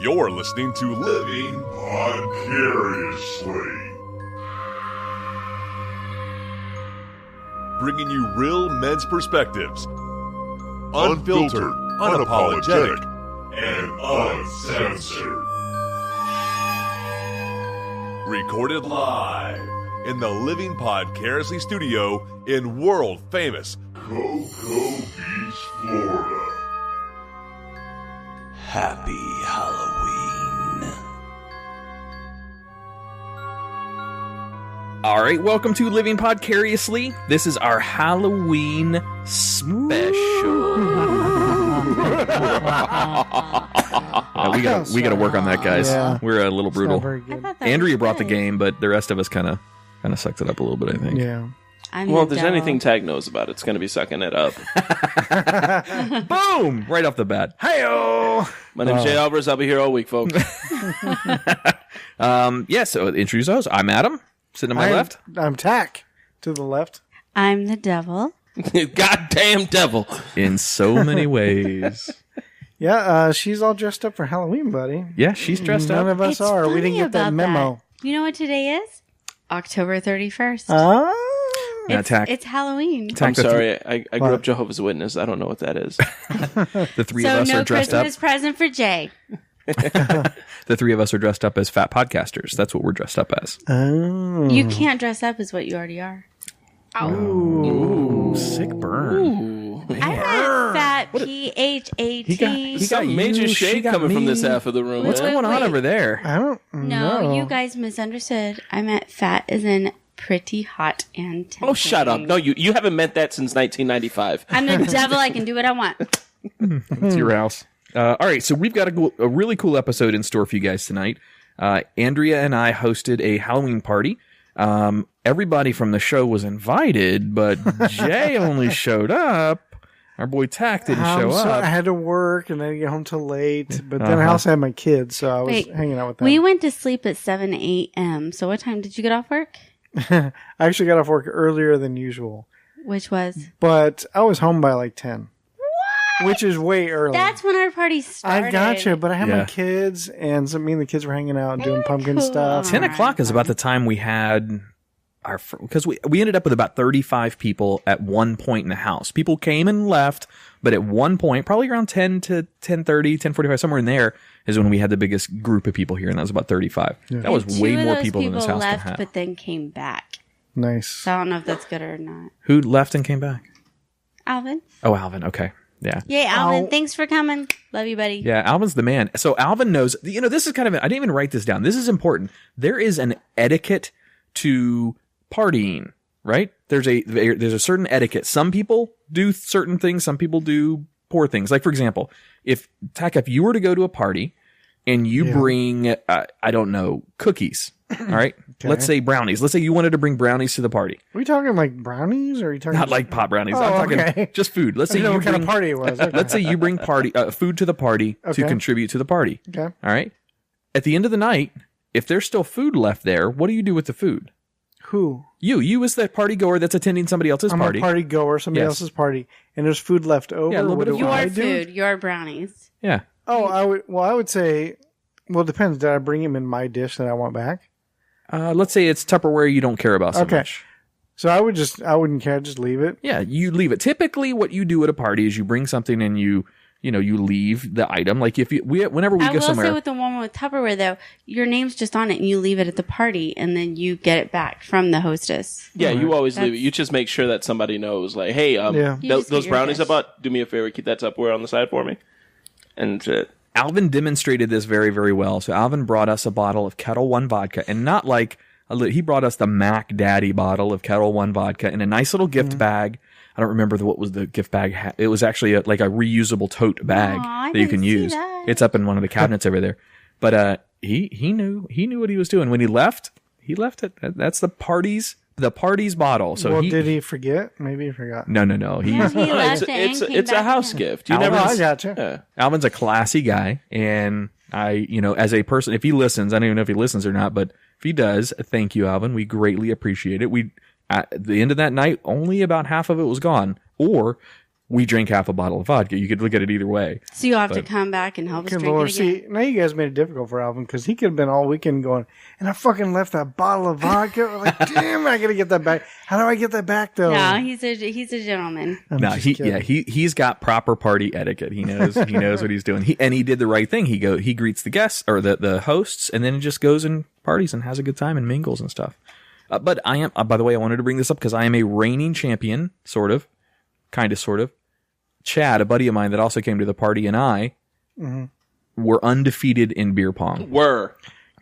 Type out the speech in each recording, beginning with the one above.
You're listening to Living Vicariously, bringing you real men's perspectives, unfiltered, unapologetic, and uncensored. Recorded live in the Living Vicariously studio in world-famous Cocoa Beach, Florida. Happy Halloween. All right, welcome to Living Vicariously. This is our Halloween special. we got to work on that, guys. Yeah. We're a little brutal. Andrea brought the game, but the rest of us kind of sucked it up a little bit, I think. Yeah. Well, if there's anything Tag knows about, it's going to be sucking it up. Boom! Right off the bat. Hey-o! My name's Jay Alvarez. I'll be here all week, folks. So introduce those. I'm Adam, sitting on my left. I'm Tack, to the left. I'm the devil. Goddamn devil. In so many ways. Yeah, she's all dressed up for Halloween, buddy. Yeah, she's dressed up. None of us are. We didn't get that memo. You know what today is? October 31st. Oh. Yeah, it's Halloween. I'm sorry. I grew up Jehovah's Witness. I don't know what that is. The three of us are dressed up. So no Christmas present for Jay. The three of us are dressed up as fat podcasters. That's what we're dressed up as. Oh. You can't dress up as what you already are. Ooh, sick burn. Ooh. I'm not fat, P-H-A-T. He got major shade coming from this half of the room. What's going on over there? I don't know. No, you guys misunderstood. I meant fat as in pretty hot and tempting. Oh, shut up. No, you haven't meant that since 1995. I'm the devil. I can do what I want. It's your house. All right, so we've got a really cool episode in store for you guys tonight. Andrea and I hosted a Halloween party. Everybody from the show was invited, but Jay only showed up. Our boy Tack didn't show up. I had to work, and I didn't get home till late. But then I also had my kids, so I was hanging out with them. We went to sleep at 7 a.m. So what time did you get off work? I actually got off work earlier than usual. Which was? But I was home by like 10. What? Which is way early. That's when our party started. I gotcha, but I had my kids, and so me and the kids were hanging out and doing pumpkin stuff. 10 o'clock is about the time we had our... Because we ended up with about 35 people at one point in the house. People came and left, but at one point, probably around 10 to 10:30, 10:45, somewhere in there, is when we had the biggest group of people here, and that was about 35. Yeah. That was way more people than this house left, can have. But then came back. Nice. So I don't know if that's good or not. Who left and came back? Alvin. Oh, Alvin. Okay. Yeah. Yay, Alvin. Thanks for coming. Love you, buddy. Yeah, Alvin's the man. So Alvin knows, this is kind of, I didn't even write this down. This is important. There is an etiquette to partying, right? There's a certain etiquette. Some people do certain things. Some people do poor things. Like, for example, if you were to go to a party and you bring, I don't know, cookies, all right? Okay. Let's say brownies. Let's say you wanted to bring brownies to the party. Are we talking like brownies, or are you talking not like pot brownies? I'm talking just food. Let's say what kind of party it was. Okay. Let's say you bring food to the party to contribute to the party. Okay. All right. At the end of the night, if there's still food left there, what do you do with the food? Who? You as the party goer that's attending somebody else's party. I'm a party goer, somebody else's party, and there's food left over. Yeah, a little bit of your food, your brownies. Yeah. Oh, I would say, well, it depends. Did I bring him in my dish that I want back? Let's say it's Tupperware you don't care about so much. So I wouldn't care. Just leave it. Yeah, you leave it. Typically, what you do at a party is you bring something and you leave the item. Like whenever we go somewhere. I will say with the one with Tupperware though, your name's just on it and you leave it at the party and then you get it back from the hostess. Yeah, you always leave it. You just make sure that somebody knows, like, hey, those brownies I bought, do me a favor, keep that Tupperware on the side for me. And Alvin demonstrated this very, very well. So Alvin brought us a bottle of Kettle One vodka, and not like he brought us the Mac Daddy bottle of Kettle One vodka in a nice little gift bag. I don't remember what was the gift bag. It was actually like a reusable tote bag that you can use. It's up in one of the cabinets over there. But he knew what he was doing. When he left it. That's the party's bottle. So did he forget? Maybe he forgot. No. It's a house gift. You never. I gotcha. Yeah. Alvin's a classy guy, and I, as a person, if he listens, I don't even know if he listens or not, but if he does, thank you, Alvin. We greatly appreciate it. At the end of that night, only about half of it was gone, or we drink half a bottle of vodka. You could look at it either way. So you have to come back and help us drink it again. See, now you guys made it difficult for Alvin because he could have been all weekend going, and I fucking left that bottle of vodka. Like, damn, I gotta get that back. How do I get that back though? No, he's a gentleman. He's got proper party etiquette. He knows what he's doing. He did the right thing. He greets the guests or the hosts, and then he just goes and parties and has a good time and mingles and stuff. But I am, by the way, I wanted to bring this up because I am a reigning champion, sort of. Chad, a buddy of mine that also came to the party, and I were undefeated in beer pong.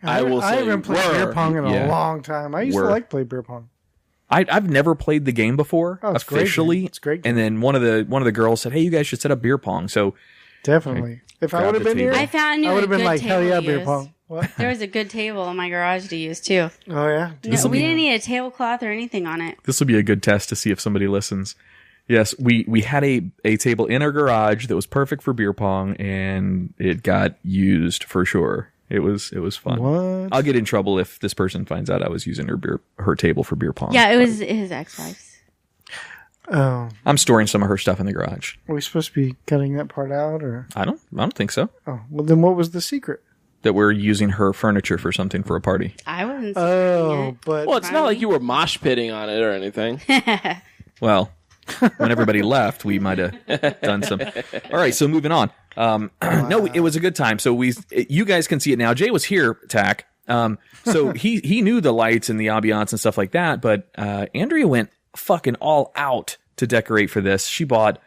I haven't played beer pong in a long time. I used to like play beer pong. I've never played the game before officially. Great. It's great. And then one of the girls said, "Hey, you guys should set up beer pong." So definitely, if I would have been here, I would have been like, "Hell yeah, beer pong." What? There was a good table in my garage to use too. Oh yeah, we didn't need a tablecloth or anything on it. This will be a good test to see if somebody listens. Yes, we had a table in our garage that was perfect for beer pong, and it got used for sure. It was fun. What? I'll get in trouble if this person finds out I was using her table for beer pong. Yeah, it was his ex-wife's. Oh, I'm storing some of her stuff in the garage. Are we supposed to be cutting that part out, or? I don't think so. Oh, well then, what was the secret? That we're using her furniture for something for a party. I wasn't. But well, it's not like you were mosh pitting on it or anything. Well, when everybody left, we might have done some. All right, so moving on. No, it was a good time. So you guys can see it now. Jay was here, Tack. So he knew the lights and the ambiance and stuff like that. But Andrea went fucking all out to decorate for this. She bought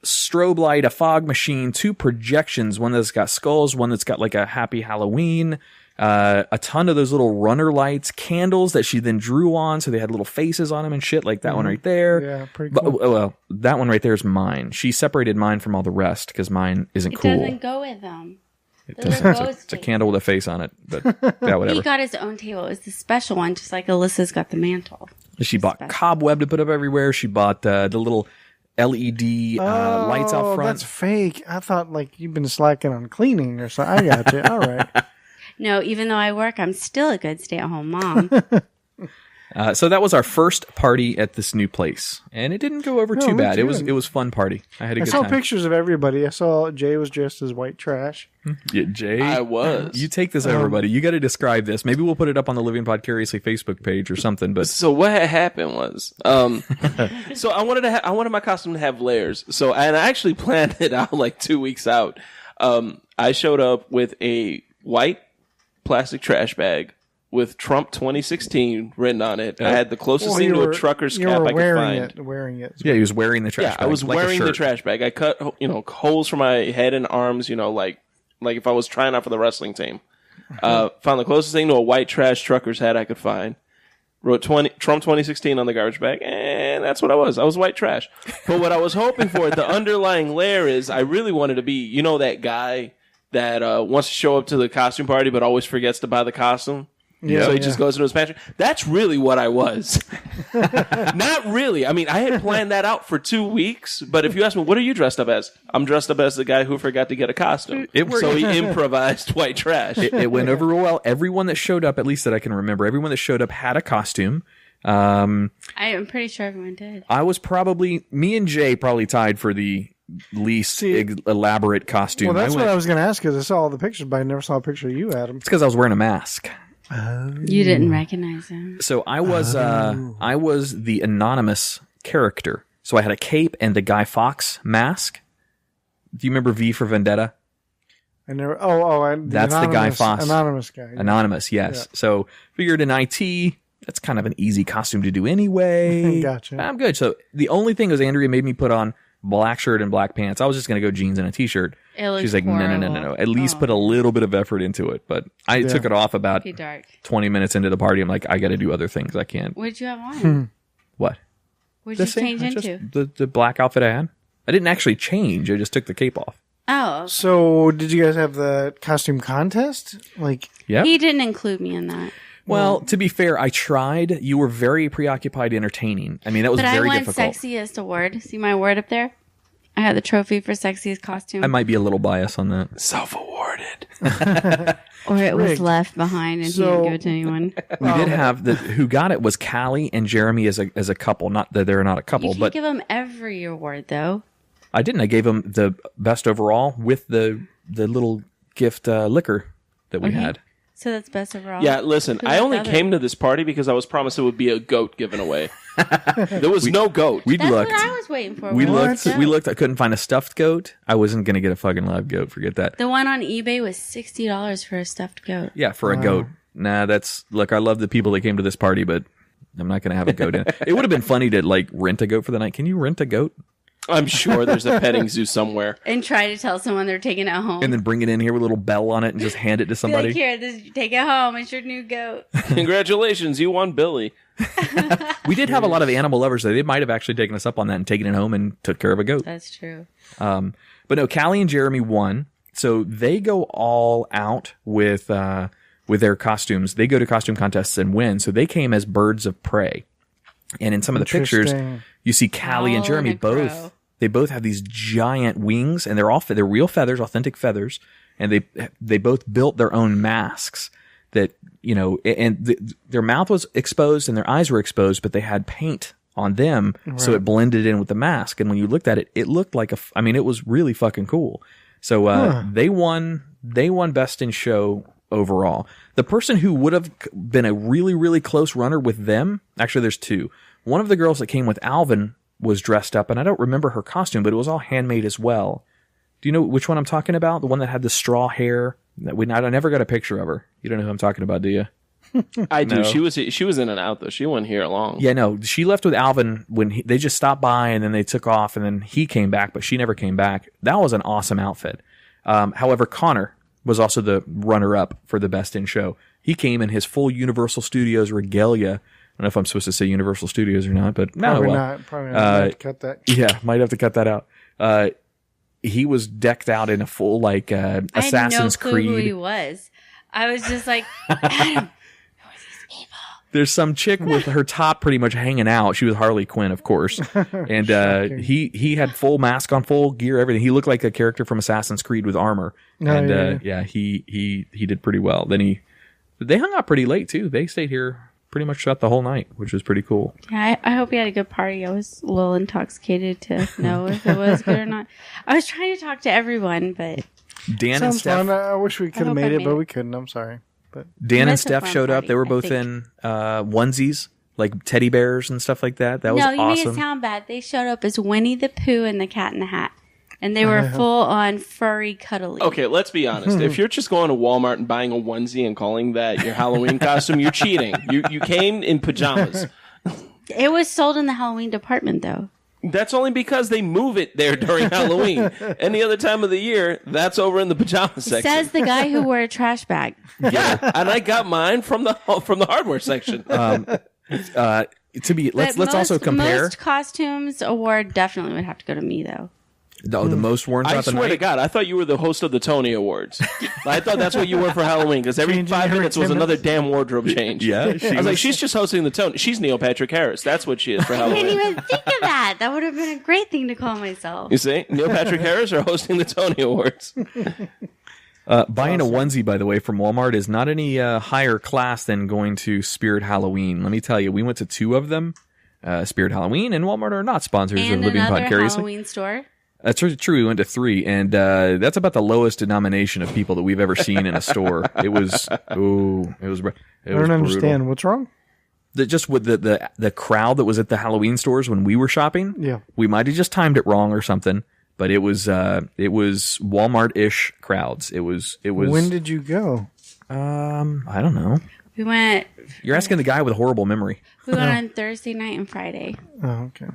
strobe light, a fog machine, 2 projections, one that's got skulls, one that's got like a happy Halloween, a ton of those little runner lights, candles that she then drew on, so they had little faces on them and shit, like that one right there. Yeah, pretty cool. But, well, that one right there is mine. She separated mine from all the rest because mine isn't cool. It doesn't go with them. It's a candle with a face on it, but yeah, whatever. He got his own table. It was the special one, just like Alyssa's got the mantle. She bought cobweb to put up everywhere. She bought the little LED lights out front. That's fake. I thought like you've been slacking on cleaning or something. I got you. All right. No, even though I work, I'm still a good stay-at-home mom. So that was our first party at this new place, and it didn't go over too bad. It was fun party. I had a good time. I saw pictures of everybody. I saw Jay was dressed as white trash. Yeah, Jay, I was. You take this, everybody. You got to describe this. Maybe we'll put it up on the Living Podcariously Facebook page or something. But so what had happened was, so I wanted my costume to have layers. So and I actually planned it out like 2 weeks out. I showed up with a white plastic trash bag with Trump 2016 written on it. I had the closest thing to a trucker's cap I could find. Wearing it. Yeah, he was wearing the trash bag. I was wearing the trash bag. I cut, holes for my head and arms, like if I was trying out for the wrestling team. Found the closest thing to a white trash trucker's hat I could find. Wrote Trump 2016 on the garbage bag, and that's what I was. I was white trash. But what I was hoping for, the underlying layer is I really wanted to be, that guy that wants to show up to the costume party but always forgets to buy the costume. Yeah, so he just goes into his pantry. That's really what I was. Not really. I mean, I had planned that out for 2 weeks, but if you ask me, what are you dressed up as? I'm dressed up as the guy who forgot to get a costume. So he improvised white trash. It went over real well. Everyone that showed up, at least that I can remember, everyone that showed up had a costume. I am pretty sure everyone did. Me and Jay probably tied for the least elaborate costume. Well, that's what I was going to ask because I saw all the pictures, but I never saw a picture of you, Adam. It's because I was wearing a mask. You didn't recognize him. So I was the anonymous character. So I had a cape and the Guy Fawkes mask. Do you remember V for Vendetta? I never. That's the Guy Fawkes anonymous guy. Anonymous, yes. Yeah. So figured in IT, that's kind of an easy costume to do anyway. Gotcha. I'm good. So the only thing was Andrea made me put on black shirt and black pants. I was just going to go jeans and a t-shirt. She's like, no. At least put a little bit of effort into it. But I took it off about 20 minutes into the party. I'm like, I got to do other things. I can't. What did you have on? What? What did you change into? The black outfit I had. I didn't actually change. I just took the cape off. Oh. Okay. So did you guys have the costume contest? Yeah. He didn't include me in that. Well, to be fair, I tried. You were very preoccupied entertaining. I mean, that was very difficult. But I won Sexiest Award. See my award up there? I had the trophy for Sexiest Costume. I might be a little biased on that. Self-awarded. Or it was left behind and he didn't give it to anyone. We did have who got it was Callie and Jeremy as a couple. Not that they're not a couple, You can't give them every award, though. I didn't. I gave him the best overall with the little gift liquor that we had. So that's best overall. Yeah, listen, I only came to this party because I was promised it would be a goat given away. There was no goat. We That's looked. what I was waiting for. We What? looked. We looked. I couldn't find a stuffed goat. I wasn't gonna get a fucking live goat. Forget that. The one on eBay was $60 for a stuffed goat. Yeah, for a goat. Nah, look. I love the people that came to this party, but I'm not gonna have a goat in. It would have been funny to like rent a goat for the night. Can you rent a goat I'm sure there's a petting zoo somewhere. And try to tell someone they're taking it home. and then bring it in here with a little bell on it and just hand it to Be somebody? like, here, take it home. It's your new goat. Congratulations, you won Billy. We did have a lot of animal lovers, though. They might have actually taken us up on that and taken it home and took care of a goat. That's true. But no, Callie and Jeremy won. So they go all out with their costumes. They go to costume contests and win. So they came as birds of prey. And in some of the pictures, you see Callie and Jeremy both. They both have these giant wings, and they're real feathers, authentic feathers. And they both built their own masks that, their mouth was exposed and their eyes were exposed, but they had paint on them. Right. So it blended in with the mask. And when you looked at it, it looked like it was really fucking cool. So, they won best in show overall. The person who would have been a really, really close runner with them, actually there's two. One of the girls that came with Alvin was dressed up, and I don't remember her costume, but it was all handmade as well. Do you know which one I'm talking about? The one that had the straw hair. I never got a picture of her. You don't know who I'm talking about, do you? I do. No. She was in and out though. She wasn't here long. Yeah, no. She left with Alvin when they just stopped by, and then they took off, and then he came back, but she never came back. That was an awesome outfit. However, Connor was also the runner-up for the best in show. He came in his full Universal Studios regalia. I don't know if I'm supposed to say Universal Studios or not, but probably not. Probably not. Might have to cut that. Yeah, might have to cut that out. He was decked out in a full Assassin's I had no clue Creed. who he was. I was just like, Adam, who is these people? There's some chick with her top pretty much hanging out. She was Harley Quinn, of course, and he had full mask on, full gear, everything. He looked like a character from Assassin's Creed with armor, he did pretty well. Then they hung out pretty late too. They stayed here pretty much throughout the whole night, which was pretty cool. Yeah, I hope you had a good party. I was a little intoxicated to know if it was good or not. I was trying to talk to everyone, but Dan and Steph. Fun. I wish we could have made it, but we couldn't. I'm sorry. But Dan and Steph showed up. They were both in onesies, like teddy bears and stuff like that. That was awesome. No, you make it sound bad. They showed up as Winnie the Pooh and the Cat in the Hat. And they were full on furry cuddly. Okay, let's be honest. If you're just going to Walmart and buying a onesie and calling that your Halloween costume, you're cheating. You came in pajamas. It was sold in the Halloween department, though. That's only because they move it there during Halloween. Any other time of the year, that's over in the pajama section. Says the guy who wore a trash bag. Yeah, and I got mine from the hardware section. Let's also compare. Most costumes award definitely would have to go to me, though. No, the most worn. I swear to God, I thought you were the host of the Tony Awards. I thought that's what you were for Halloween, because every 5 minutes was another damn wardrobe change. Yeah, I was like, she's just hosting the Tony. She's Neil Patrick Harris. That's what she is for I Halloween. didn't even think of that. That would have been a great thing to call myself. You see, Neil Patrick Harris are hosting the Tony Awards. Buying a onesie, by the way, from Walmart is not any higher class than going to Spirit Halloween. Let me tell you, we went to 2 of them. Spirit Halloween and Walmart are not sponsors and of Living another Podcast. Halloween store. That's true. We went to 3, and that's about the lowest denomination of people that we've ever seen in a store. It was brutal. I don't understand. What's wrong? Just with the crowd that was at the Halloween stores when we were shopping. Yeah, we might have just timed it wrong or something, but it was Walmart-ish crowds. It was. When did you go? I don't know. We went. You're asking the guy with a horrible memory. We went on Thursday night and Friday. Oh, okay.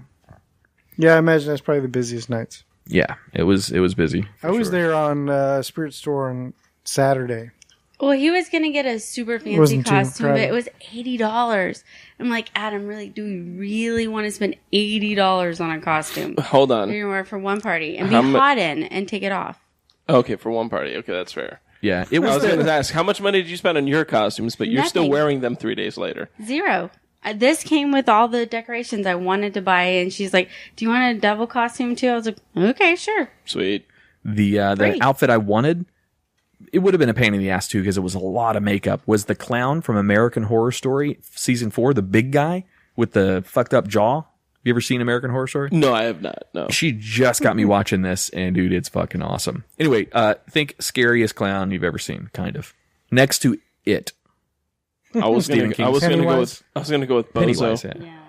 Yeah, I imagine that's probably the busiest nights. Yeah, it was busy. I was there on Spirit Store on Saturday. Well, he was going to get a super fancy costume, but it was $80. I'm like, Adam, really, do we really want to spend $80 on a costume? Hold on. You're going to wear it for one party and be hot in and take it off. Okay, for one party. Okay, that's fair. Yeah, it was. I was going to ask, how much money did you spend on your costumes, but you're still wearing them 3 days later? 0. This came with all the decorations I wanted to buy, and she's like, do you want a devil costume too? I was like, okay, sure. Sweet. The outfit I wanted, it would have been a pain in the ass too, because it was a lot of makeup, was the clown from American Horror Story Season 4, the big guy with the fucked up jaw. You ever seen American Horror Story? No, I have not. No. She just got me watching this, and dude, it's fucking awesome. Anyway, think scariest clown you've ever seen, kind of. Next to It. I was gonna go with Bozo. Pennywise, Yeah.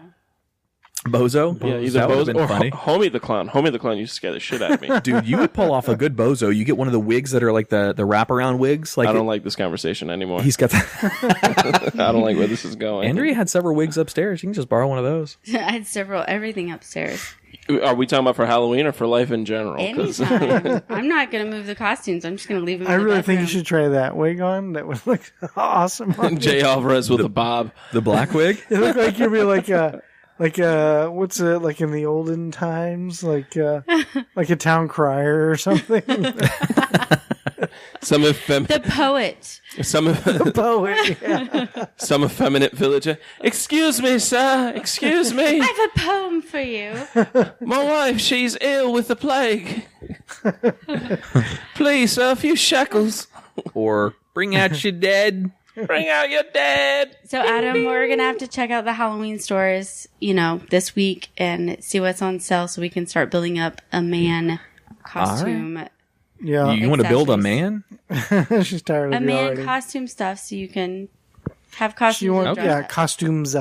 Bozo? Yeah, either That would've Bozo been or funny. Homie the Clown. Homie the Clown used to scare the shit out of me. Dude, you would pull off a good Bozo. You get one of the wigs that are like the wraparound wigs. Like I don't like this conversation anymore. He's got I don't like where this is going. Andrea had several wigs upstairs. You can just borrow one of those. I had everything upstairs. Are we talking about for Halloween or for life in general? 'Cause- Anytime. I'm not going to move the costumes. I'm just going to leave them in I the really think you bedroom. should try that wig on. That would look awesome. On Jay you. Alvarez with a bob. The black wig? It looked like you'd be like what's it like in the olden times, like a town crier or something. The poet. Poet. Yeah. Some effeminate villager. Excuse me, sir. Excuse me. I have a poem for you. My wife, she's ill with the plague. Please, sir, a few shekels. Or bring out your dead. Bring out your dead. So, Adam, we're going to have to check out the Halloween stores, this week and see what's on sale so we can start building up a man costume. Yeah. You want to build a Accessories. man? She's tired A of you man already. costume stuff so you can have You costumes. want, and dress yeah, up. costumes.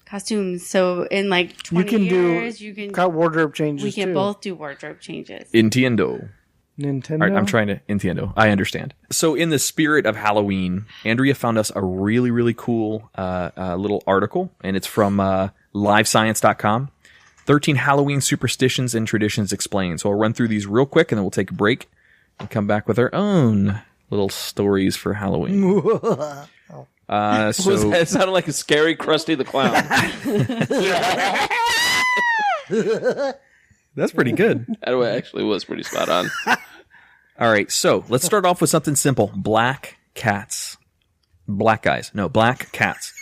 Costumes. So, in like 20 You can years, do got wardrobe changes we can too. both do wardrobe changes. Entiendo. Nintendo. All right, I'm trying to entiendo. I understand. So in the spirit of Halloween, Andrea found us a really, really cool little article, and it's from livescience.com. 13 Halloween superstitions and traditions explained. So I'll run through these real quick, and then we'll take a break and come back with our own little stories for Halloween. So It sounded like a scary Krusty the Clown. that's pretty good. That actually was pretty spot on. All right, so let's start off with something simple. Black cats. Black guys. No, black cats.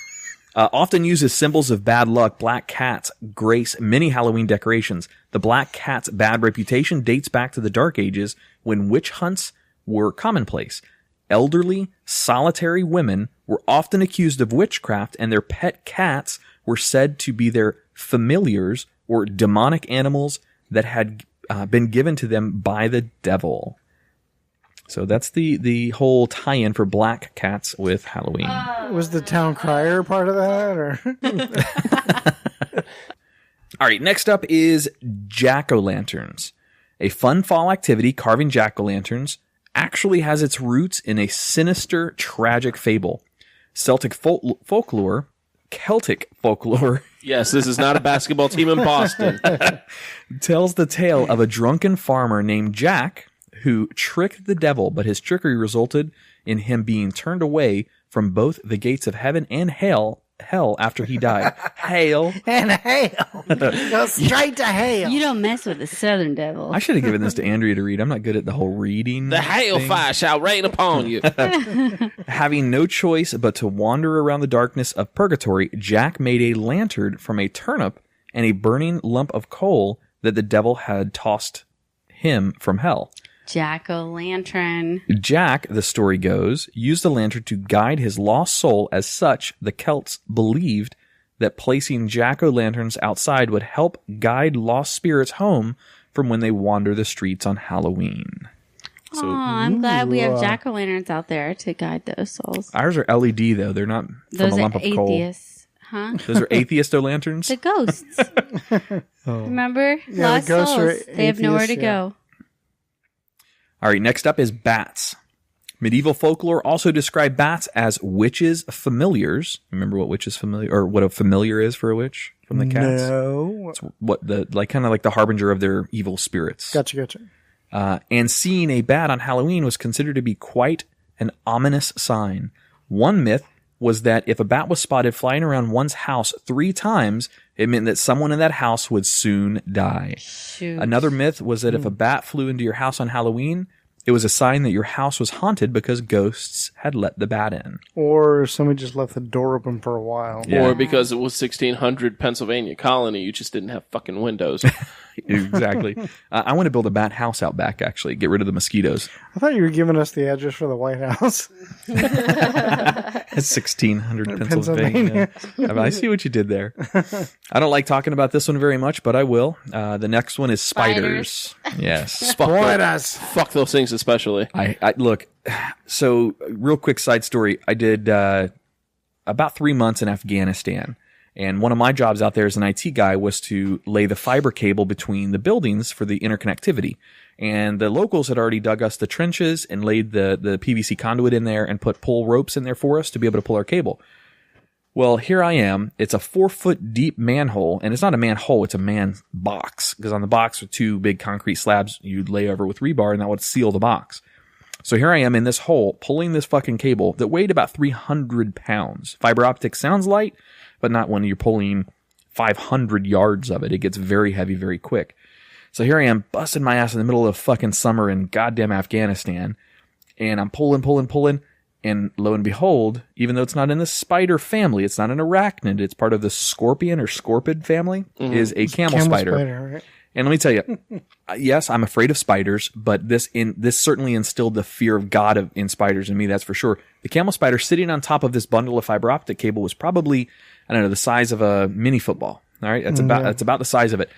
Often used as symbols of bad luck, black cats grace many Halloween decorations. The black cat's bad reputation dates back to the Dark Ages when witch hunts were commonplace. Elderly, solitary women were often accused of witchcraft, and their pet cats were said to be their familiars or demonic animals that had been given to them by the devil. So that's the whole tie-in for black cats with Halloween. Was the town crier part of that, or All right, next up is jack-o'-lanterns. A fun fall activity, carving jack-o'-lanterns, actually has its roots in a sinister, tragic fable. Celtic folklore Yes, this is not a basketball team in Boston. tells the tale of a drunken farmer named Jack who tricked the devil, but his trickery resulted in him being turned away from both the gates of heaven and hell after he died. Hail. and hail, go straight to hail. You don't mess with the Southern Devil. I should have given this to Andrea to read. I'm not good at the whole reading. The hailfire shall rain upon you. Having no choice but to wander around the darkness of purgatory, Jack made a lantern from a turnip and a burning lump of coal that the devil had tossed him from hell. Jack-o'-lantern. Jack, the story goes, used the lantern to guide his lost soul. As such, the Celts believed that placing jack-o'-lanterns outside would help guide lost spirits home from when they wander the streets on Halloween. So I'm glad we have jack-o'-lanterns out there to guide those souls. ours are LED, though. They're not from Those a are lump of coal. atheists. Huh? Those are atheist-o'-lanterns? The ghosts. Remember? Yeah, Lost the ghosts are souls. They have nowhere to atheists, yeah. go. All right, next up is bats. Medieval folklore also described bats as witches' familiars. Remember what witches familiar, or what a familiar is for a witch from the cats? No, It's what kind of like the harbinger of their evil spirits. gotcha. And seeing a bat on Halloween was considered to be quite an ominous sign. One myth was that if a bat was spotted flying around one's house 3 times, it meant that someone in that house would soon die. Shoot. Another myth was that if a bat flew into your house on Halloween, it was a sign that your house was haunted because ghosts had let the bat in. Or somebody just left the door open for a while. Yeah. Or because it was 1600 Pennsylvania colony, you just didn't have fucking windows. Exactly. I want to build a bat house out back, actually. Get rid of the mosquitoes. I thought you were giving us the address for the White House. It's 1600 Pennsylvania. I see what you did there. I don't like talking about this one very much, but I will. The next one is spiders. Yes. Spiders. Fuck those things especially. I look, so real quick side story. I did about 3 months in Afghanistan. And one of my jobs out there as an IT guy was to lay the fiber cable between the buildings for the interconnectivity. And the locals had already dug us the trenches and laid the PVC conduit in there and put pull ropes in there for us to be able to pull our cable. Well, here I am. It's a 4-foot deep manhole, and it's not a manhole, it's a man box. Because on the box are 2 big concrete slabs you'd lay over with rebar, and that would seal the box. So here I am in this hole, pulling this fucking cable that weighed about 300 pounds. Fiber optic sounds light, but not when you're pulling 500 yards of it. It gets very heavy very quick. So here I am busting my ass in the middle of fucking summer in goddamn Afghanistan. And I'm pulling. And lo and behold, even though it's not in the spider family, it's not an arachnid, it's part of the scorpion or scorpid family, is a camel spider. Right? And let me tell you, yes, I'm afraid of spiders, but this certainly instilled the fear of God in spiders in me, that's for sure. The camel spider sitting on top of this bundle of fiber optic cable was probably, I don't know, the size of a mini football. All right, that's about the size of it.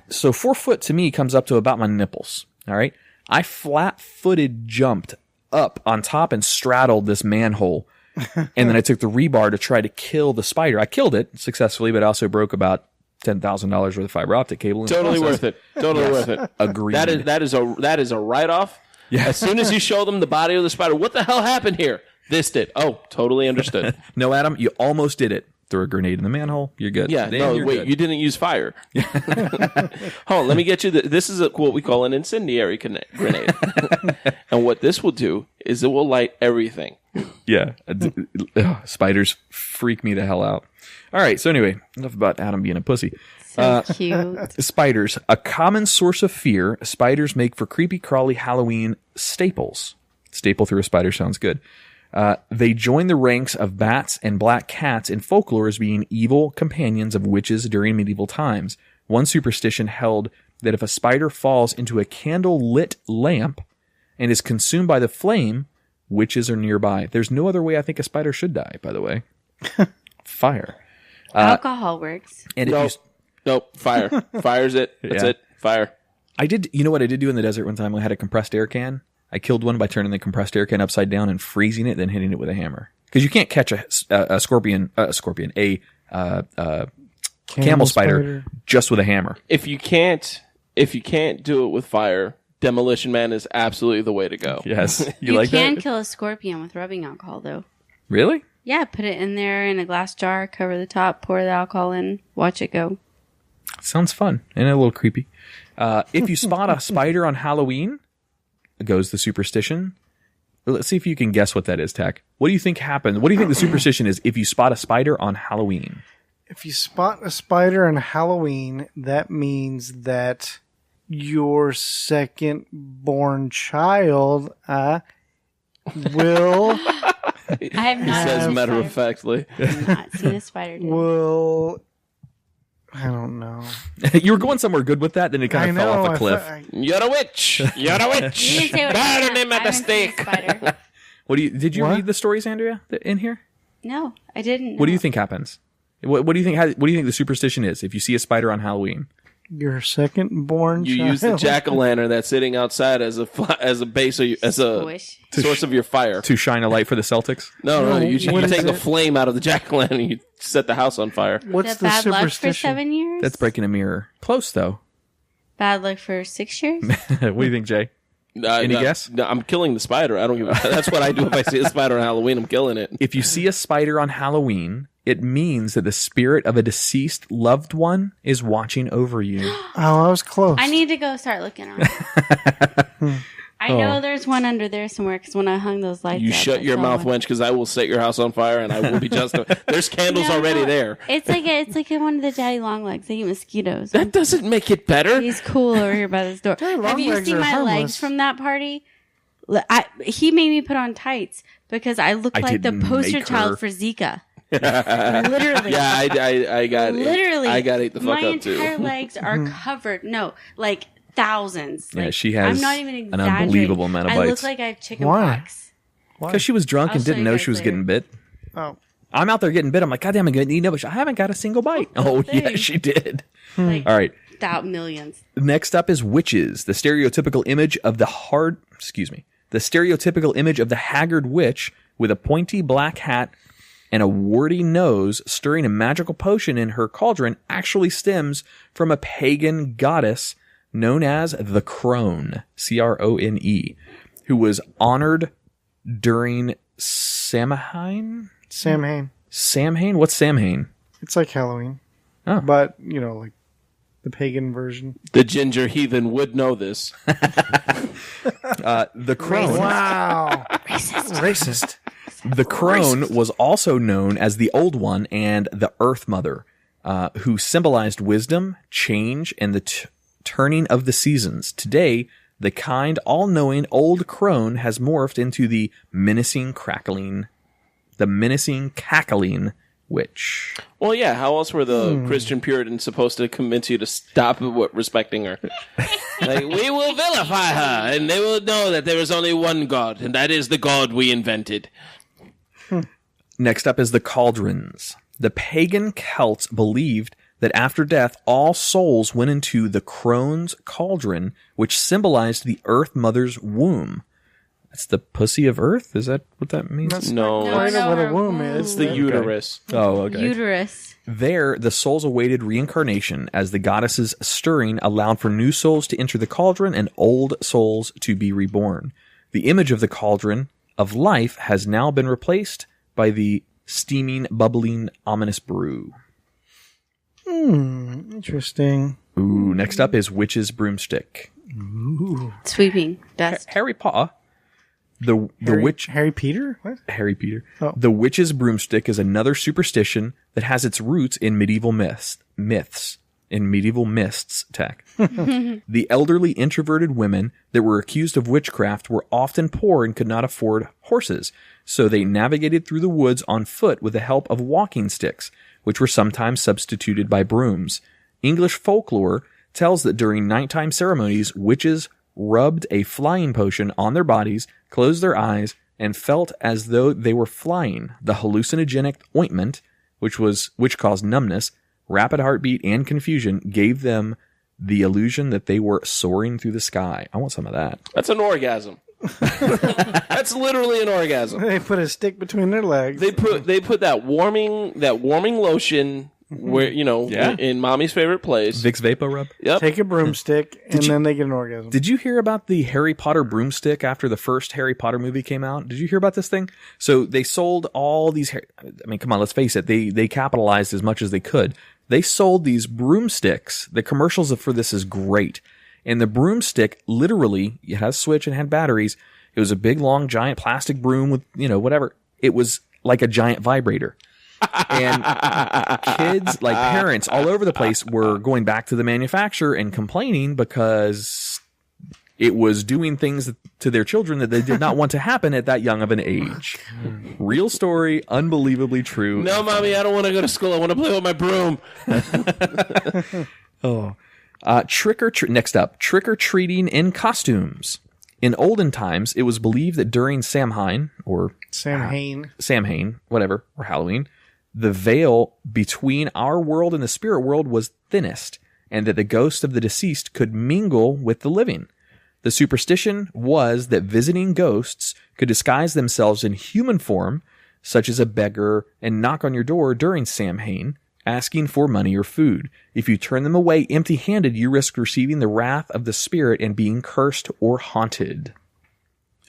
So 4 foot to me comes up to about my nipples. All right, I flat-footed jumped up on top and straddled this manhole, and then I took the rebar to try to kill the spider. I killed it successfully, but I also broke about $10,000 worth of fiber optic cable. Totally worth it. Totally worth it. Agreed. That is a write-off. Yeah. As soon as you show them the body of the spider, what the hell happened here? This did. Oh, totally understood. No, Adam, you almost did it. Throw a grenade in the manhole. You're good. Yeah. Then No, you're wait. good. You didn't use fire. Hold on. Let me get you. This is what we call an incendiary grenade. And what this will do is it will light everything. Yeah. Spiders freak me the hell out. All right. So anyway, enough about Adam being a pussy. So cute. Spiders. A common source of fear spiders make for creepy crawly Halloween staples. Staple through a spider sounds good. They join the ranks of bats and black cats in folklore as being evil companions of witches during medieval times. One superstition held that if a spider falls into a candle-lit lamp and is consumed by the flame, witches are nearby. There's no other way I think a spider should die, by the way. Fire. Alcohol works. And Nope. Fire. Fire's it. That's it. Fire. You know what I did do in the desert one time? I had a compressed air can. I killed one by turning the compressed air can upside down and freezing it, then hitting it with a hammer. Because you can't catch a camel spider just with a hammer. If you can't do it with fire, Demolition Man is absolutely the way to go. Yes. You like can that? kill a scorpion with rubbing alcohol, though. Really? Yeah, put it in there in a glass jar, cover the top, pour the alcohol in, watch it go. Sounds fun and a little creepy. If you spot a spider on Halloween, goes the superstition. Let's see if you can guess what that is, Tack. What do you think happened? What do you think the superstition is if you spot a spider on Halloween? If you spot a spider on Halloween, that means that your second born child will I have not Says seen a matter of spider. factly. I have not seen a spider do that. will. I don't know. You were going somewhere good with that, then it kind of fell off a cliff. You're a witch. You're a witch. You didn't say what Burn him at the I haven't seen a stake. spider. Did you What? read the stories, Andrea, in here? No, I didn't. What do you think happens? What do you think? What do you think the superstition is if you see a spider on Halloween? Your second born You child. use the jack-o'-lantern that's sitting outside as a base of as a Squish. source of your fire. To shine a light for the Celtics? No, you what is take the it? flame out of the jack-o'-lantern and you set the house on fire. What's The the bad luck for superstition? 7 years? That's breaking a mirror. Close, though. Bad luck for 6 years? What do you think, Jay? Any guess? No, I'm killing the spider. I don't give a That's what I do if I see a spider on Halloween. I'm killing it. If you see a spider on Halloween, it means that the spirit of a deceased loved one is watching over you. Oh, I was close. I need to go start looking on it. I know there's one under there somewhere because when I hung those lights You up, shut I your saw mouth, one. wench, because I will set your house on fire and I will be justified. There's candles No, already no. there. It's like one of the daddy long legs. They eat mosquitoes. That doesn't make it better. He's cool over here by this door. Daddy Have you long seen legs my are legs harmless. from that party? He made me put on tights because I looked I like the didn't poster make her. child for Zika. Literally. Yeah, I got it. Literally. I got ate the fuck my up too. entire legs are covered. No, like thousands. Yeah, Like, she has I'm not even an exaggerating. unbelievable amount of I look bites. like I have chicken Why? pox. Because she was drunk I'll and show didn't you know guys she was later. getting bit. Oh. I'm out there getting bit. I'm like, God damn, I'm going to eat but I haven't got a single bite. Oh, yeah, she did. Like, all right. Without millions. Next up is witches, the stereotypical image of the stereotypical image of the haggard witch with a pointy black hat and a warty nose stirring a magical potion in her cauldron actually stems from a pagan goddess known as the Crone, Crone, who was honored during Samhain? Samhain? What's Samhain? It's like Halloween. Oh. But, like the pagan version. The ginger heathen would know this. The Crone. Wow. Racist. The Crone was also known as the Old One and the Earth Mother, who symbolized wisdom, change, and the turning of the seasons. Today, the kind, all-knowing old crone has morphed into the menacing, cackling witch. Well, yeah. How else were the Christian Puritans supposed to convince you to stop respecting her? Like, we will vilify her, and they will know that there is only one God, and that is the God we invented. Next up is the cauldrons. The pagan Celts believed that after death, all souls went into the crone's cauldron, which symbolized the Earth Mother's womb. That's the pussy of Earth? Is that what that means? That's No. not No, what a her womb womb. is. It's the uterus. Oh, okay. Uterus. There, the souls awaited reincarnation as the goddess's stirring allowed for new souls to enter the cauldron and old souls to be reborn. The image of the cauldron of life has now been replaced by the steaming, bubbling, ominous brew. Interesting. Ooh, next up is witch's broomstick. Sweeping. Dust. Harry Potter. The witch Harry Peter? What? Harry Peter. Oh. The witch's broomstick is another superstition that has its roots in medieval myths. In medieval mists tech. The elderly introverted women that were accused of witchcraft were often poor and could not afford horses, so they navigated through the woods on foot with the help of walking sticks, which were sometimes substituted by brooms. English folklore tells that during nighttime ceremonies, witches rubbed a flying potion on their bodies, closed their eyes, and felt as though they were flying. The hallucinogenic ointment, which caused numbness, rapid heartbeat, and confusion, gave them the illusion that they were soaring through the sky. I want some of that. That's an orgasm. That's literally an orgasm. They put a stick between their legs. They put that warming lotion where in mommy's favorite place. Vicks Vapor Rub. Yep. Take a broomstick, and then they get an orgasm. Did you hear about the Harry Potter broomstick after the first Harry Potter movie came out? Did you hear about this thing? So they sold all these, come on, let's face it. They capitalized as much as they could. They sold these broomsticks. The commercials for this is great. And the broomstick, literally, it has a switch and had batteries. It was a big, long, giant plastic broom with, whatever. It was like a giant vibrator. And kids, like parents all over the place, were going back to the manufacturer and complaining because it was doing things to their children that they did not want to happen at that young of an age. Real story, unbelievably true. No, mommy, I don't want to go to school. I want to play with my broom. Next up, trick-or-treating in costumes. In olden times, it was believed that during Samhain, or whatever, or Halloween, the veil between our world and the spirit world was thinnest, and that the ghost of the deceased could mingle with the living. The superstition was that visiting ghosts could disguise themselves in human form, such as a beggar, and knock on your door during Samhain, asking for money or food. If you turn them away empty-handed, you risk receiving the wrath of the spirit and being cursed or haunted.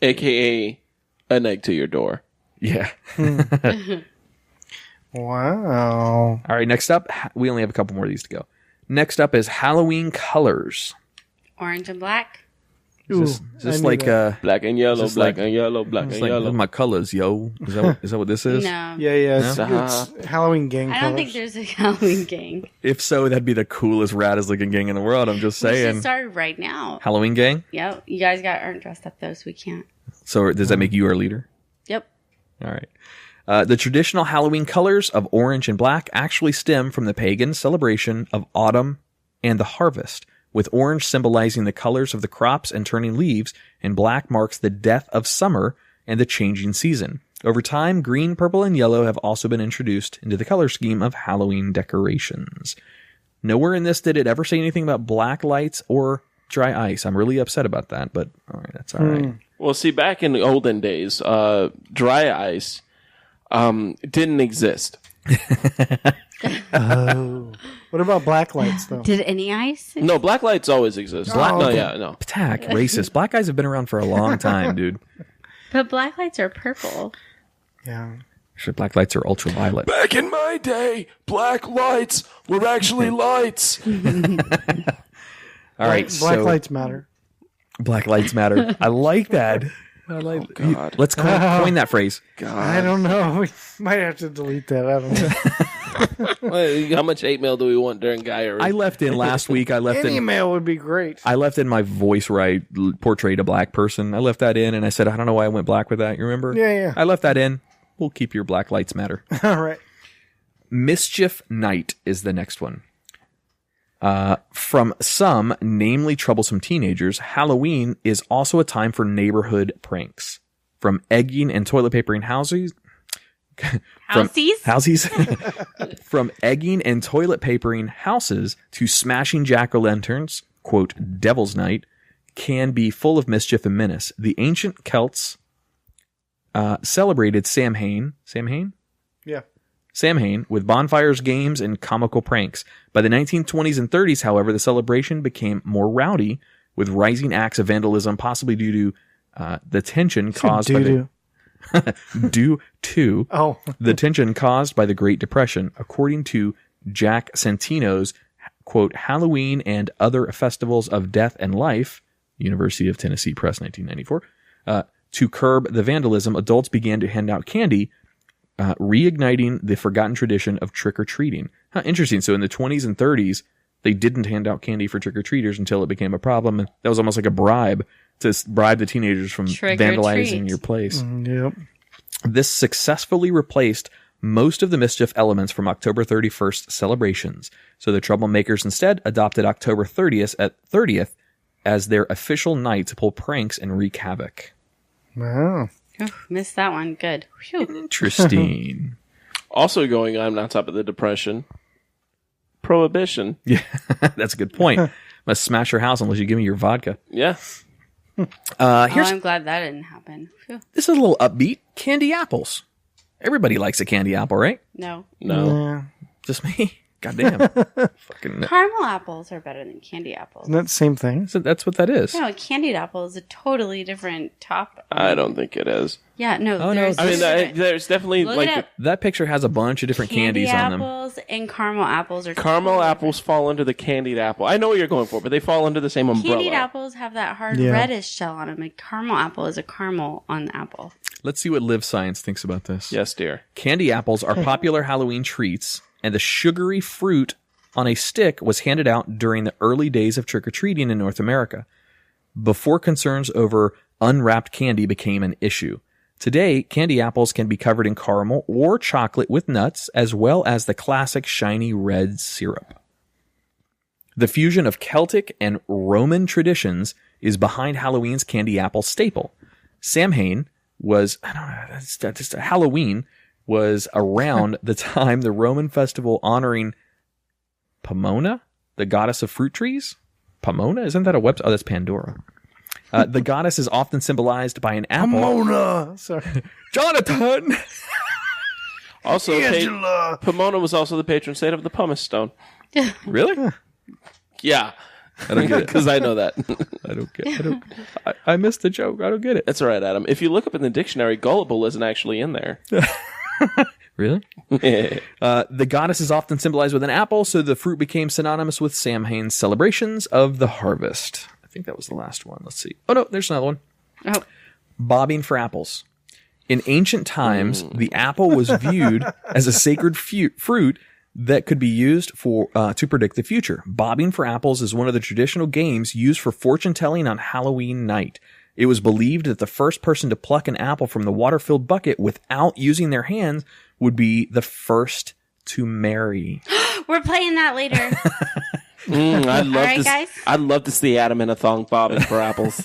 AKA an egg to your door. Yeah. Wow. All right, next up, we only have a couple more of these to go. Next up is Halloween colors. Orange and black. Is this like Black and yellow, Just black like- and yellow, black and it's like yellow. my colors, yo? Is that what this is? No. Yeah. No? It's Halloween gang I don't colors. think there's a Halloween gang. If so, that'd be the coolest, raddest looking gang in the world. I'm just We should saying. start right now. Halloween gang. Yep. You guys aren't dressed up though, so we can't. So does that make you our leader? Yep. All right. The traditional Halloween colors of orange and black actually stem from the pagan celebration of autumn and the harvest, with orange symbolizing the colors of the crops and turning leaves, and black marks the death of summer and the changing season. Over time, green, purple, and yellow have also been introduced into the color scheme of Halloween decorations. Nowhere in this did it ever say anything about black lights or dry ice. I'm really upset about that, but all right, that's all right. Well, see, back in the olden days, dry ice didn't exist. Oh. What about black lights, though? Did any ice? No, black lights always exist. No. Attack, racist. Black guys have been around for a long time, dude. But black lights are purple. Yeah. Sure, black lights are ultraviolet. Back in my day, black lights were actually lights. All right, Black so lights matter. Black lights matter. I like that. God. Let's coin that phrase. I don't know. We might have to delete that. I don't know. How much hate mail do we want during Guy? I left in last week. An email would be great. I left in my voice where I portrayed a black person. I left that in, and I said, I don't know why I went black with that. You remember? Yeah. I left that in. We'll keep your black lights matter. All right. Mischief Night is the next one. From some, namely troublesome teenagers, Halloween is also a time for neighborhood pranks. From egging and toilet papering houses. From egging and toilet papering houses to smashing jack-o'-lanterns, quote, Devil's Night, can be full of mischief and menace. The ancient Celts celebrated Samhain. Yeah. Samhain with bonfires, games, and comical pranks. By the 1920s and 30s, however, the celebration became more rowdy, with rising acts of vandalism, possibly due to the tension caused by the the tension caused by the Great Depression. According to Jack Santino's, quote, Halloween and Other Festivals of Death and Life, University of Tennessee Press, 1994, to curb the vandalism, adults began to hand out candy, reigniting the forgotten tradition of trick-or-treating. Interesting. So in the 20s and 30s, they didn't hand out candy for trick-or-treaters until it became a problem. That was almost like a bribe to bribe the teenagers from vandalizing your place. Yep. This successfully replaced most of the mischief elements from October 31st celebrations. So the troublemakers instead adopted October 30th as their official night to pull pranks and wreak havoc. Wow. Oh, missed that one. Good. Whew. Interesting. Also going on top of the Depression, Prohibition. Yeah, that's a good point. Must smash your house unless you give me your vodka. Yeah. Here's I'm glad that didn't happen. Whew. This is a little upbeat. Candy apples. Everybody likes a candy apple, right? No. Yeah. Just me? Goddamn. Fucking. Caramel apples are better than candy apples. Isn't that the same thing? So that's what that is. No, a candied apple is a totally different top. I don't think it is. Yeah, no. Oh, no, there's I mean, there's definitely Look like it up. That picture has a bunch of different Candy candies on them. apples and caramel apples are caramel totally apples fall under the candied apple. I know what you're going for, but they fall under the same different. umbrella. Candied apples have that hard Yeah. reddish shell on them. A caramel apple is a caramel on the apple. Let's see what Live Science thinks about this. Yes, dear. Candy apples are popular Halloween treats, and the sugary fruit on a stick was handed out during the early days of trick-or-treating in North America, before concerns over unwrapped candy became an issue. Today, candy apples can be covered in caramel or chocolate with nuts, as well as the classic shiny red syrup. The fusion of Celtic and Roman traditions is behind Halloween's candy apple staple. Samhain was, Halloween was around the time the Roman festival honoring Pomona, the goddess of fruit trees. Pomona? Isn't that a website? Oh, that's Pandora. The goddess is often symbolized by an apple. Pomona. Sorry. Jonathan! Also, Angela. Pomona was also the patron saint of the pumice stone. Really? Yeah. I don't get it. Because I know that. I missed the joke. I don't get it. That's all right, Adam. If you look up in the dictionary, gullible isn't actually in there. Really? The goddess is often symbolized with an apple, so the fruit became synonymous with Samhain's celebrations of the harvest. I think that was the last one. Let's see. Oh, no, there's another one. Oh, Bobbing for apples. In ancient times, the apple was viewed as a sacred fruit that could be used for to predict the future. Bobbing for apples is one of the traditional games used for fortune telling on Halloween night. It was believed that the first person to pluck an apple from the water-filled bucket without using their hands would be the first to marry. we're playing that later. I'd love All right, to. guys? I'd love to see Adam in a thong bobbing for apples.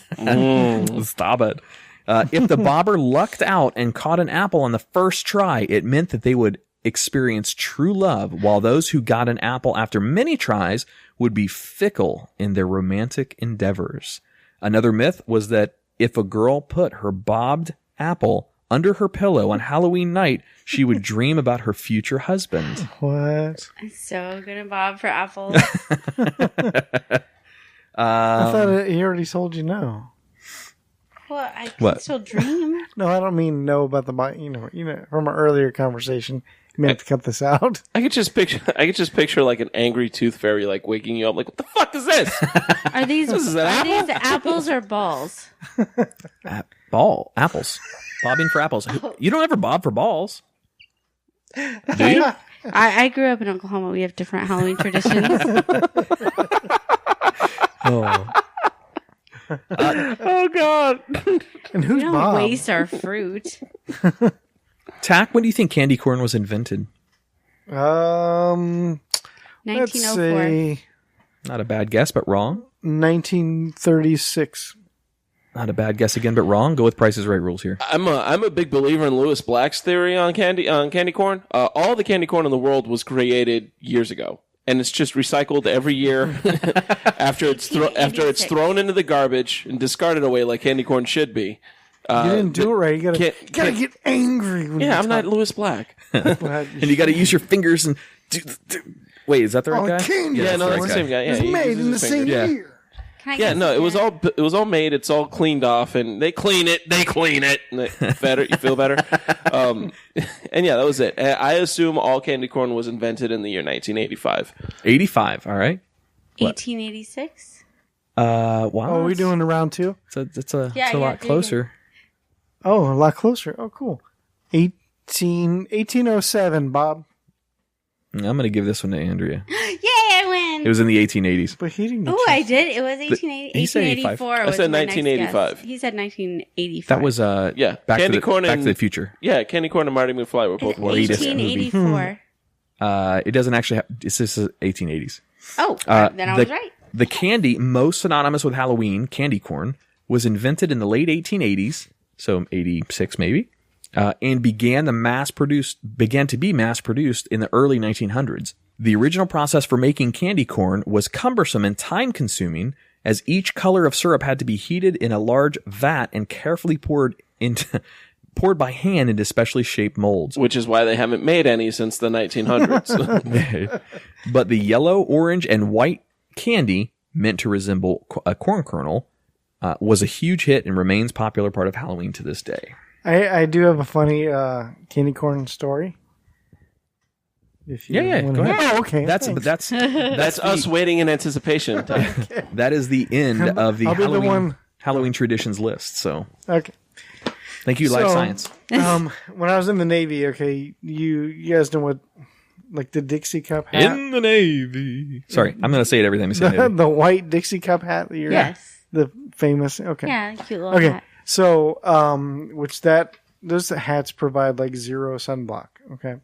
Stop it. If the bobber lucked out and caught an apple on the first try, it meant that they would experience true love, while those who got an apple after many tries would be fickle in their romantic endeavors. Another myth was that if a girl put her bobbed apple under her pillow on Halloween night, she would dream about her future husband. What? I'm so gonna bob for apples. I thought he already told you no. Well, I can still dream. No, I don't mean no about the you know from our earlier conversation. You may have to cut this out. I could just picture like an angry tooth fairy like waking you up like, what the fuck is this? Are these Is an apple? these apples or balls? Apples. Bobbing for apples. You don't ever bob for balls. Do you? I grew up in Oklahoma. We have different Halloween traditions. Oh. Oh God! And We who's don't Bob? waste our fruit. Tack, when do you think candy corn was invented? Let's 1904. say Not a bad guess, but wrong. 1936. Not a bad guess again, but wrong. Go with Price is Right rules here. I'm a big believer in Lewis Black's theory on candy corn. All the candy corn in the world was created years ago, and it's just recycled every year after it's thrown into the garbage and discarded away like candy corn should be. You didn't do it right. You gotta get angry. When Yeah, you I'm not Lewis Black. And you got to use your fingers and wait. Is that the right guy? Candy. Yeah, no, the that's right the same guy. Yeah, It's he made uses in the his same fingers. Yeah. year. Can I Yeah, guess no, it was again? all made. It's all cleaned off, and they clean it. And better, you feel better. And yeah, that was it. I assume all candy corn was invented in the year 1985. 85. All right. 1886. Wow. Oh, are we doing the round two? It's a Yeah, lot do closer. Oh, a lot closer. Oh, cool. 1807, Bob. I'm going to give this one to Andrea. Yay, I win. It was in the 1880s. But he didn't get Oh, I did. It was he said 85. 1884. I was said my next 1985. guess. He said 1985. That was Yeah, Back candy to the, corn Back and to the Future. Yeah, candy corn and Marty McFly were both latest latest. movie. 1884. It doesn't actually have. This is 1880s. Oh, then I was right. The candy most synonymous with Halloween, candy corn, was invented in the late 1880s, so 86 maybe, and began to be mass produced in the early 1900s. The original process for making candy corn was cumbersome and time consuming, as each color of syrup had to be heated in a large vat and carefully poured by hand into specially shaped molds. Which is why they haven't made any since the 1900s. But the yellow, orange, and white candy, meant to resemble a corn kernel, was a huge hit and remains a popular part of Halloween to this day. I do have a funny candy corn story. If you Yeah, wanna- go ahead. Oh, okay. That's thanks. That's us waiting in anticipation. that is the end of the I'll be the one. Halloween traditions list. So Okay. thank you, Life So, Science. When I was in the Navy, okay, you guys know what, like the Dixie Cup hat? the Navy. Sorry, I'm going to say it every time you say Navy. The white Dixie Cup hat that you're Yes. the famous, okay. Yeah, cute little Okay. hat. So, those hats provide like zero sunblock. Okay.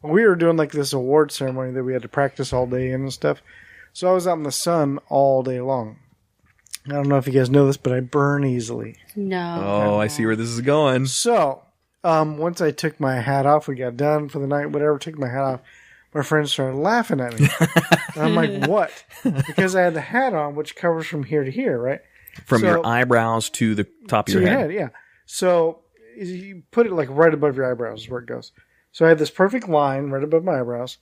We were doing like this award ceremony that we had to practice all day and stuff. So I was out in the sun all day long. I don't know if you guys know this, but I burn easily. No. Oh, I see where this is going. So, once I took my hat off, we got done for the night, whatever, took my hat off, my friends started laughing at me. And I'm like, what? Because I had the hat on, which covers from here to here, right? From So- your eyebrows to the top of to your your head. head, yeah. So you put it like right above your eyebrows is where it goes. So I had this perfect line right above my eyebrows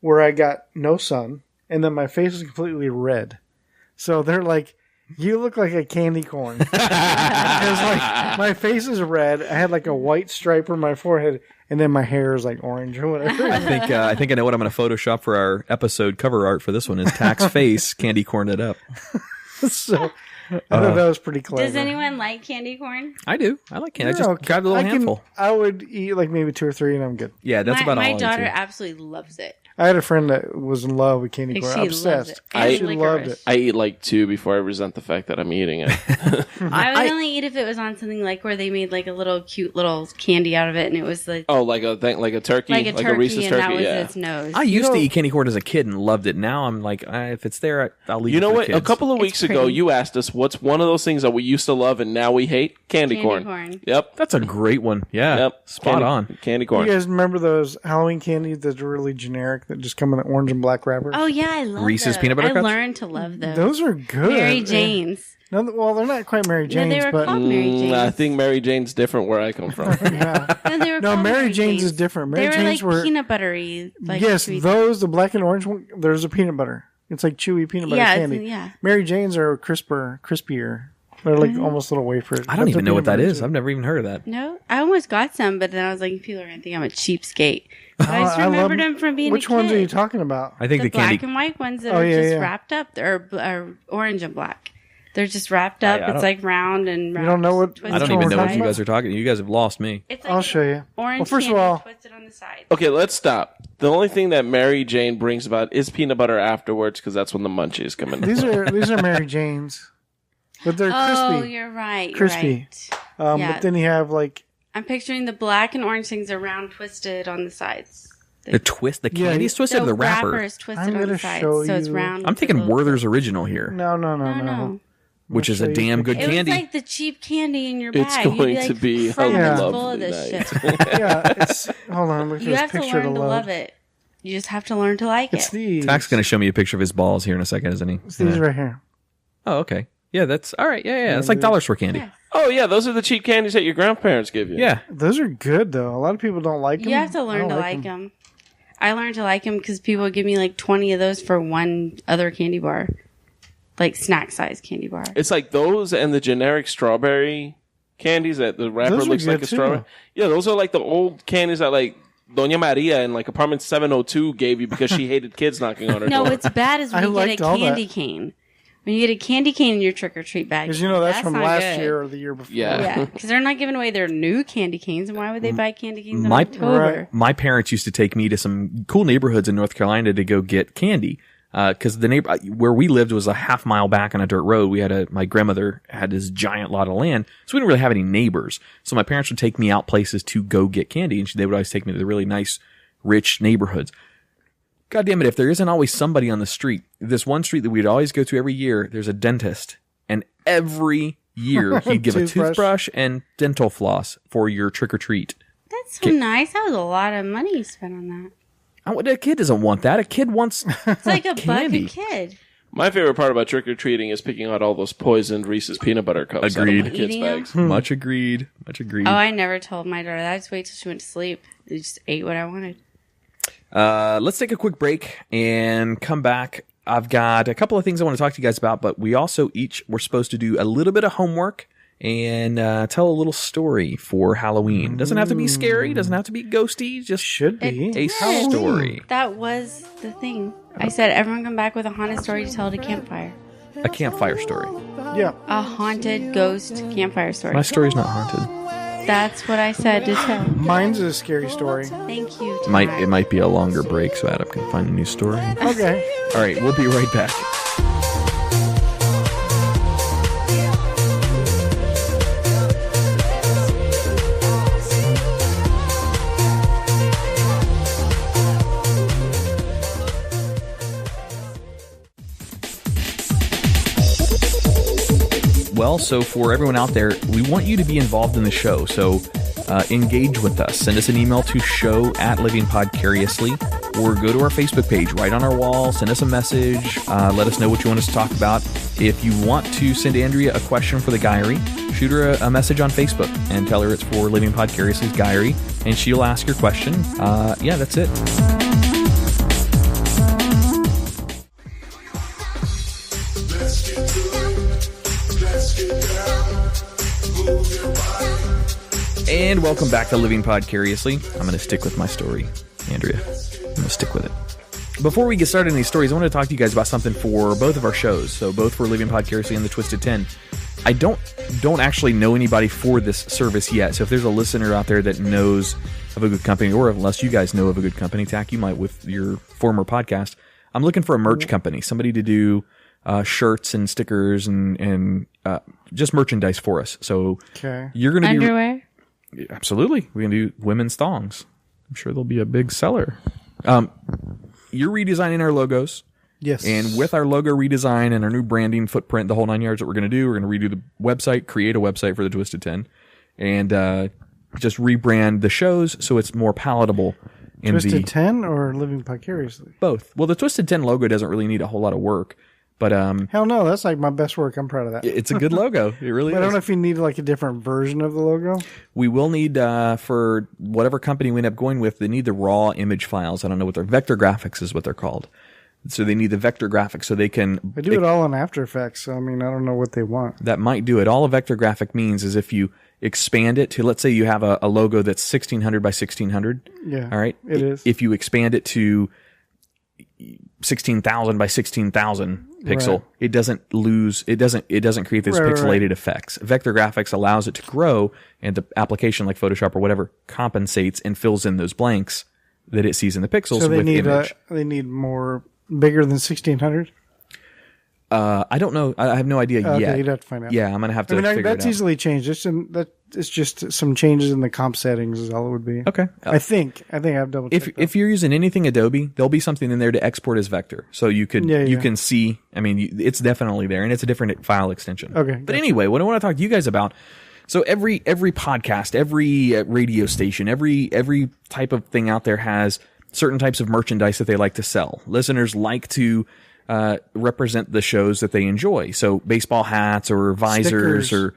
where I got no sun, and then my face was completely red. So they're like, "You look like a candy corn." Because like my face is red, I had like a white stripe on my forehead, and then my hair is like orange or whatever. I think I know what I'm going to Photoshop for our episode cover art for this one is Tack's face candy corned it up. So I thought that was pretty clever. Does anyone like candy corn? I do. I like candy. I Yeah, just okay. grabbed a little handful. I would eat like maybe 2 or 3, and I'm good. Yeah, that's about all My I daughter eat, too. absolutely loves it. I had a friend that was in love with candy corn. She Obsessed. loves it. She loved it. I eat like 2 before I resent the fact that I'm eating it. I would only eat if it was on something like where they made like a little cute little candy out of it, and it was like like a thing, like a turkey, like a Reese's and turkey. that was Yeah. its nose. I used to eat candy corn as a kid and loved it. Now I'm like, if it's there, I'll leave it. You know for what? kids. A couple of weeks ago, pretty. you asked us what's one of those things that we used to love and now we hate. Candy corn. Yep. That's a great one. Yeah. Yep. Spot on. Candy corn. You guys remember those Halloween candies that are really generic that just come in the orange and black wrappers? Oh yeah, I love Reese's those. peanut butter I cups? learned to love those. Those are good. Mary Jane's. No, well, they're not quite Mary No, Jane's, they were but called Mary Jane's. I think Mary Jane's different where I come from. No, they were no, called Mary Jane's is different. Mary they were Jane's like peanut buttery. Like yes, sweet. those the black and orange one. There's a peanut butter. It's like chewy peanut butter candy. Yeah. Mary Jane's are crispier. They're like almost little wafers. I don't even know what that is. Too. I've never even heard of that. No, I almost got some, but then I was like, people are gonna think I'm a cheapskate. But I just I love remembered them from being Which a kid. ones are you talking about? I think the the candy. black and white ones that Oh, are yeah, just yeah. wrapped up, or orange and black. They're just wrapped up. I It's like round and You don't know what- twisted I don't on even the know what side. you guys are talking. You guys have lost me. It's like I'll show you. orange Well, first of candy all, twisted on the side. Okay, let's stop. The only thing that Mary Jane brings about is peanut butter afterwards because that's when the munchies come in. these are Mary Jane's, but they're Oh, crispy. you're right. You're Crispy. right. Yeah. But then you have like I'm picturing the black and orange things are round twisted on the sides. The candy's twisted or the wrapper? wrapper is twisted I'm on the gonna sides, show so it's you- round. I'm with thinking the little- Werther's Original here, no. No. which is a damn good It candy. was like the cheap candy in your bag. It's You'd going like, to be a "Friends, Yeah. full of lovely this night." shit. Yeah, it's hold on. Look at You this have to picture learn to load. love it. You just have to learn to like It's it. these. Zach's going to show me a picture of his balls here in a second, isn't he? It's these right here. Oh, okay. Yeah, that's all right. Yeah. It's like dollar store candy. Yeah. Oh, yeah, those are the cheap candies that your grandparents give you. Yeah. Those are good though. A lot of people don't like them. You have to learn to like them. I learned to like them because people would give me like 20 of those for one other candy bar, like snack size candy bar. It's like those and the generic strawberry candies that the wrapper Those are looks like good, a strawberry. too. Yeah, those are like the old candies that like Doña Maria in like apartment 702 gave you because she hated kids knocking on her No, door. what's bad is when I you liked get a all candy that. cane. When you get a candy cane in your trick or treat bag, Because that's from not last good. year or the year before. Yeah. Yeah, because they're not giving away their new candy canes, and why would they buy candy canes in My- October? Right. My parents used to take me to some cool neighborhoods in North Carolina to go get candy. Because the neighbor where we lived was a half mile back on a dirt road. My grandmother had this giant lot of land, so we didn't really have any neighbors. So my parents would take me out places to go get candy, and they would always take me to the really nice, rich neighborhoods. God damn it, if there isn't always somebody on the street, this one street that we'd always go to every year, there's a dentist. And every year he'd give a Toothbrush. toothbrush and dental floss for your trick or treat. That's so nice. That was a lot of money you spent on that. A kid doesn't want that. A kid wants It's like a Candy. buck a kid. My favorite part about trick or treating is picking out all those poisoned Reese's peanut butter cups Agreed. out of my kids' Eating them? bags. much agreed. Much agreed. Oh, I never told my daughter that. I just wait till she went to sleep. I just ate what I wanted. Let's take a quick break and come back. I've got a couple of things I want to talk to you guys about, but we also we're supposed to do a little bit of homework and tell a little story for Halloween. Doesn't have to be scary. Doesn't have to be ghosty. Just Should be. It a did. story. That was the thing. I said everyone come back with a haunted story to tell at a campfire. A campfire story. Yeah. A haunted ghost campfire story. My story's not haunted. That's what I said to tell. Mine's a scary story. Thank you. It T-Mac. might be a longer break so Adam can find a new story. Okay. All right, we'll be right back. Well, so for everyone out there, we want you to be involved in the show. So engage with us. Send us an email to show@livingpodcariously, or go to our Facebook page, right on our wall. Send us a message. Let us know what you want us to talk about. If you want to send Andrea a question for the Guyry, shoot her a message on Facebook and tell her it's for Living Podcariously's Guyry, and she'll ask your question. Yeah, that's it. And welcome back to Living Podcariously. I'm going to stick with my story, Andrea. I'm going to stick with it. Before we get started in these stories, I want to talk to you guys about something for both of our shows. So both for Living Podcariously and the Twisted 10. I don't actually know anybody for this service yet. So if there's a listener out there that knows of a good company, or unless you guys know of a good company, Tack, you might with your former podcast. I'm looking for a merch company, somebody to do shirts and stickers and just merchandise for us. So you're going to be underwear. Absolutely, we're going to do women's thongs. I'm sure they'll be a big seller. You're redesigning our logos. Yes. And with our logo redesign and our new branding footprint, the whole 9 yards that we're going to do, we're going to redo the website, create a website for the Twisted 10, and just rebrand the shows so it's more palatable. Twisted 10 or Living Vicariously? Both. Well, the Twisted 10 logo doesn't really need a whole lot of work, but hell no, that's like my best work. I'm proud of that. It's a good logo. It really is. I don't know if you need like a different version of the logo. We will need for whatever company we end up going with, they need the raw image files. I don't know what their vector graphics is what they're called. So they need the vector graphics so they can... They do it all in After Effects, so I mean, I don't know what they want. That might do it. All a vector graphic means is if you expand it to, let's say you have a logo that's 1600 by 1600. Yeah, all right? it is. If you expand it to 16,000 by 16,000 pixel, right. It doesn't create those pixelated effects. Vector graphics allows it to grow, and the application like Photoshop or whatever compensates and fills in those blanks that it sees in the pixels so with image. They need more... Bigger than 1600? I don't know. I have no idea yet. Okay, you'd have to find out. Yeah, I'm going to have to figure it out. That's easily changed. It's just some changes in the comp settings is all it would be. Okay. I think I've double checked. If you're using anything Adobe, there'll be something in there to export as vector. So you can see, I mean, it's definitely there, and it's a different file extension. Okay. But anyway, what I want to talk to you guys about, so every podcast, every radio station, every type of thing out there has certain types of merchandise that they like to sell. Listeners like to represent the shows that they enjoy. So baseball hats or visors or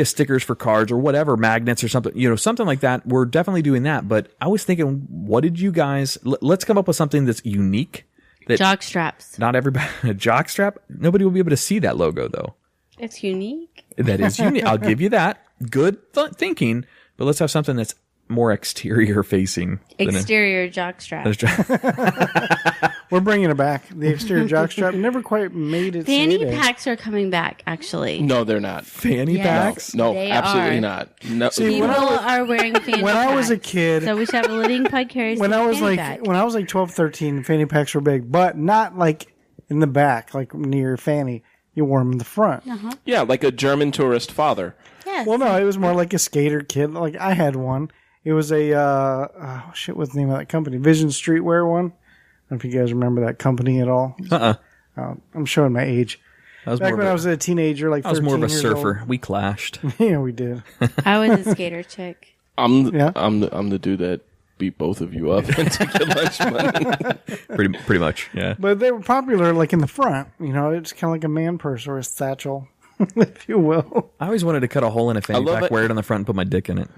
stickers for cards or whatever, magnets or something, something like that. We're definitely doing that. But I was thinking, what did you guys, let's come up with something that's unique. That jock straps. Not everybody, a jock strap. Nobody will be able to see that logo though. It's unique. That is unique. I'll give you that. Good thinking. But let's have something that's more exterior facing. Exterior jockstrap. We're bringing it back. The exterior jockstrap never quite made its Fanny heyday. packs are coming back, actually. No, they're not. Fanny packs? No, they absolutely are. not. No. See, People are wearing fanny packs. When I was a kid, so we should have a living podcast. when I was like 12, 13, fanny packs were big, but not like in the back, like near fanny. You wore them in the front. Uh-huh. Yeah, like a German tourist father. Yes. Well, no, it was more like a skater kid. Like I had one. It was a what's the name of that company? Vision Streetwear one. I don't know if you guys remember that company at all. I'm showing my age. Back when I was a teenager, like 13 I was more of a years surfer. old. We clashed. Yeah, we did. I was a skater chick. I'm the dude that beat both of you up and took your lunch money. pretty much, yeah. But they were popular, like in the front. It's kind of like a man purse or a satchel, if you will. I always wanted to cut a hole in a fanny pack, wear it on the front, and put my dick in it.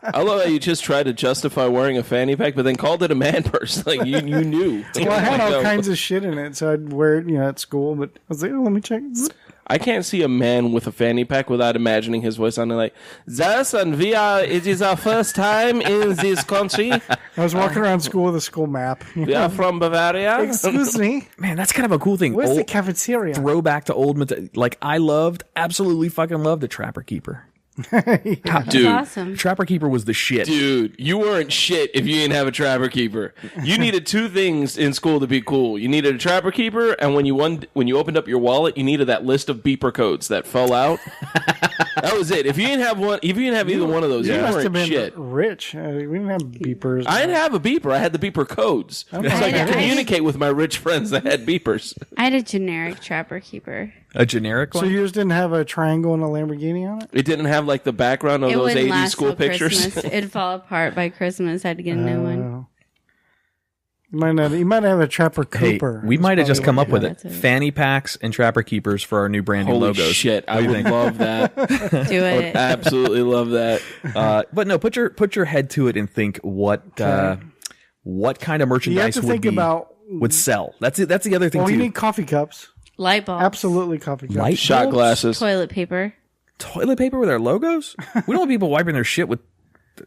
I love how you just tried to justify wearing a fanny pack, but then called it a man purse. Like you knew. Well, I had all kinds of shit in it, so I'd wear it, at school. But I was like, oh, let me check. I can't see a man with a fanny pack without imagining his voice sounding like, "Thus, and it is our first time in this country." I was walking around school with a school map. We are from Bavaria. Excuse me. Man, that's kind of a cool thing. Where's the cafeteria? Throwback to old, like I absolutely fucking loved a Trapper Keeper. Dude, awesome. Trapper Keeper was the shit. Dude, you weren't shit if you didn't have a Trapper Keeper. You needed two things in school to be cool. You needed a Trapper Keeper, and when you opened up your wallet, you needed that list of beeper codes that fell out. That was it. If you didn't have either one of those, you must have weren't been shit. rich. We didn't have beepers. I didn't have a beeper. I had the beeper codes. So I could communicate with my rich friends that had beepers. I had a generic Trapper Keeper. A generic one? So yours didn't have a triangle and a Lamborghini on it? It didn't have like the background of It those wouldn't 80s last school till pictures. Christmas. It'd fall apart by Christmas. I had to get a new one. You might have a Trapper Hey, Cooper. we might have just come up with it. That's it. Fanny packs and Trapper Keepers for our new branding Holy logos. shit. I would love that. Do it. Absolutely love that. But no, put your head to it and think what kind of merchandise would sell. That's it. That's the other thing Well, too. you need coffee cups. Light bulbs. Absolutely coffee cups. Light Shot bulbs? glasses. Toilet paper. Toilet paper with our logos? We don't want people wiping their shit with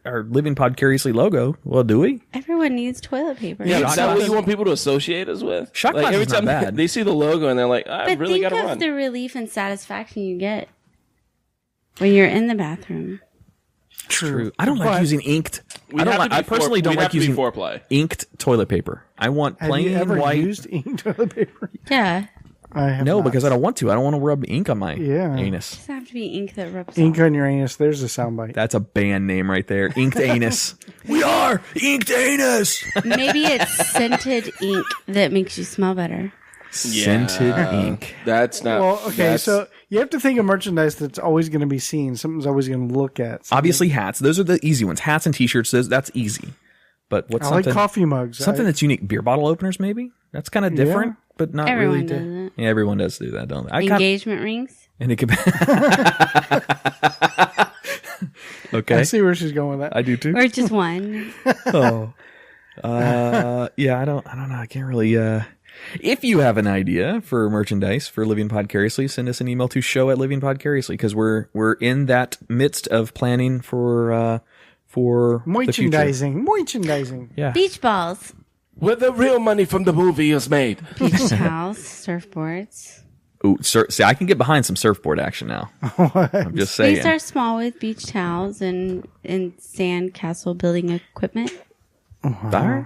our Living Podcariously logo. Well, do we? Everyone needs toilet paper. Yeah, is that what you want people to associate us with? Shot like, glass every is not time bad. they see the logo and they're like, I But really think got to of run. the relief and satisfaction you get when you're in the bathroom. True. I don't like using inked I personally don't like using foreplay. inked toilet paper. I want Have plain you ever white. used inked toilet paper? Yeah. I have No, not. because I don't want to. I don't want to rub ink on my Yeah. anus. It doesn't have to be ink that rubs Ink off. on your anus. There's a soundbite. That's a band name right there. Inked anus. We are inked anus. Maybe it's scented ink that makes you smell better. Scented ink. That's not. Well, okay, so you have to think of merchandise that's always going to be seen. Something's always going to look at. Something. Obviously, hats. Those are the easy ones. Hats and T-shirts. That's easy. But what's I something? like coffee mugs. Something that's unique. Beer bottle openers, maybe. That's kind of different, but not Everyone really. does it. Yeah, everyone does do that, don't they? Engagement rings. And it could be. Okay, I see where she's going with that. I do too. Or just one. Oh, yeah. I don't know. I can't really. If you have an idea for merchandise for Living Podcariously, send us an email to show@livingpodcariously because we're in that midst of planning for Merchandising. Merchandising. Yeah. Beach balls. where the real money from the movie is made. Beach towels. Surfboards. Ooh, see, I can get behind some surfboard action now. I'm just saying. We start small with beach towels and sand castle building equipment. All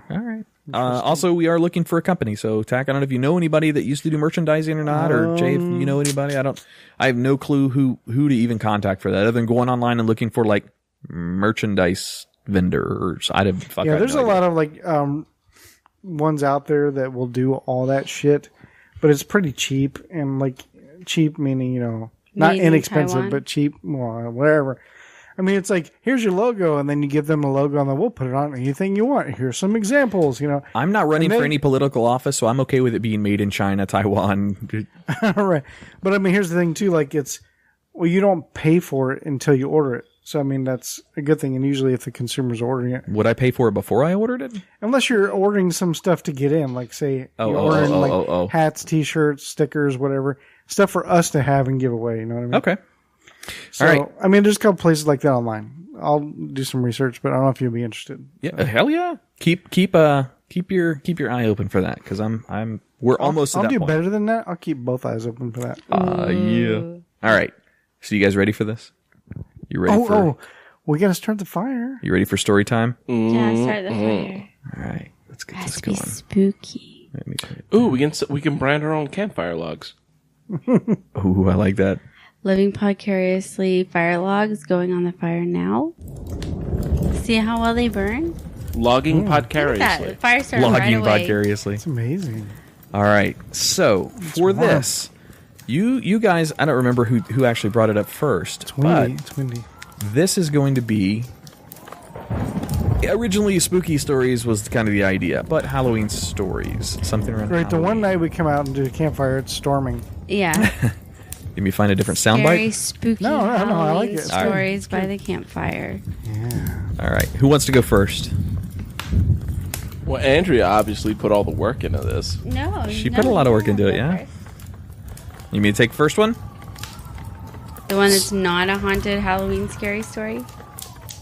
right. Also, we are looking for a company. So, Tack, I don't know if you know anybody that used to do merchandising or not, or Jay, if you know anybody. I have no clue who to even contact for that, other than going online and looking for like merchandise vendors. There's a lot of like ones out there that will do all that shit, but it's pretty cheap and like cheap meaning not Made in inexpensive, Taiwan? but cheap. Well, whatever. I mean, it's like, here's your logo, and then you give them a logo, and then we'll put it on anything you want. Here's some examples, I'm not running for any political office, so I'm okay with it being made in China, Taiwan. Right. But I mean, here's the thing, too. Like, you don't pay for it until you order it. So, I mean, that's a good thing. And usually if the consumer's ordering it. Would I pay for it before I ordered it? Unless you're ordering some stuff to get in. Like, say, you're ordering hats, T-shirts, stickers, whatever. Stuff for us to have and give away. You know what I mean? Okay. So, all right. I mean, there's a couple places like that online. I'll do some research, but I don't know if you'll be interested. Yeah, hell yeah. Keep your eye open for that because we're almost. I'll at that do point. better than that. I'll keep both eyes open for that. Yeah. All right. So you guys ready for this? You ready we got to start the fire. You ready for story time? Yeah, start the fire. All right. Let's get Has this to be going. spooky. Let me try it. Ooh, we can brand our own campfire logs. Ooh, I like that. Living Podcariously fire logs going on the fire now. See how well they burn? Logging Look at podcariously. that. Fire started right Logging away. vicariously. It's amazing. All right. So for this, you guys, I don't remember who actually brought it up first. It's windy. It's windy. This is going to be originally spooky stories was kind of the idea, but Halloween stories, something around. Right. The Halloween. one night we come out and do a campfire, it's storming. Yeah. Let me find a different Very soundbite. spooky No, I Halloween like it. It's good. stories by the campfire. All right. Who wants to go first? Well, Andrea obviously put all the work into this. No. She put a lot of work into it, go yeah. first. You mean to take the first one? The one that's not a haunted Halloween scary story?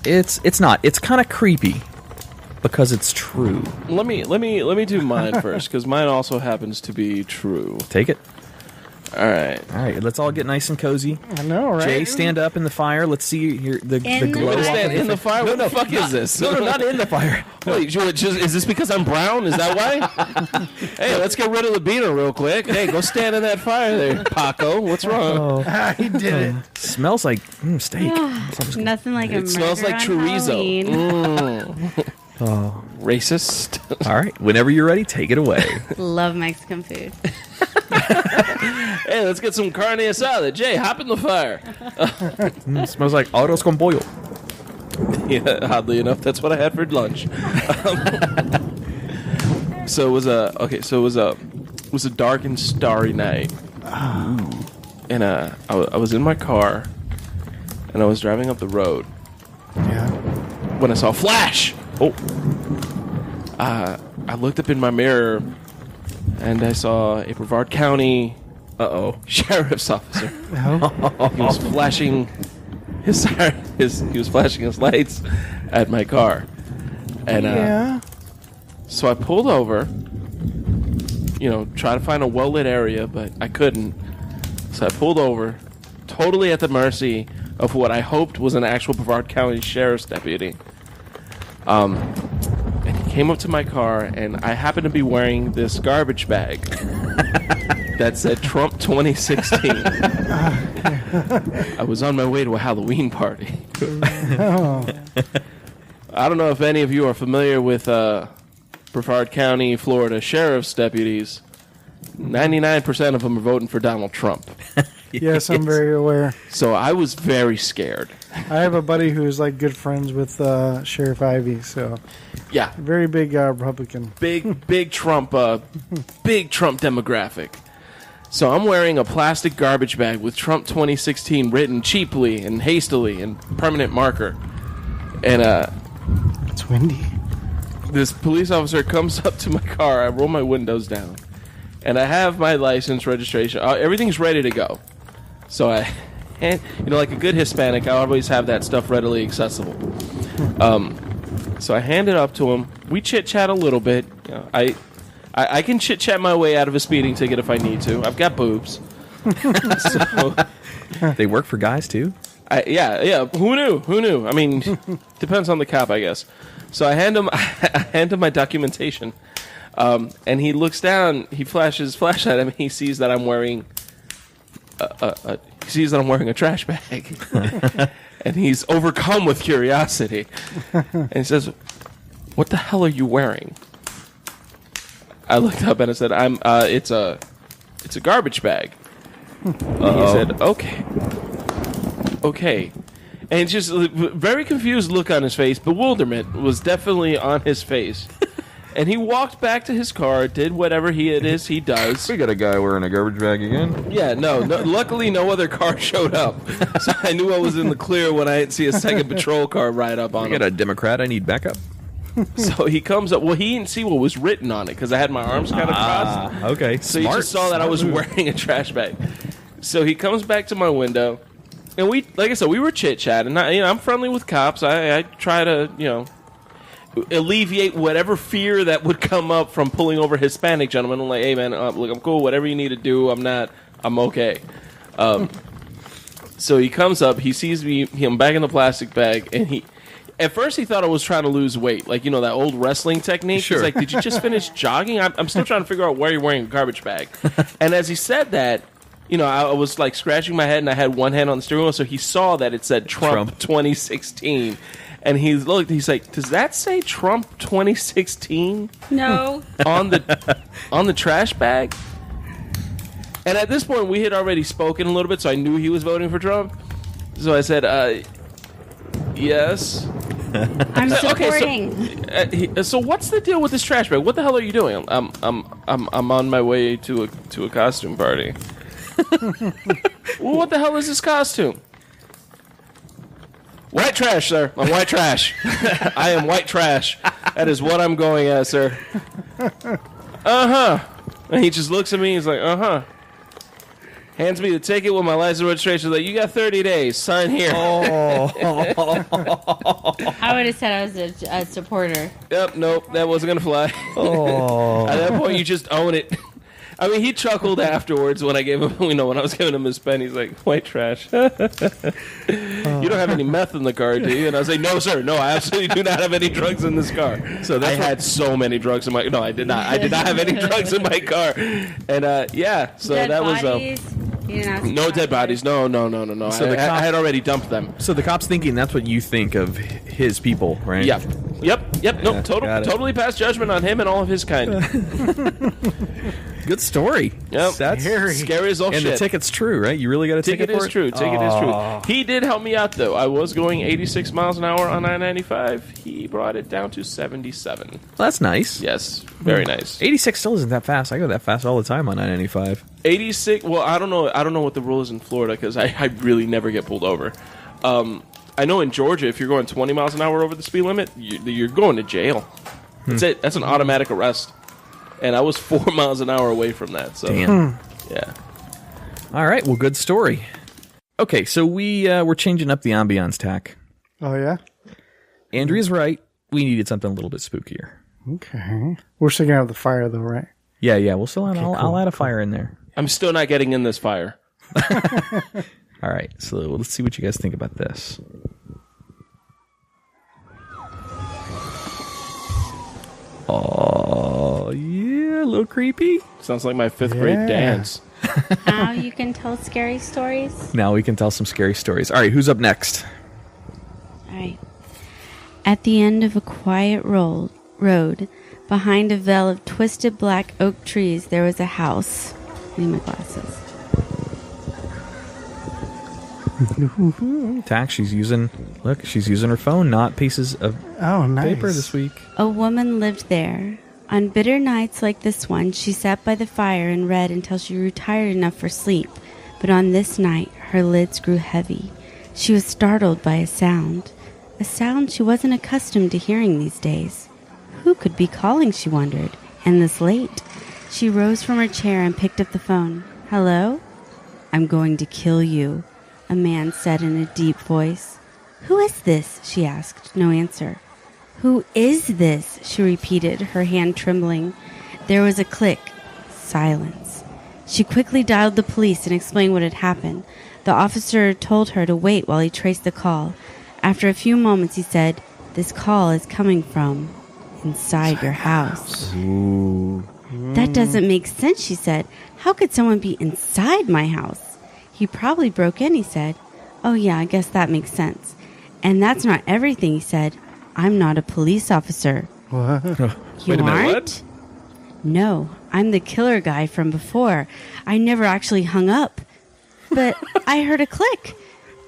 It's not. It's kind of creepy because it's true. Let me do mine first because mine also happens to be true. Take it. All right. All right. Let's all get nice and cozy. I know, right? Jay, stand up in the fire. Let's see the In the glow. fire. Stand in the fire. What the fuck is this? No, not in the fire. Wait, is this because I'm brown? Is that why? Hey, let's get rid of the beater real quick. Hey, go stand in that fire there, Paco. What's wrong? He did it. Smells like steak. Nothing like a It smells murder like on chorizo. Halloween. Racist. All right. Whenever you're ready, take it away. Love Mexican food. Hey, let's get some carne asada. Jay, hop in the fire. Smells like arroz con pollo. Yeah, oddly enough, that's what I had for lunch. So it was a dark and starry night. And I was in my car, and I was driving up the road Yeah. when I saw a flash. Oh. I looked up in my mirror, and I saw a Brevard County sheriff's officer. He was flashing he was flashing his lights at my car, and so I pulled over. Try to find a well-lit area, but I couldn't. So I pulled over, totally at the mercy of what I hoped was an actual Brevard County sheriff's deputy. And he came up to my car, and I happened to be wearing this garbage bag that said Trump 2016. I was on my way to a Halloween party. I don't know if any of you are familiar with Brevard County, Florida sheriff's deputies. 99% of them are voting for Donald Trump. Yes, I'm very aware. So I was very scared. I have a buddy who's like good friends with Sheriff Ivey, so Yeah, very big Republican. big Trump demographic. So I'm wearing a plastic garbage bag with Trump 2016 written cheaply and hastily in permanent marker. And It's windy. this police officer comes up to my car. I roll my windows down, and I have my license, registration. Everything's ready to go. So and like a good Hispanic, I always have that stuff readily accessible. So I hand it up to him. We chit chat a little bit. I can chit chat my way out of a speeding ticket if I need to. I've got boobs. So They work for guys too. yeah. Who knew? I mean, depends on the cop, I guess. So I hand him my documentation, and he looks down. He flashes flashlight at me. He sees that I'm wearing a trash bag, and he's overcome with curiosity. And he says, "What the hell are you wearing?" I looked up and I said, it's a garbage bag." And he said, okay. And just a very confused look on his face. Bewilderment was definitely on his face. And he walked back to his car, did whatever he does. We got a guy wearing a garbage bag again. Yeah, no. Luckily, no other car showed up. So I knew I was in the clear when I didn't see a second patrol car ride up on I him. got a Democrat. I need backup. So he comes up. Well, he didn't see what was written on it because I had my arms kind of crossed. Okay. So he just saw that I was wearing a trash bag. So he comes back to my window, and like I said, we were chit-chatting. I'm friendly with cops. I try to, alleviate whatever fear that would come up from pulling over Hispanic gentlemen. I'm like, hey, man, look, I'm cool. Whatever you need to do, I'm okay. So he comes up. He sees me. I'm back in the plastic bag, and at first he thought I was trying to lose weight, like, that old wrestling technique. Sure. He's like, did you just finish jogging? I'm still trying to figure out why you're wearing a garbage bag. And as he said that, I was like scratching my head, and I had one hand on the steering wheel, so he saw that it said Trump 2016. And he looked, he's like, does that say Trump 2016? No. on the trash bag? And at this point, we had already spoken a little bit, so I knew he was voting for Trump. So I said, yes. I'm supporting. So what's the deal with this trash bag? What the hell are you doing? I'm on my way to a costume party. Well, what the hell is this costume? White trash, sir. I'm white trash. I am white trash. That is what I'm going as, sir. Uh-huh. And he just looks at me. He's like, uh-huh. Hands me the ticket with my license registration. Like, you got 30 days. Sign here. I would have said I was a supporter. Yep, nope. That wasn't going to fly. At that point, you just own it. I mean, he chuckled afterwards when I gave him, when I was giving him his pen. He's like, white trash. You don't have any meth in the car, do you? And I was like, no, sir. No, I absolutely do not have any drugs in this car. So I had so many drugs in my... No, I did not. I did not have any drugs in my car. And, yeah, so Dead that was... bodies? No dead bodies. No. So I had already dumped them. So the cop's thinking that's what you think of his people, right? Yep. No, totally passed judgment on him and all of his kind. Good story. Yep. That's scary as all and shit. the ticket's true, right? You really got a ticket for is it? true. Ticket is true. He did help me out, though. I was going 86 miles an hour on I-95. He brought it down to 77. That's nice. Yes, very nice. 86 still isn't that fast. I go that fast all the time on I-95. 86. Well, I don't know what the rule is in Florida because I really never get pulled over. I know in Georgia, if you're going 20 miles an hour over the speed limit, you're going to jail. That's it. That's an automatic arrest. And I was 4 miles an hour away from that. So, damn. Yeah. All right. Well, good story. Okay, so we're changing up the ambiance tack. Oh, yeah? Andrea's right. We needed something a little bit spookier. Okay. We're still going to have the fire, though, right? Yeah. We'll still add, I'll add a fire in there. I'm still not getting in this fire. All right. So let's see what you guys think about this. Oh, yeah, a little creepy. Sounds like my 5th grade dance. Now you can tell scary stories. Now we can tell some scary stories. All right, who's up next? All right. At the end of a quiet road, behind a veil of twisted black oak trees, there was a house. I need my glasses. Tack, she's using her phone, not pieces of paper this week. A woman lived there. On bitter nights like this one, she sat by the fire and read until she grew tired enough for sleep. But on this night, her lids grew heavy. She was startled by a sound she wasn't accustomed to hearing these days. Who could be calling, she wondered, and this late? She rose from her chair and picked up the phone. Hello? I'm going to kill you, a man said in a deep voice. Who is this? She asked. No answer. Who is this? She repeated, her hand trembling. There was a click. Silence. She quickly dialed the police and explained what had happened. The officer told her to wait while he traced the call. After a few moments, he said, This call is coming from inside your house. Ooh. That doesn't make sense, she said. How could someone be inside my house? He probably broke in, he said. Oh yeah, I guess that makes sense. And that's not everything, he said. I'm not a police officer. What? You Wait a minute, aren't? what? No, I'm the killer guy from before. I never actually hung up. But I heard a click.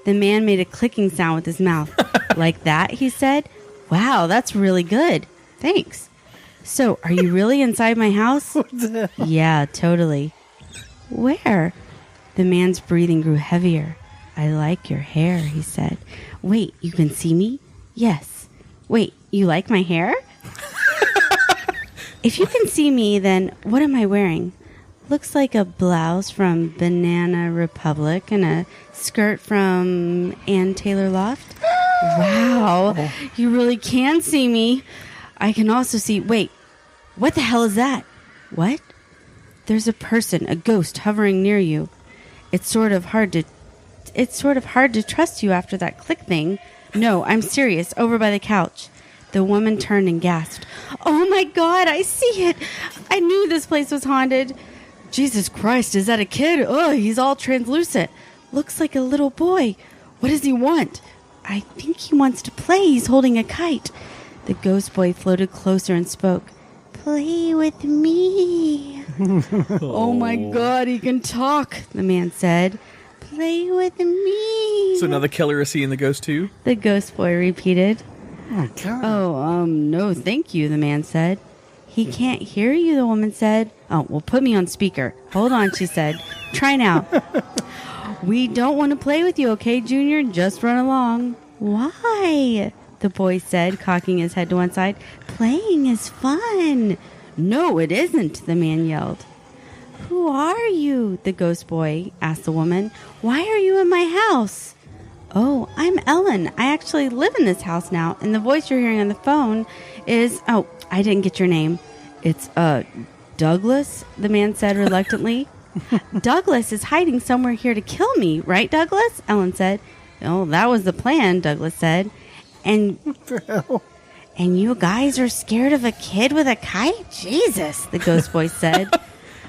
The man made a clicking sound with his mouth. Like that, he said. Wow, that's really good. Thanks. So, are you really inside my house? Yeah, totally. Where? The man's breathing grew heavier. I like your hair, he said. Wait, you can see me? Yes. Wait, you like my hair? If you can see me, then what am I wearing? Looks like a blouse from Banana Republic and a skirt from Ann Taylor Loft. Wow, you really can see me. I can also see... Wait, what the hell is that? What? There's a person, a ghost, hovering near you. It's sort of hard to trust you after that click thing. No, I'm serious. Over by the couch. The woman turned and gasped. Oh my God, I see it. I knew this place was haunted. Jesus Christ, is that a kid? Oh, he's all translucent. Looks like a little boy. What does he want? I think he wants to play. He's holding a kite. The ghost boy floated closer and spoke. Play with me. Oh my God, he can talk, the man said. Play with me. So now the killer is seeing the ghost too? The ghost boy repeated. Oh, God. Oh, no, thank you, the man said. He can't hear you, the woman said. Oh, well, put me on speaker. Hold on, she said. Try now. We don't want to play with you, okay, Junior? Just run along. Why? The boy said, cocking his head to one side. Playing is fun. No, it isn't, the man yelled. Who are you? The ghost boy asked the woman. Why are you in my house? Oh, I'm Ellen. I actually live in this house now, and the voice you're hearing on the phone is... Oh, I didn't get your name. It's, Douglas, the man said reluctantly. Douglas is hiding somewhere here to kill me, right, Douglas? Ellen said. Oh, that was the plan, Douglas said. And... What the hell? And you guys are scared of a kid with a kite? Jesus, the ghost voice said.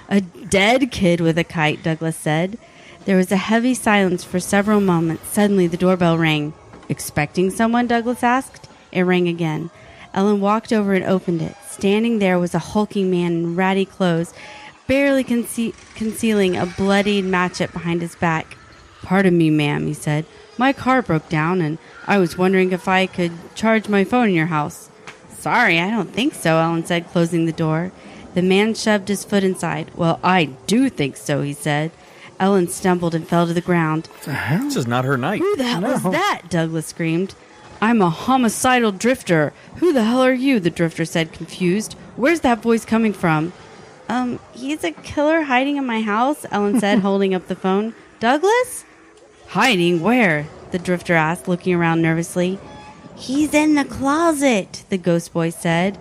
A dead kid with a kite, Douglas said. There was a heavy silence for several moments. Suddenly, the doorbell rang. Expecting someone, Douglas asked. It rang again. Ellen walked over and opened it. Standing there was a hulking man in ratty clothes, barely concealing a bloodied matchet behind his back. Pardon me, ma'am, he said. My car broke down, and I was wondering if I could charge my phone in your house. Sorry, I don't think so, Ellen said, closing the door. The man shoved his foot inside. Well, I do think so, he said. Ellen stumbled and fell to the ground. This is not her night. Who the hell is that? Douglas screamed. I'm a homicidal drifter. Who the hell are you? The drifter said, confused. Where's that voice coming from? He's a killer hiding in my house, Ellen said, holding up the phone. Douglas? Hiding where? The drifter asked, looking around nervously. He's in the closet, the ghost boy said.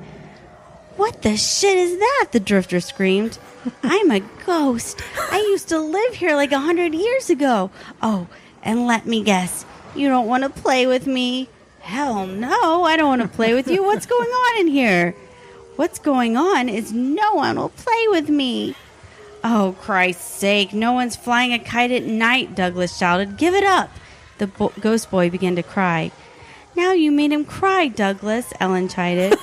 What the shit is that? The drifter screamed. I'm a ghost. I used to live here like 100 years ago. Oh, and let me guess. You don't want to play with me? Hell no, I don't want to play with you. What's going on in here? What's going on is no one will play with me. Oh, Christ's sake, no one's flying a kite at night, Douglas shouted. Give it up. The ghost boy began to cry. Now you made him cry, Douglas, Ellen chided.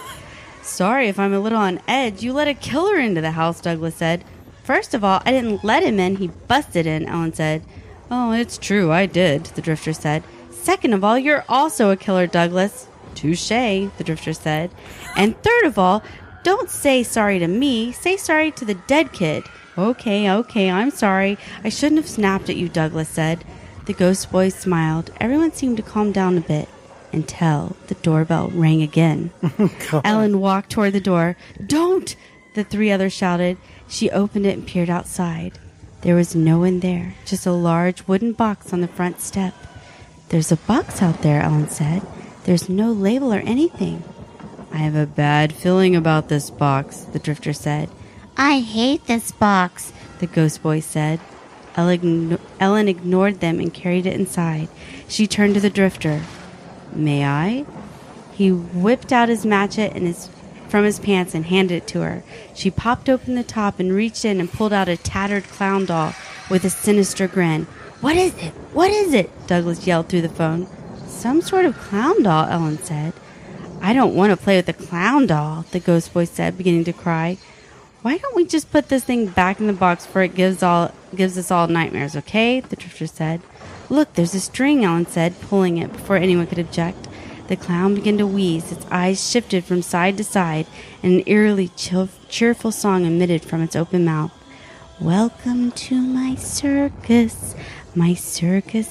Sorry if I'm a little on edge. You let a killer into the house, Douglas said. First of all, I didn't let him in. He busted in, Ellen said. Oh, it's true, I did, the drifter said. Second of all, you're also a killer, Douglas. Touché, the drifter said. And third of all, don't say sorry to me. Say sorry to the dead kid. Okay, I'm sorry. I shouldn't have snapped at you, Douglas said. The ghost boy smiled. Everyone seemed to calm down a bit until the doorbell rang again. Ellen walked toward the door. Don't! The three others shouted. She opened it and peered outside. There was no one there, just a large wooden box on the front step. There's a box out there, Ellen said. There's no label or anything. I have a bad feeling about this box, the drifter said. I hate this box, the ghost boy said. Ellen ignored them and carried it inside. She turned to the drifter. May I? He whipped out his matchet from his pants and handed it to her. She popped open the top and reached in and pulled out a tattered clown doll with a sinister grin. What is it? What is it? Douglas yelled through the phone. Some sort of clown doll, Ellen said. I don't want to play with a clown doll, the ghost boy said, beginning to cry. Why don't we just put this thing back in the box before it gives us all nightmares, okay? The drifter said. Look, there's a string, Ellen said, pulling it before anyone could object. The clown began to wheeze. Its eyes shifted from side to side, and an eerily cheerful song emitted from its open mouth. Welcome to my circus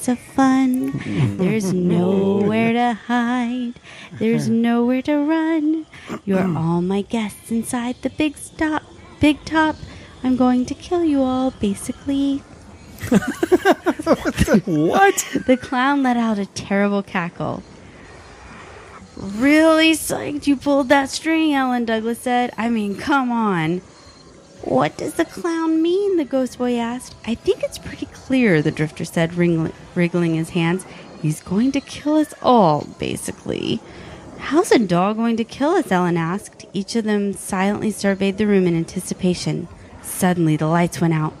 of fun. There's nowhere to hide. There's nowhere to run. You're all my guests inside the big top. I'm going to kill you all, basically. What? The clown let out a terrible cackle. Really psyched you pulled that string, Ellen, Douglas said. I mean, come on. What does the clown mean? The ghost boy asked. I think it's pretty clear, the drifter said, wriggling his hands. He's going to kill us all, basically. How's a doll going to kill us? Ellen asked. Each of them silently surveyed the room in anticipation. Suddenly, the lights went out.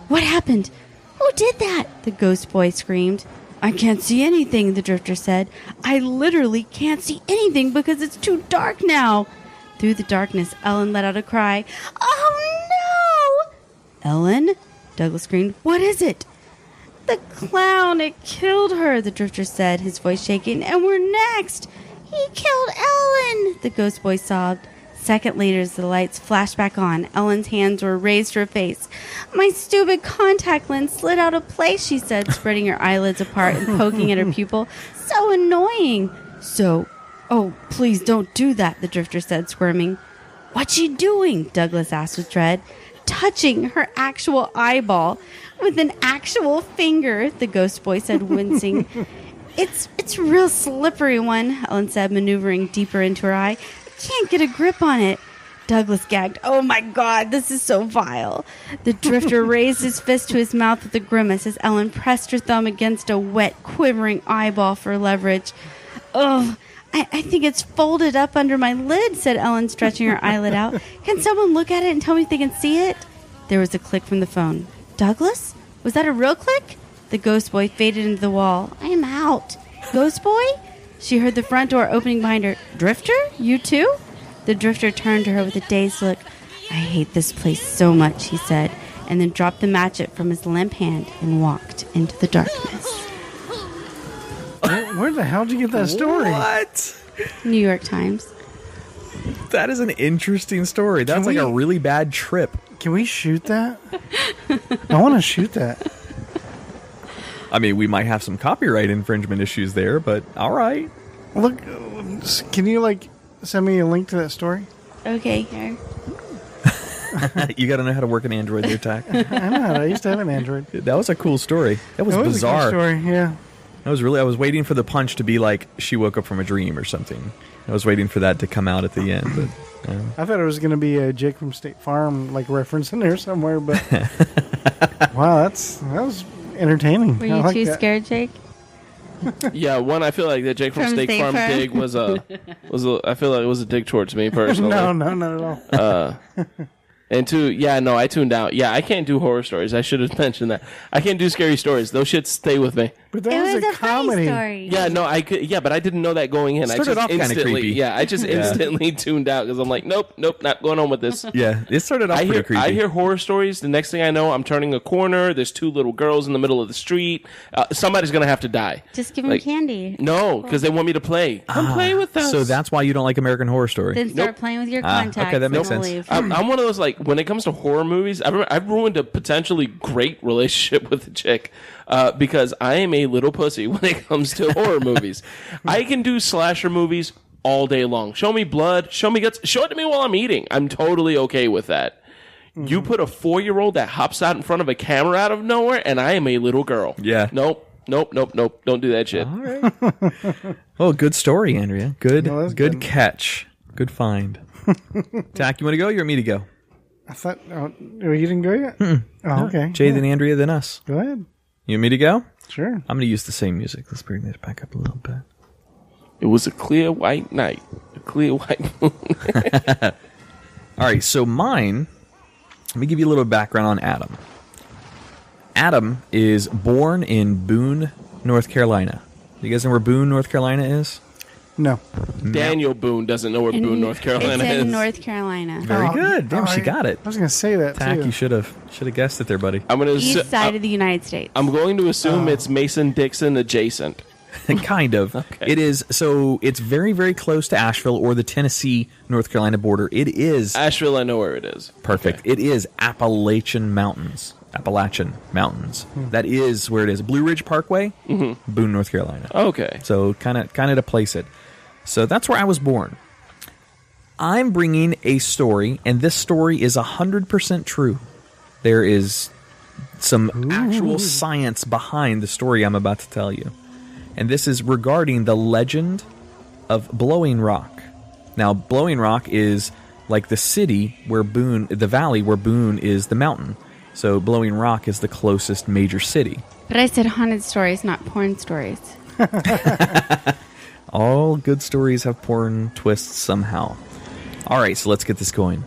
What happened? Who did that? The ghost boy screamed. I can't see anything, the drifter said. I literally can't see anything because it's too dark now. Through the darkness, Ellen let out a cry. Oh, no! Ellen? Douglas screamed. What is it? The clown. It killed her, the drifter said, his voice shaking. And we're next. He killed Ellen, the ghost boy sobbed. Second later, as the lights flashed back on, Ellen's hands were raised to her face. My stupid contact lens slid out of place, she said, spreading her eyelids apart and poking at her pupil. So annoying. Oh, please don't do that, the drifter said, squirming. What's she doing? Douglas asked with dread. Touching her actual eyeball with an actual finger, the ghost boy said, wincing. It's a real slippery one, Ellen said, maneuvering deeper into her eye. Can't get a grip on it. Douglas gagged. Oh my God, this is so vile. The drifter raised his fist to his mouth with a grimace as Ellen pressed her thumb against a wet, quivering eyeball for leverage. Ugh, I think it's folded up under my lid, said Ellen, stretching her eyelid out. Can someone look at it and tell me if they can see it? There was a click from the phone. Douglas? Was that a real click? The ghost boy faded into the wall. I'm out. Ghost boy? She heard the front door opening behind her. Drifter? You too? The drifter turned to her with a dazed look. I hate this place so much, he said, and then dropped the matchet from his limp hand and walked into the darkness. Where the hell did you get that story? What? New York Times. That is an interesting story. That's like a really bad trip. Can we shoot that? I want to shoot that. I mean, we might have some copyright infringement issues there, but all right. Look, can you send me a link to that story? Okay, here. You got to know how to work an Android there, Tack. I know. I used to have an Android. That was a cool story. That was bizarre. A cool story, yeah. I was waiting for the punch to be like she woke up from a dream or something. I was waiting for that to come out at the end, but I thought it was going to be a Jake from State Farm reference in there somewhere, but wow, that was entertaining. Were you too scared, Jake? Yeah, one I feel like that Jake from Steak Farm dig was a I feel like it was a dig towards me personally. No, not at all. And two, yeah, no, I tuned out. Yeah, I can't do horror stories. I should have mentioned that. I can't do scary stories. Those shits stay with me. But that It was a comedy. funny story. Yeah, no, I could. Yeah, but I didn't know that going in. Started off kinda creepy. Yeah, I just instantly tuned out because I'm like, nope, not going on with this. Yeah, it started off pretty creepy. I hear horror stories. The next thing I know, I'm turning a corner. There's two little girls in the middle of the street. Somebody's gonna have to die. Just give them candy. No, because they want me to play. Come play with us. So that's why you don't like American Horror Story. Then start playing with your contacts. okay, that makes and sense. leave. I'm one of those, like, when it comes to horror movies, I've ruined a potentially great relationship with a chick because I am a little pussy when it comes to horror movies. I can do slasher movies all day long. Show me blood, show me guts, show it to me while I'm eating. I'm totally okay with that. You put a 4-year-old that hops out in front of a camera out of nowhere, and I am a little girl. Yeah. Nope. Don't do that shit. All right. Oh, good story, Andrea. Good, No, that's good good. catch. Good find. Tack, you want to go? You want me to go? I thought you didn't go yet. Oh, okay. Jay, then Andrea, then us. Go ahead. You want me to go? Sure. I'm going to use the same music. Let's bring this back up a little bit. It was a clear white night. A clear white moon. All right, so mine, let me give you a little background on Adam. Adam is born in Boone, North Carolina. You guys know where Boone, North Carolina is? No. Daniel Boone doesn't know where Boone, North Carolina It's is. in North Carolina. Very good. Damn, she got it. I was going to say that Tack, too. you should have guessed it there, buddy. I'm gonna East side of the United States. I'm going to assume it's Mason-Dixon adjacent. Kind of. Okay. It is. So it's very, very close to Asheville or the Tennessee, North Carolina border. It is Asheville, I know where it is. perfect. Okay. It is Appalachian Mountains. That is where it is. Blue Ridge Parkway, Boone, North Carolina. Okay. So kind of to place it. So that's where I was born. I'm bringing a story, and this story is 100% true. There is some actual science behind the story I'm about to tell you. And this is regarding the legend of Blowing Rock. Now, Blowing Rock is like the city where Boone, the valley where Boone is the mountain. So Blowing Rock is the closest major city. But I said haunted stories, not porn stories. All good stories have porn twists somehow. All right, so let's get this going.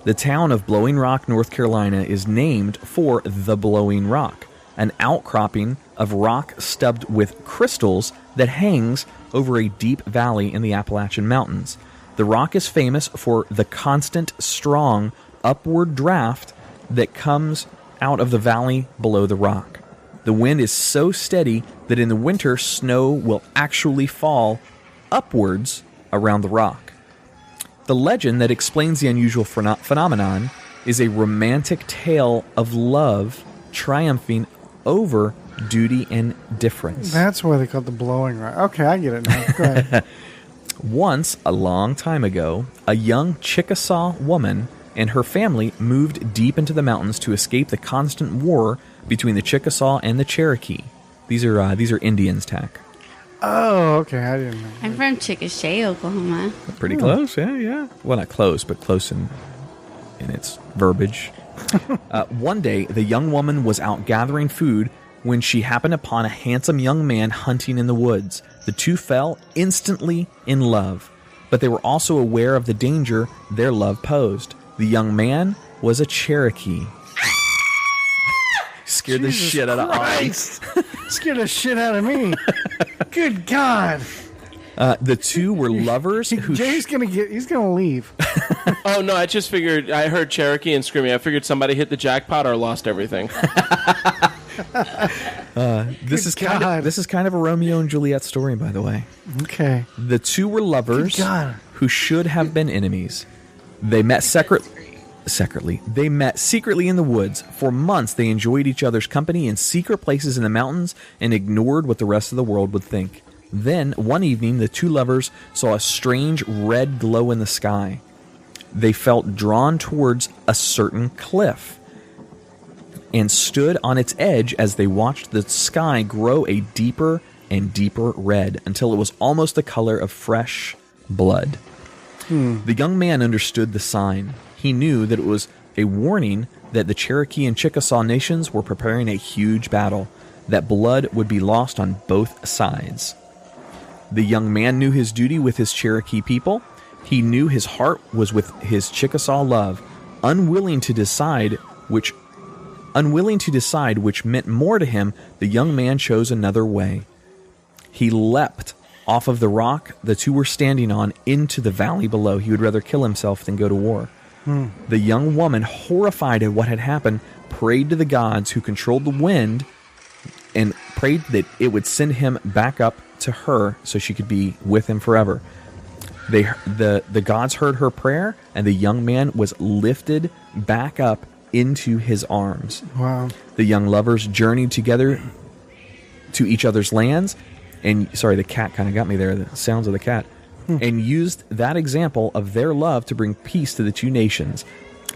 The town of Blowing Rock, North Carolina is named for the Blowing Rock, an outcropping of rock stubbed with crystals that hangs over a deep valley in the Appalachian Mountains. The rock is famous for the constant, strong, upward draft that comes out of the valley below the rock. The wind is so steady that in the winter, snow will actually fall upwards around the rock. The legend that explains the unusual phenomenon is a romantic tale of love triumphing over duty and difference. That's why they call it the Blowing Rock. Okay, I get it now. Go ahead. Once, a long time ago, a young Chickasaw woman and her family moved deep into the mountains to escape the constant war between the Chickasaw and the Cherokee. These are Indians, Tack. Oh, okay. I didn't know. I'm from Chickasha, Oklahoma. Pretty close, yeah. Well, not close, but close in its verbiage. One day, the young woman was out gathering food when she happened upon a handsome young man hunting in the woods. The two fell instantly in love, but they were also aware of the danger their love posed. The young man was a Cherokee. Scared the Jesus shit out of Ollie. Christ. Scared the shit out of me. Good God. The two were lovers who... Jay's he's gonna leave. Oh, no, I just figured, I heard Cherokee and screaming. I figured somebody hit the jackpot or lost everything. This is kind of a Romeo and Juliet story, by the way. Okay. The two were lovers Good God. who should have been enemies. They met secretly. They met secretly in the woods. For months, they enjoyed each other's company in secret places in the mountains and ignored what the rest of the world would think. Then, one evening, the two lovers saw a strange red glow in the sky. They felt drawn towards a certain cliff and stood on its edge as they watched the sky grow a deeper and deeper red until it was almost the color of fresh blood. The young man understood the sign. He knew that it was a warning that the Cherokee and Chickasaw nations were preparing a huge battle. that blood would be lost on both sides. The young man knew his duty with his Cherokee people. He knew his heart was with his Chickasaw love, unwilling to decide which meant more to him. The young man chose another way. He leapt off of the rock the two were standing on into the valley below. He would rather kill himself than go to war. The young woman, horrified at what had happened, prayed to the gods who controlled the wind and prayed that it would send him back up to her so she could be with him forever. The gods heard her prayer, and the young man was lifted back up into his arms. Wow. The young lovers journeyed together to each other's lands, and sorry, the cat kind of got me there, the sounds of the cat, and used that example of their love to bring peace to the two nations.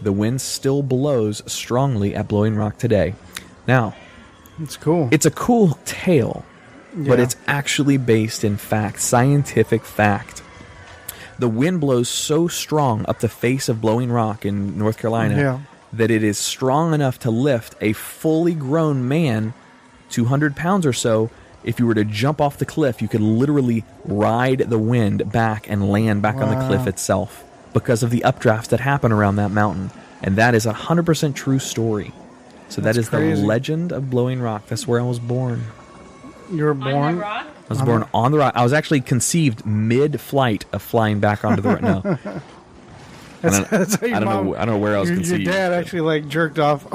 The wind still blows strongly at Blowing Rock today. Now, It's cool. it's a cool tale, but Yeah. it's actually based in fact, scientific fact. The wind blows so strong up the face of Blowing Rock in North Carolina that it is strong enough to lift a fully grown man, 200 pounds or so. If you were to jump off the cliff, you could literally ride the wind back and land back on the cliff itself because of the updrafts that happen around that mountain. And that is a 100% true story. So that is crazy. the legend of Blowing Rock. That's where I was born. You were born. I was born on the rock. I was actually conceived mid-flight of flying back onto the rock. No. That's how your I don't mom, know. I don't know where I was your conceived. dad actually like jerked off.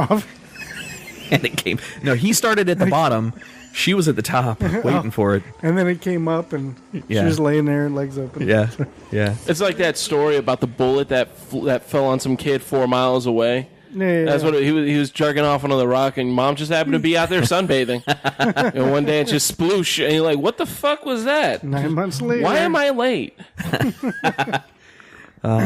And it came. No, he started at the bottom. She was at the top, waiting for it. And then it came up, and she Yeah. was laying there, legs open. Yeah, yeah. It's like that story about the bullet that fell on some kid 4 miles away. Yeah. That's what he was jerking off onto the rock, and mom just happened to be out there sunbathing. And one day it just sploosh, and you're like, "What the fuck was that? 9 months later. Why am I late?"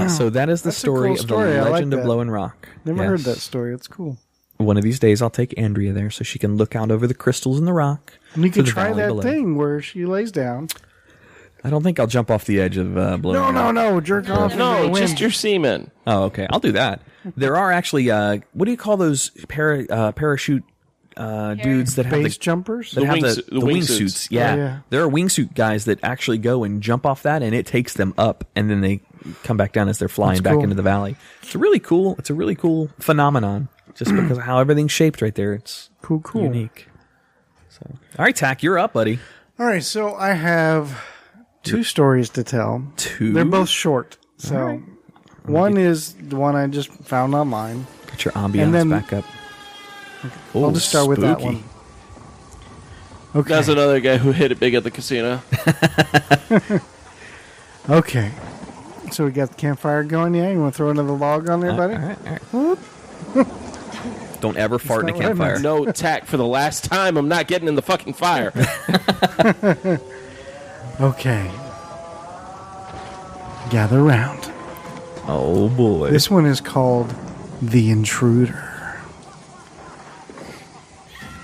So that is the That's a story cool of story. the I like legend of that. Blowing Rock. Never Yes. heard that story. It's cool. One of these days, I'll take Andrea there so she can look out over the crystals in the rock. And you to can the try valley that below. thing where she lays down. I don't think I'll jump off the edge of Blowing Rock. No. Jerk off. into the No, wind. just your semen. Oh, okay. I'll do that. There are actually, what do you call those parachute dudes that have base jumpers. that have the the wingsuits? wingsuits. Yeah. Oh, yeah. There are wingsuit guys that actually go and jump off that, and it takes them up, and then they come back down as they're flying That's back cool. into the valley. It's a really cool phenomenon. Just because of how everything's shaped right there, it's Cool. unique. So, all right, Tack, you're up, buddy. All right, so I have two stories to tell. Two? They're both short. So one is the one I just found online. Get your ambiance And then- back up. I'll Ooh, just start with that spooky. one. Okay. That's another guy who hit it big at the casino. Okay. So we got the campfire going, yeah? You want to throw another log on there, buddy? All right. Don't ever fart in a not what I campfire. meant. No, Tack, for the last time, I'm not getting in the fucking fire. Okay. Gather round. Oh boy. This one is called The Intruder.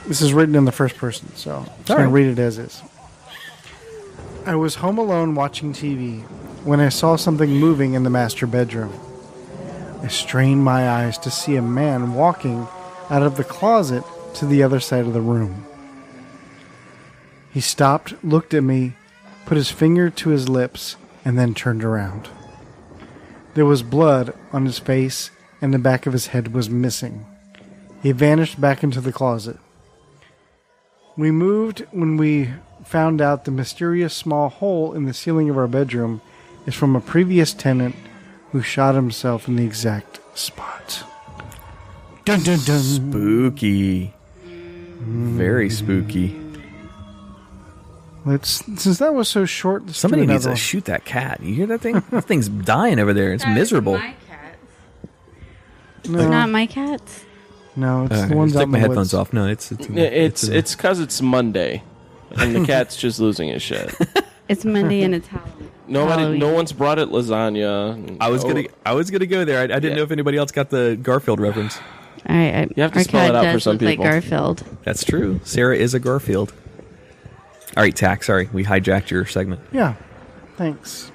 This is written in the first person, so I'm just going to right. read it as is. I was home alone watching TV when I saw something moving in the master bedroom. I strained my eyes to see a man walking out of the closet to the other side of the room. He stopped, looked at me, put his finger to his lips, and then turned around. There was blood on his face, and the back of his head was missing. He vanished back into the closet. We moved when we found out the mysterious small hole in the ceiling of our bedroom is from a previous tenant who shot himself in the exact spot. Dun dun dun. Spooky. Very spooky. Since that was so short, let's Somebody do needs another to one. shoot that cat. You hear that thing? That thing's dying over there. It's miserable. My cat. No, It's not my cat. no, it's the Just ones out take in my the headphones woods. off. No, it's Because it's Monday, and the cat's just losing his shit. It's Monday and it's Halloween. Nobody, no one's brought it lasagna. I was gonna go there. I didn't Yeah. know if anybody else got the Garfield reference. All right, You have to our spell it cat out for does some look like people. Garfield. That's true. Sarah is a Garfield. All right, Tack. Sorry, we hijacked your segment. Yeah, thanks.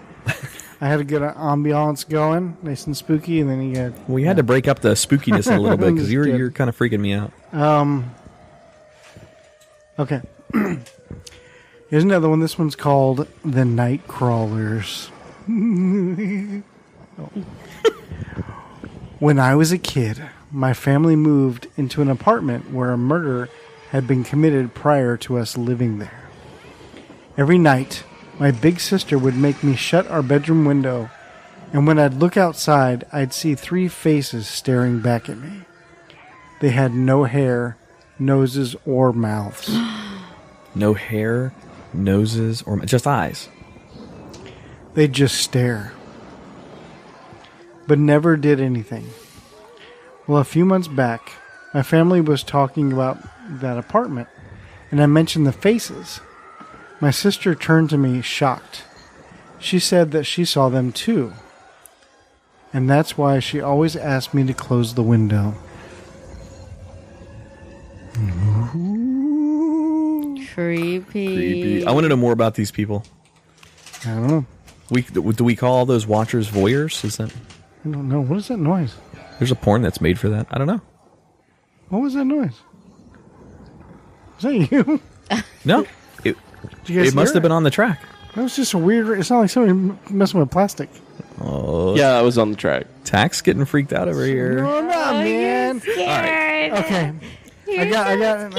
I had a good ambiance going, nice and spooky, and then you got We had to break up the spookiness a little bit because Just you're kidding. kind of freaking me out. Okay. Here's another one. This one's called The Night Crawlers. When I was a kid, my family moved into an apartment where a murder had been committed prior to us living there. Every night, my big sister would make me shut our bedroom window, and when I'd look outside, I'd see 3 faces staring back at me. They had no hair, noses, or mouths. No hair, noses, or just eyes. They'd just stare, but never did anything. Well, a few months back, my family was talking about that apartment, and I mentioned the faces. My sister turned to me, shocked. She said that she saw them too, and that's why she always asked me to close the window. Creepy. I want to know more about these people. I don't know. Do we call all those watchers voyeurs? Is that? I don't know. What is that noise? There's a porn that's made for that. I don't know. What was that noise? Was that you? No, Did you guys it must hear have been on the track. That was just a weird... It's not like somebody messing with plastic. Oh, Yeah, I was on the track. Tax getting freaked out over here. No, not, man. Scared. Okay. I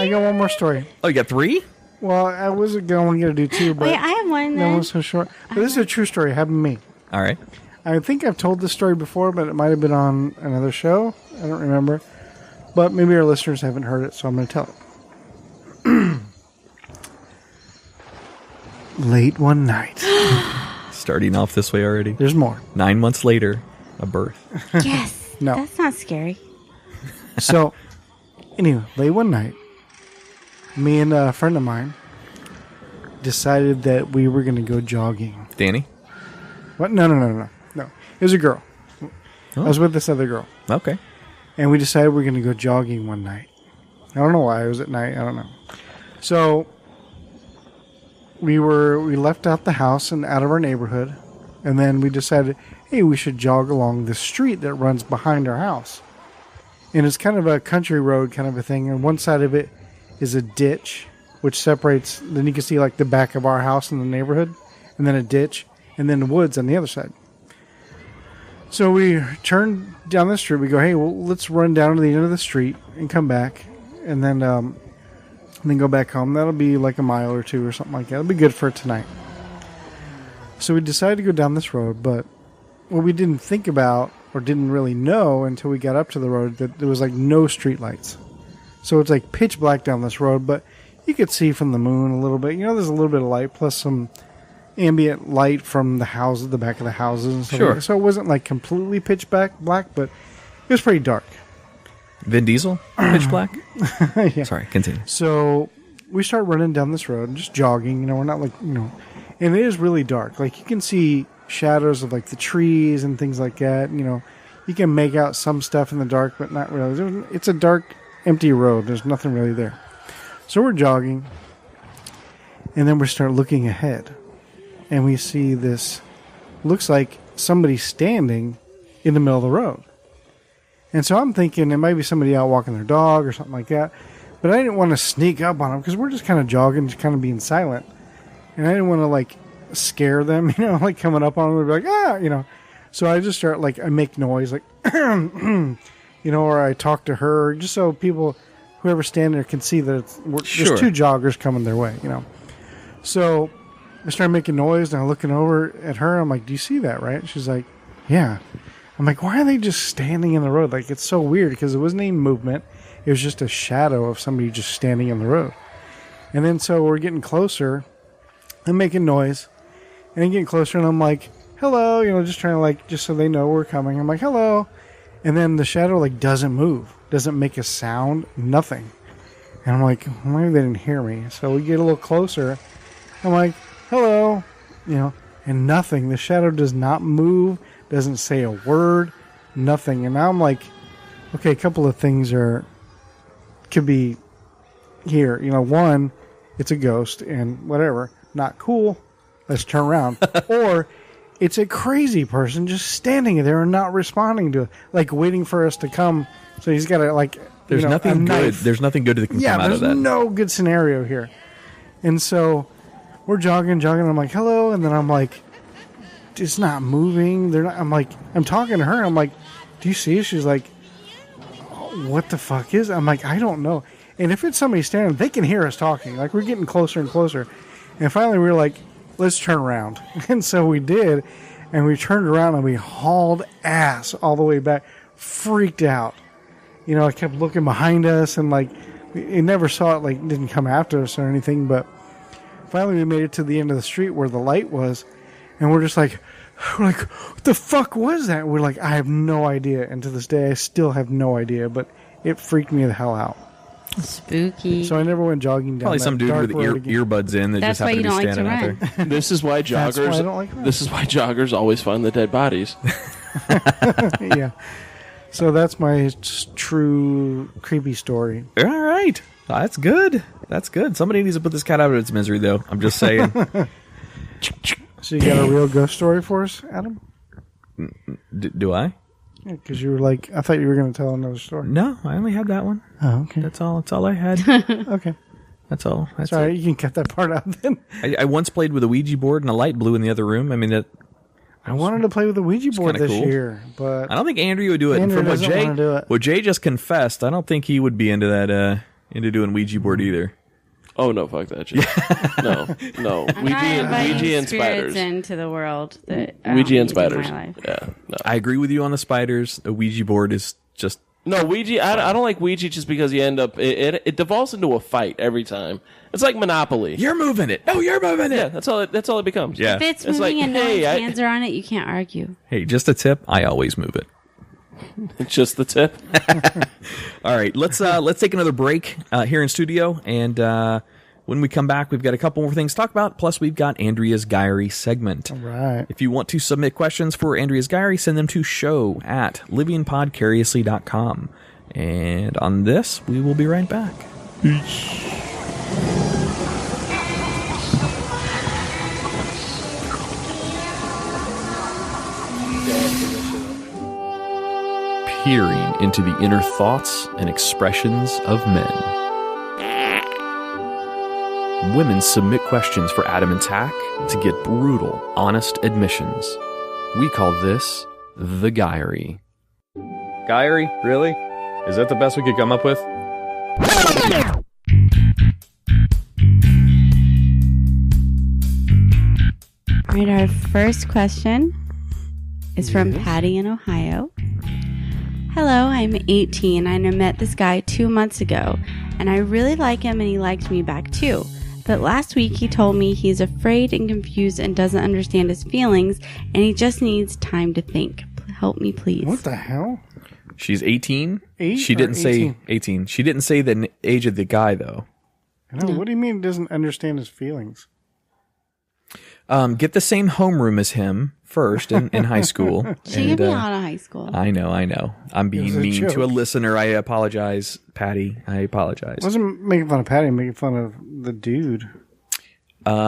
got one more story. Oh, you got 3? Well, I was going to do 2, but Wait, I have one that then. was so short. But this is a true story. It happened to me. All right. I think I've told this story before, but it might have been on another show. I don't remember. But maybe our listeners haven't heard it, so I'm going to tell it. Late one night. Starting off this way already. There's more. 9 months later, a birth. Yes. No. That's not scary. So, anyway, late one night, me and a friend of mine decided that we were going to go jogging. Danny? What? No. It was a girl. Oh. I was with this other girl. Okay. And we decided we were going to go jogging one night. I don't know why. It was at night. I don't know. So, we left out the house and out of our neighborhood. And then we decided, hey, we should jog along the street that runs behind our house. And it's kind of a country road kind of a thing. And one side of it is a ditch, which separates, then you can see like the back of our house in the neighborhood. And then a ditch. And then the woods on the other side. So we turn down the street. We go, hey, well, let's run down to the end of the street and come back. And then go back home. That'll be like a mile or 2 or something like that. It'll be good for tonight. So we decided to go down this road, but what we didn't think about or didn't really know until we got up to the road that there was like no street lights. So it's like pitch black down this road, but you could see from the moon a little bit. You know, there's a little bit of light plus some ambient light from the houses, the back of the houses and stuff. Sure. Like that. So it wasn't like completely pitch black, but it was pretty dark. Vin Diesel? Pitch black? Yeah. Sorry, continue. So we start running down this road and just jogging. You know, we're not like, you know, and it is really dark. Like you can see shadows of like the trees and things like that. You know, you can make out some stuff in the dark, but not really. It's a dark, empty road. There's nothing really there. So we're jogging, and then we start looking ahead, and we see this. Looks like somebody standing in the middle of the road. And so I'm thinking it might be somebody out walking their dog or something like that. But I didn't want to sneak up on them because we're just kind of jogging, just kind of being silent. And I didn't want to, like, scare them, you know, like coming up on them and be like, ah, you know. So I just start, like, I make noise, like, you know, or I talk to her just so people, whoever's standing there can see that Sure. there's 2 joggers coming their way, you know. So I started making noise and I'm looking over at her. I'm like, do you see that, right? She's like, yeah. I'm like, why are they just standing in the road? Like, it's so weird because it wasn't any movement. It was just a shadow of somebody just standing in the road. And then so we're getting closer. I'm making noise. And I'm getting closer and I'm like, hello. You know, just trying to like, just so they know we're coming. I'm like, hello. And then the shadow like doesn't move. Doesn't make a sound. Nothing. And I'm like, maybe they didn't hear me. So we get a little closer. I'm like, hello. You know, and nothing. The shadow does not move. Doesn't say a word, nothing. And now I'm like, okay, a couple of things could be here. You know, one, it's a ghost and whatever. Not cool. Let's turn around. Or it's a crazy person just standing there and not responding to it. Like waiting for us to come. So he's got to like There's nothing good. There's nothing good that can come out of that. There's no good scenario here. And so we're jogging. And I'm like, hello. And then I'm like, it's not moving. They're not. I'm like, I'm talking to her. And I'm like, do you see it? She's like, what the fuck is it? I'm like, I don't know. And if it's somebody standing, they can hear us talking. Like, we're getting closer and closer. And finally we were like, let's turn around. And so we did. And we turned around and we hauled ass all the way back. Freaked out. You know, I kept looking behind us and like, it never saw it, like, didn't come after us or anything. But finally we made it to the end of the street where the light was. And we're like, what the fuck was that? We're like, I have no idea. And to this day, I still have no idea. But it freaked me the hell out. Spooky. So I never went jogging down Probably that some dude dark with road again. earbuds in that That's just happened to why be you don't like standing to out there. This is why That's why I joggers. don't like running. This is why joggers always find the dead bodies. Yeah. So that's my true creepy story. All right. That's good. That's good. Somebody needs to put this cat out of its misery, though. I'm just saying. So you got a real ghost story for us, Adam? Do I? Yeah, because you were like, I thought you were going to tell another story. No, I only had that one. Oh, okay. That's all I had. Okay. That's all. That's Sorry, it. you can cut that part out then. I once played with a Ouija board and a light blew in the other room. I mean, that I wanted to play with the Ouija board kinda this cool. year, but I don't think Andrea would do it. And Andrea from doesn't wanna do it. what Jay just confessed, I don't think he would be into that, into doing Ouija board either. Oh no, fuck that shit. No. I'm not inviting Ouija and spirits spiders. into the world. That I don't Ouija and need in my spiders. life. Yeah, no. I agree with you on the spiders. A Ouija board is just No, Ouija. I don't like Ouija just because you end up it devolves into a fight every time. It's like Monopoly. you're moving it. No, you're moving it. Yeah, that's all it becomes. Yeah. If it's It's moving like, and no hey, one's hands are on it, you can't argue. Hey, just a tip. I always move it. It's just the tip. All right, let's take another break here in studio, and when we come back, we've got a couple more things to talk about. Plus, we've got Andrea's Diary segment. all right. If you want to submit questions for Andrea's Diary, send them to show@livingpodcariously.com. And on this, we will be right back. Peering into the inner thoughts and expressions of men. Women submit questions for Adam and Tack to get brutal, honest admissions. We call this the Diary. Diary? Really? Is that the best we could come up with? All right, our first question is from Patty in Ohio. Hello, I'm 18 and I met this guy 2 months ago, and I really like him and he liked me back too. But last week he told me he's afraid and confused and doesn't understand his feelings and he just needs time to think. Help me, please. What the hell? She's 18? She or didn't say 18? 18. She didn't say the age of the guy, though. I know. What do you mean he doesn't understand his feelings? Get the same homeroom as him first in high school. She gave me out of high school. I know. I'm It being was a mean to a joke. listener. I apologize, Patty. I apologize. I wasn't making fun of Patty, I'm making fun of the dude.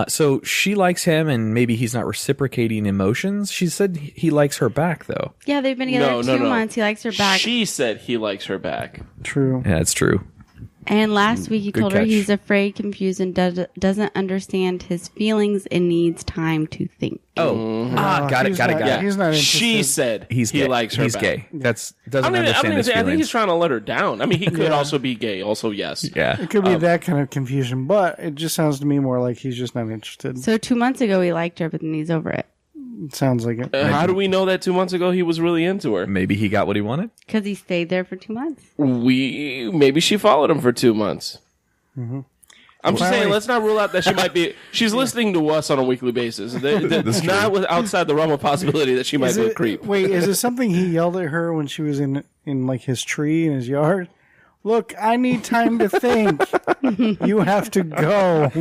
So she likes him, and maybe he's not reciprocating emotions. She said he likes her back, though. Yeah, they've been together 2 months. He likes her back. She said he likes her back. True. Yeah, that's true. And last week he Good told her catch. he's afraid, confused, and doesn't understand his feelings and needs time to think. Oh, got it. He's not- Got it. He's not interested. She said He gay. likes her. He's back. gay. That's I'm doesn't gonna understand his say, I think feelings. he's trying to let her down. I mean, he could also be gay. Also, yes. Yeah. It could be that kind of confusion, but it just sounds to me more like he's just not interested. So 2 months ago he liked her, but then he's over it. It sounds like it. How do we know that 2 months ago he was really into her? Maybe he got what he wanted. Because he stayed there for 2 months. Maybe she followed him for 2 months. I'm just saying, let's not rule out that she might be. She's listening to us on a weekly basis. It's not outside the realm of possibility that she might be a creep. Wait, is it something he yelled at her when she was in like his tree in his yard? Look, I need time to think. You have to go.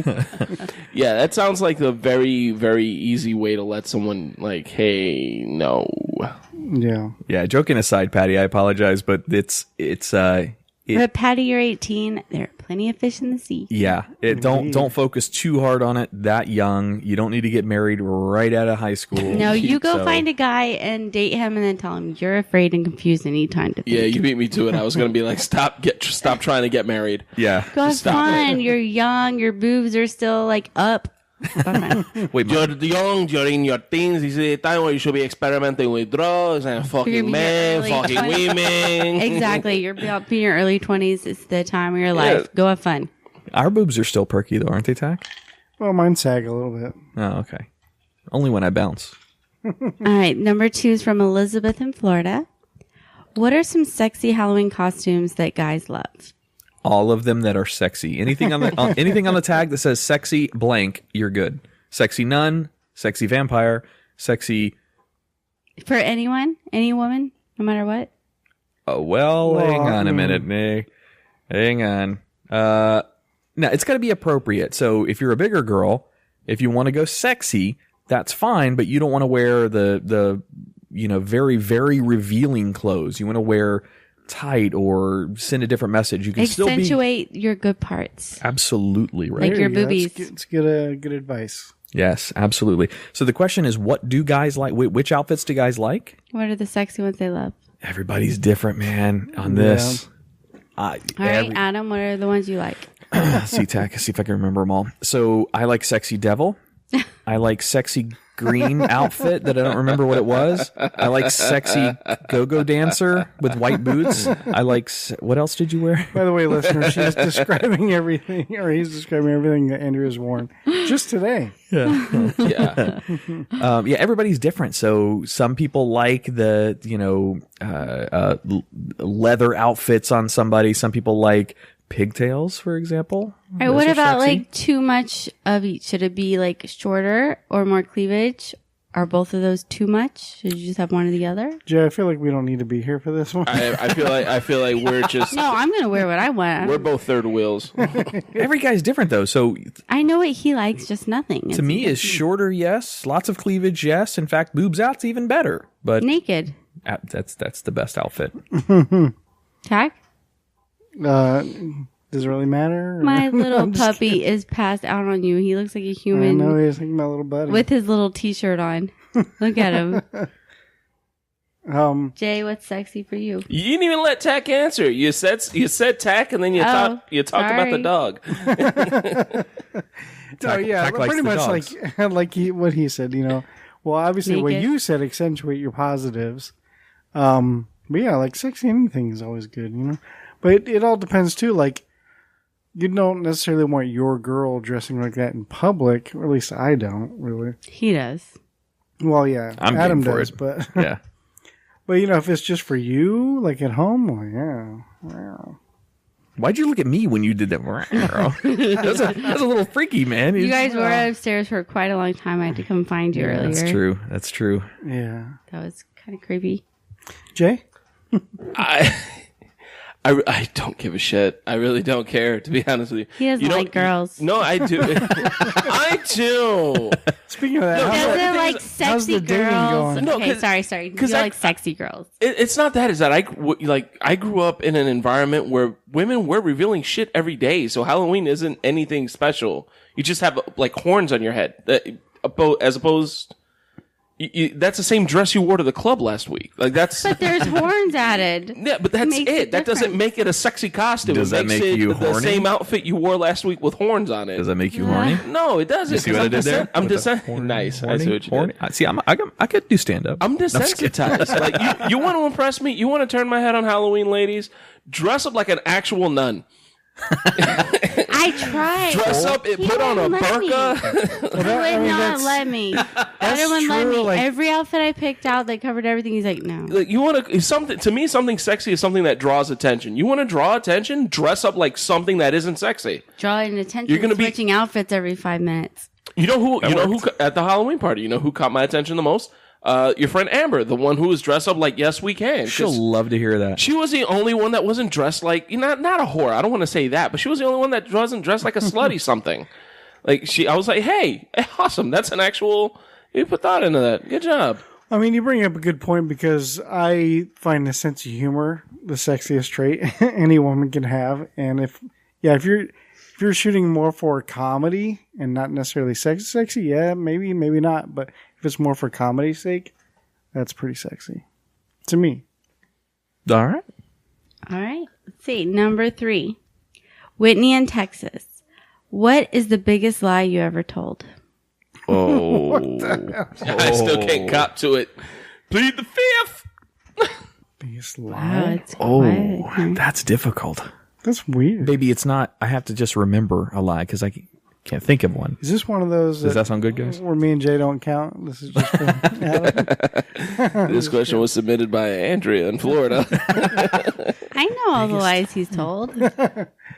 Yeah, that sounds like the very, very easy way to let someone like, hey, no. Yeah. Yeah. Joking aside, Patty, I apologize, but it's But Patty, you're 18. There are plenty of fish in the sea. Yeah, don't focus too hard on it that young. You don't need to get married right out of high school. No, you go find a guy and date him, and then tell him you're afraid and confused and need time to think. Yeah, you beat me to it. I was going to be like, stop trying to get married. Yeah, Go have fun. You're young. Your boobs are still like up. Wait, you're young, you're in your teens. This is the time where you should be experimenting with drugs and fucking men, fucking women. Exactly. You're in your early 20s. It's the time of your life. Go have fun. Our boobs are still perky, though, aren't they, Tack? Well, mine sag a little bit. Oh, okay. Only when I bounce. All right. Number 2 is from Elizabeth in Florida. What are some sexy Halloween costumes that guys love? All of them that are sexy. Anything on the anything on the tag that says sexy blank, you're good. Sexy nun, sexy vampire, sexy. For anyone, any woman, no matter what. Oh well, hang on a minute, Nick. Hang on. Now it's got to be appropriate. So if you're a bigger girl, if you want to go sexy, that's fine. But you don't want to wear the very very revealing clothes. You want to wear tight or send a different message. You can accentuate your good parts. Absolutely right. Like your boobies. It's good advice. Yes, absolutely. So the question is, what do guys like? Which outfits do guys like? What are the sexy ones they love? Everybody's different, man, on this. All right, Adam, what are the ones you like? See if I can remember them all. So I like sexy devil. I like sexy green outfit that I don't remember what it was. I like sexy go-go dancer with white boots. I like, what else did you wear? By the way, listener, she's describing everything, or he's describing everything that Andrea's worn just today. Yeah. Yeah, everybody's different. So some people like the, leather outfits on somebody. Some people like pigtails, for example. All right, what about like too much of each? Should it be like shorter or more cleavage? Are both of those too much? Should you just have one or the other? Jay, I feel like we don't need to be here for this one. I feel like we're just No, I'm gonna wear what I want. We're both third wheels. Every guy's different though, so I know what he likes, just nothing. To me, is shorter, yes. Lots of cleavage, yes. In fact, boobs out's even better. But naked. That's the best outfit. Tack? Does it really matter? My little puppy is passed out on you. He looks like a human. I know, he's like my little buddy. With his little t-shirt on. Look at him. Jay, what's sexy for you? You didn't even let Tack answer. You said Tack, and then you talked about the dog. Tack pretty much like what he said. Well, obviously, naked. What you said, accentuate your positives. But yeah, like sexy anything is always good. But it all depends too. Like, you don't necessarily want your girl dressing like that in public, or at least I don't really. He does. Well, yeah, Adam does, it. but yeah. But if it's just for you, like at home, well, yeah. Why'd you look at me when you did that? That's a little freaky, man. You guys were upstairs for quite a long time. I had to come find you earlier. That's true. Yeah, that was kind of creepy. Jay, I don't give a shit. I really don't care, to be honest with you. He doesn't like girls. No, I do. I do. Speaking of that, he doesn't like sexy girls. Going? No, okay, sorry. You like sexy girls. It's not that. It's that I grew up in an environment where women were revealing shit every day. So Halloween isn't anything special. You just have like horns on your head, as opposed. That's the same dress you wore to the club last week. But there's horns added. Yeah, but that's it. That doesn't make it a sexy costume. Does that make you horny? The same outfit you wore last week with horns on it. Does that make you horny? No, it doesn't. You see what I did there? I'm desensitized. Nice. I see what you did. See, I could do stand up. I'm desensitized. Like you want to impress me? You want to turn my head on Halloween, ladies? Dress up like an actual nun. I tried. Dress up and put on a burqa. He would not let me. Adam wouldn't let me. Like, every outfit I picked out that covered everything, he's like, no. Like, you want to something sexy is something that draws attention. You want to draw attention? Dress up like something that isn't sexy. Drawing attention. You're going to be switching outfits every 5 minutes. You know who at the Halloween party? You know who caught my attention the most? Your friend Amber, the one who was dressed up like Yes We Can. She'll love to hear that. She was the only one that wasn't dressed like not a whore. I don't want to say that, but she was the only one that wasn't dressed like a slutty something. I was like, hey, awesome. That's an actual. You put thought into that. Good job. I mean, you bring up a good point because I find the sense of humor the sexiest trait any woman can have, and if Yeah, if you're shooting more for comedy and not necessarily sexy, yeah, maybe not. But if it's more for comedy's sake, that's pretty sexy to me. All right. All right. Let's see. Number 3. Whitney in Texas. What is the biggest lie you ever told? Oh. I still can't cop to it. Plead the fifth. Biggest Wow, lie? it's quiet. Oh, that's difficult. That's weird. Maybe it's not. I have to just remember a lie because I can't think of one. Is this one of those Does that sound good, guys? where me and Jay don't count? This is just for Adam? This question was submitted by Andrea in Florida. I know all the lies he's told.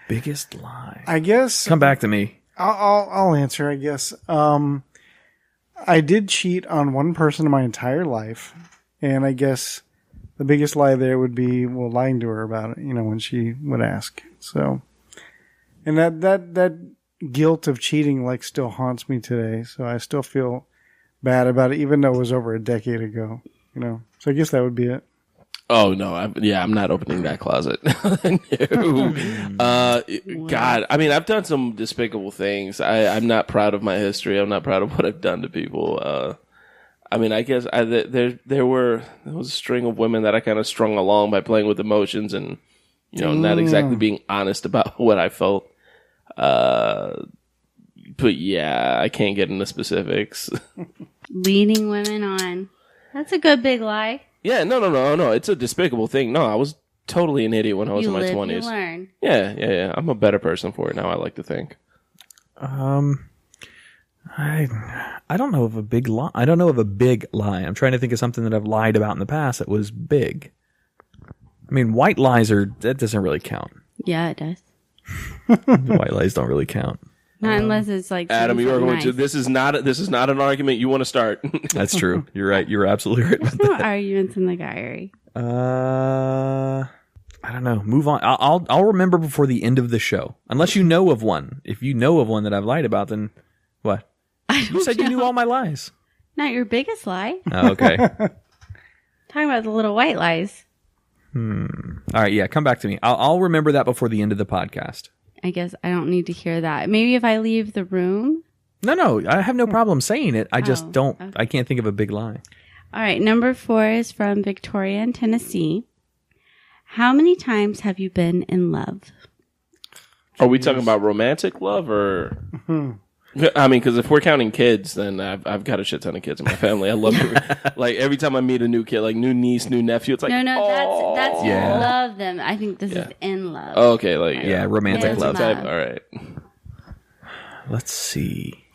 Biggest lie. I guess Come back to me. I'll answer. I guess I did cheat on one person in my entire life, and I guess the biggest lie there would be lying to her about it. When she would ask. So, and that guilt of cheating still haunts me today. So I still feel bad about it, even though it was over a decade ago. So I guess that would be it. Oh no! I'm not opening that closet. No. God, I mean, I've done some despicable things. I'm not proud of my history. I'm not proud of what I've done to people. I mean, I guess there was a string of women that I kind of strung along by playing with emotions and not exactly being honest about what I felt. But yeah, I can't get into specifics. Leading women on. That's a good big lie. Yeah, no. It's a despicable thing. No, I was totally an idiot when I was in my 20s. You learn. Yeah. I'm a better person for it now, I like to think. I don't know of a big lie. I don't know of a big lie. I'm trying to think of something that I've lied about in the past that was big. I mean, white lies that doesn't really count. Yeah, it does. White lies don't really count. Not unless it's Adam, you are going nice. to. This is not an argument you want to start. That's true. You're right. You're absolutely right about There's no arguments in the diary. I don't know. Move on. I'll remember before the end of the show. Unless you know of one. If you know of one that I've lied about, then what? You said you knew all my lies. Not your biggest lie. Oh, okay. Talking about the little white lies. All right. Yeah. Come back to me. I'll remember that before the end of the podcast. I guess I don't need to hear that. Maybe if I leave the room. No. I have no problem saying it. I just don't. Okay. I can't think of a big lie. All right. Number 4 is from Victoria in Tennessee. How many times have you been in love? Are we talking about romantic love or? I mean, because if we're counting kids, then I've got a shit ton of kids in my family. I love it. Like every time I meet a new kid, like new niece, new nephew, it's like that's Yeah. love them. I think this is in love. Oh, okay, like Yeah, romantic It's love. love. All right. Let's see.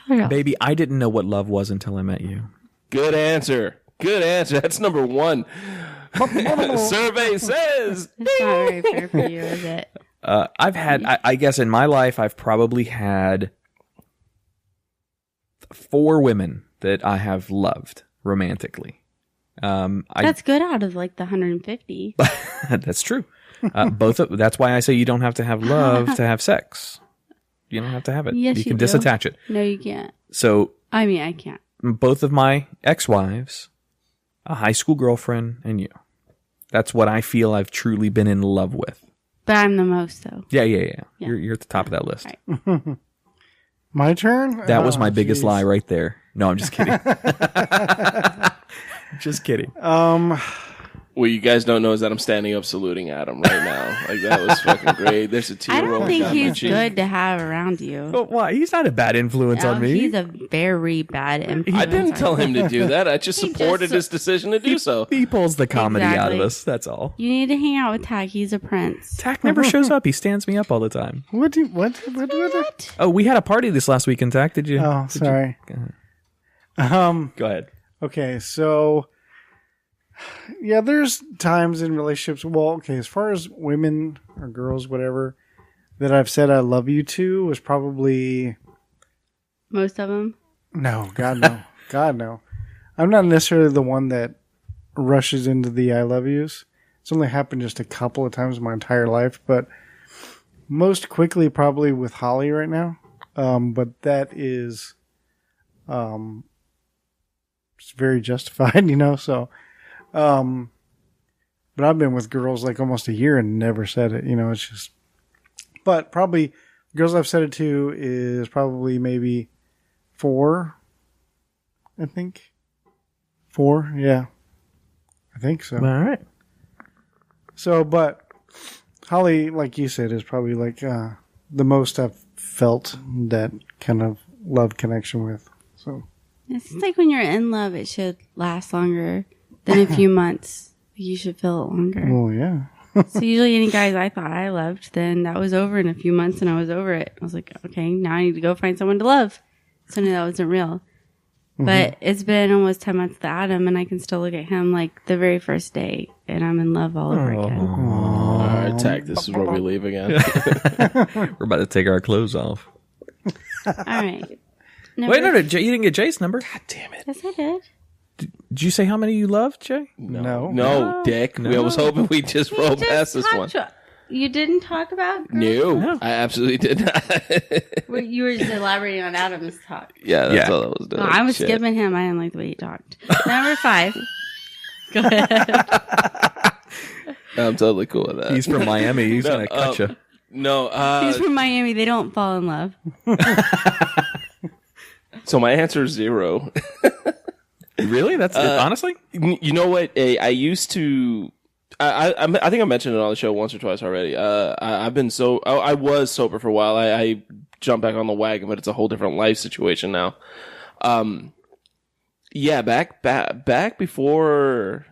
Y'all are- Baby, I didn't know what love was until I met you. Good answer. That's number 1. Survey says. It's not very fair for you, is it? I've had, I guess in my life, I've probably had 4 women that I have loved romantically. That's good out of the 150. That's true. That's why I say you don't have to have love to have sex. You don't have to have it. Yes, you can you do. disattach it. No, you can't. So I mean, I can't. both of my ex-wives, a high school girlfriend, and you. That's what I feel I've truly been in love with. But I'm the most, though. Yeah. You're at the top of that list. Right. My turn? That was my biggest geez. lie right there. No, I'm just kidding. Just kidding. What you guys don't know is that I'm standing up saluting Adam right now. Like that was fucking great. There's a tear I don't rolling think down my he's cheek. good to have around you. But why? He's not a bad influence on me. He's a very bad influence. I didn't on tell you. him to do that. I just He supported just- his decision to do so. He pulls the comedy out of Exactly. us. That's all. You need to hang out with Tack. He's a prince. Tack never shows up. He stands me up all the time. What? Oh, we had a party this last weekend, Tack. Did you? Oh, sorry. Go ahead. Okay, so yeah, there's times in relationships. Well, okay, as far as women or girls, whatever, that I've said I love you to was probably Most of them. no. God no. God no. I'm not necessarily the one that rushes into the I love yous. It's only happened just a couple of times in my entire life, but most quickly probably with Holly right now. But that is it's very justified, So, but But I've been with girls like almost a year and never said it. It's just. But probably girls I've said it to is probably maybe 4. I think 4. Yeah, I think so. All right. So, but Holly, like you said, is probably like the most I've felt that kind of love connection with. So It seems like when you're in love, it should last longer than a few months. You should feel it longer. well, yeah. So usually any guys I thought I loved, then that was over in a few months and I was over it. I was like, okay, now I need to go find someone to love. So I knew that wasn't real. But it's been almost 10 months to Adam and I can still look at him like the very first day and I'm in love all over again. All right, Tack, this is where we leave again. We're about to take our clothes off. All right. Wait, no, you didn't get Jay's number. God damn it. Yes, I did. Did you say how many you loved, Jay? No. Dick. I was hoping we just roll past this one. You didn't talk about girls? No, I absolutely did not. You were just elaborating on Adam's talk. Yeah, that's all I was doing. Oh, I was Shit. skipping him. I didn't like the way he talked. Number 5. Go ahead. I'm totally cool with that. He's from Miami. He's going to cut you. No, He's from Miami. They don't fall in love. so my answer is 0. Really? That's honestly? You know what? I used to. I think I mentioned it on the show once or twice already. I was sober for a while. I jumped back on the wagon, but it's a whole different life situation now. Yeah, back before,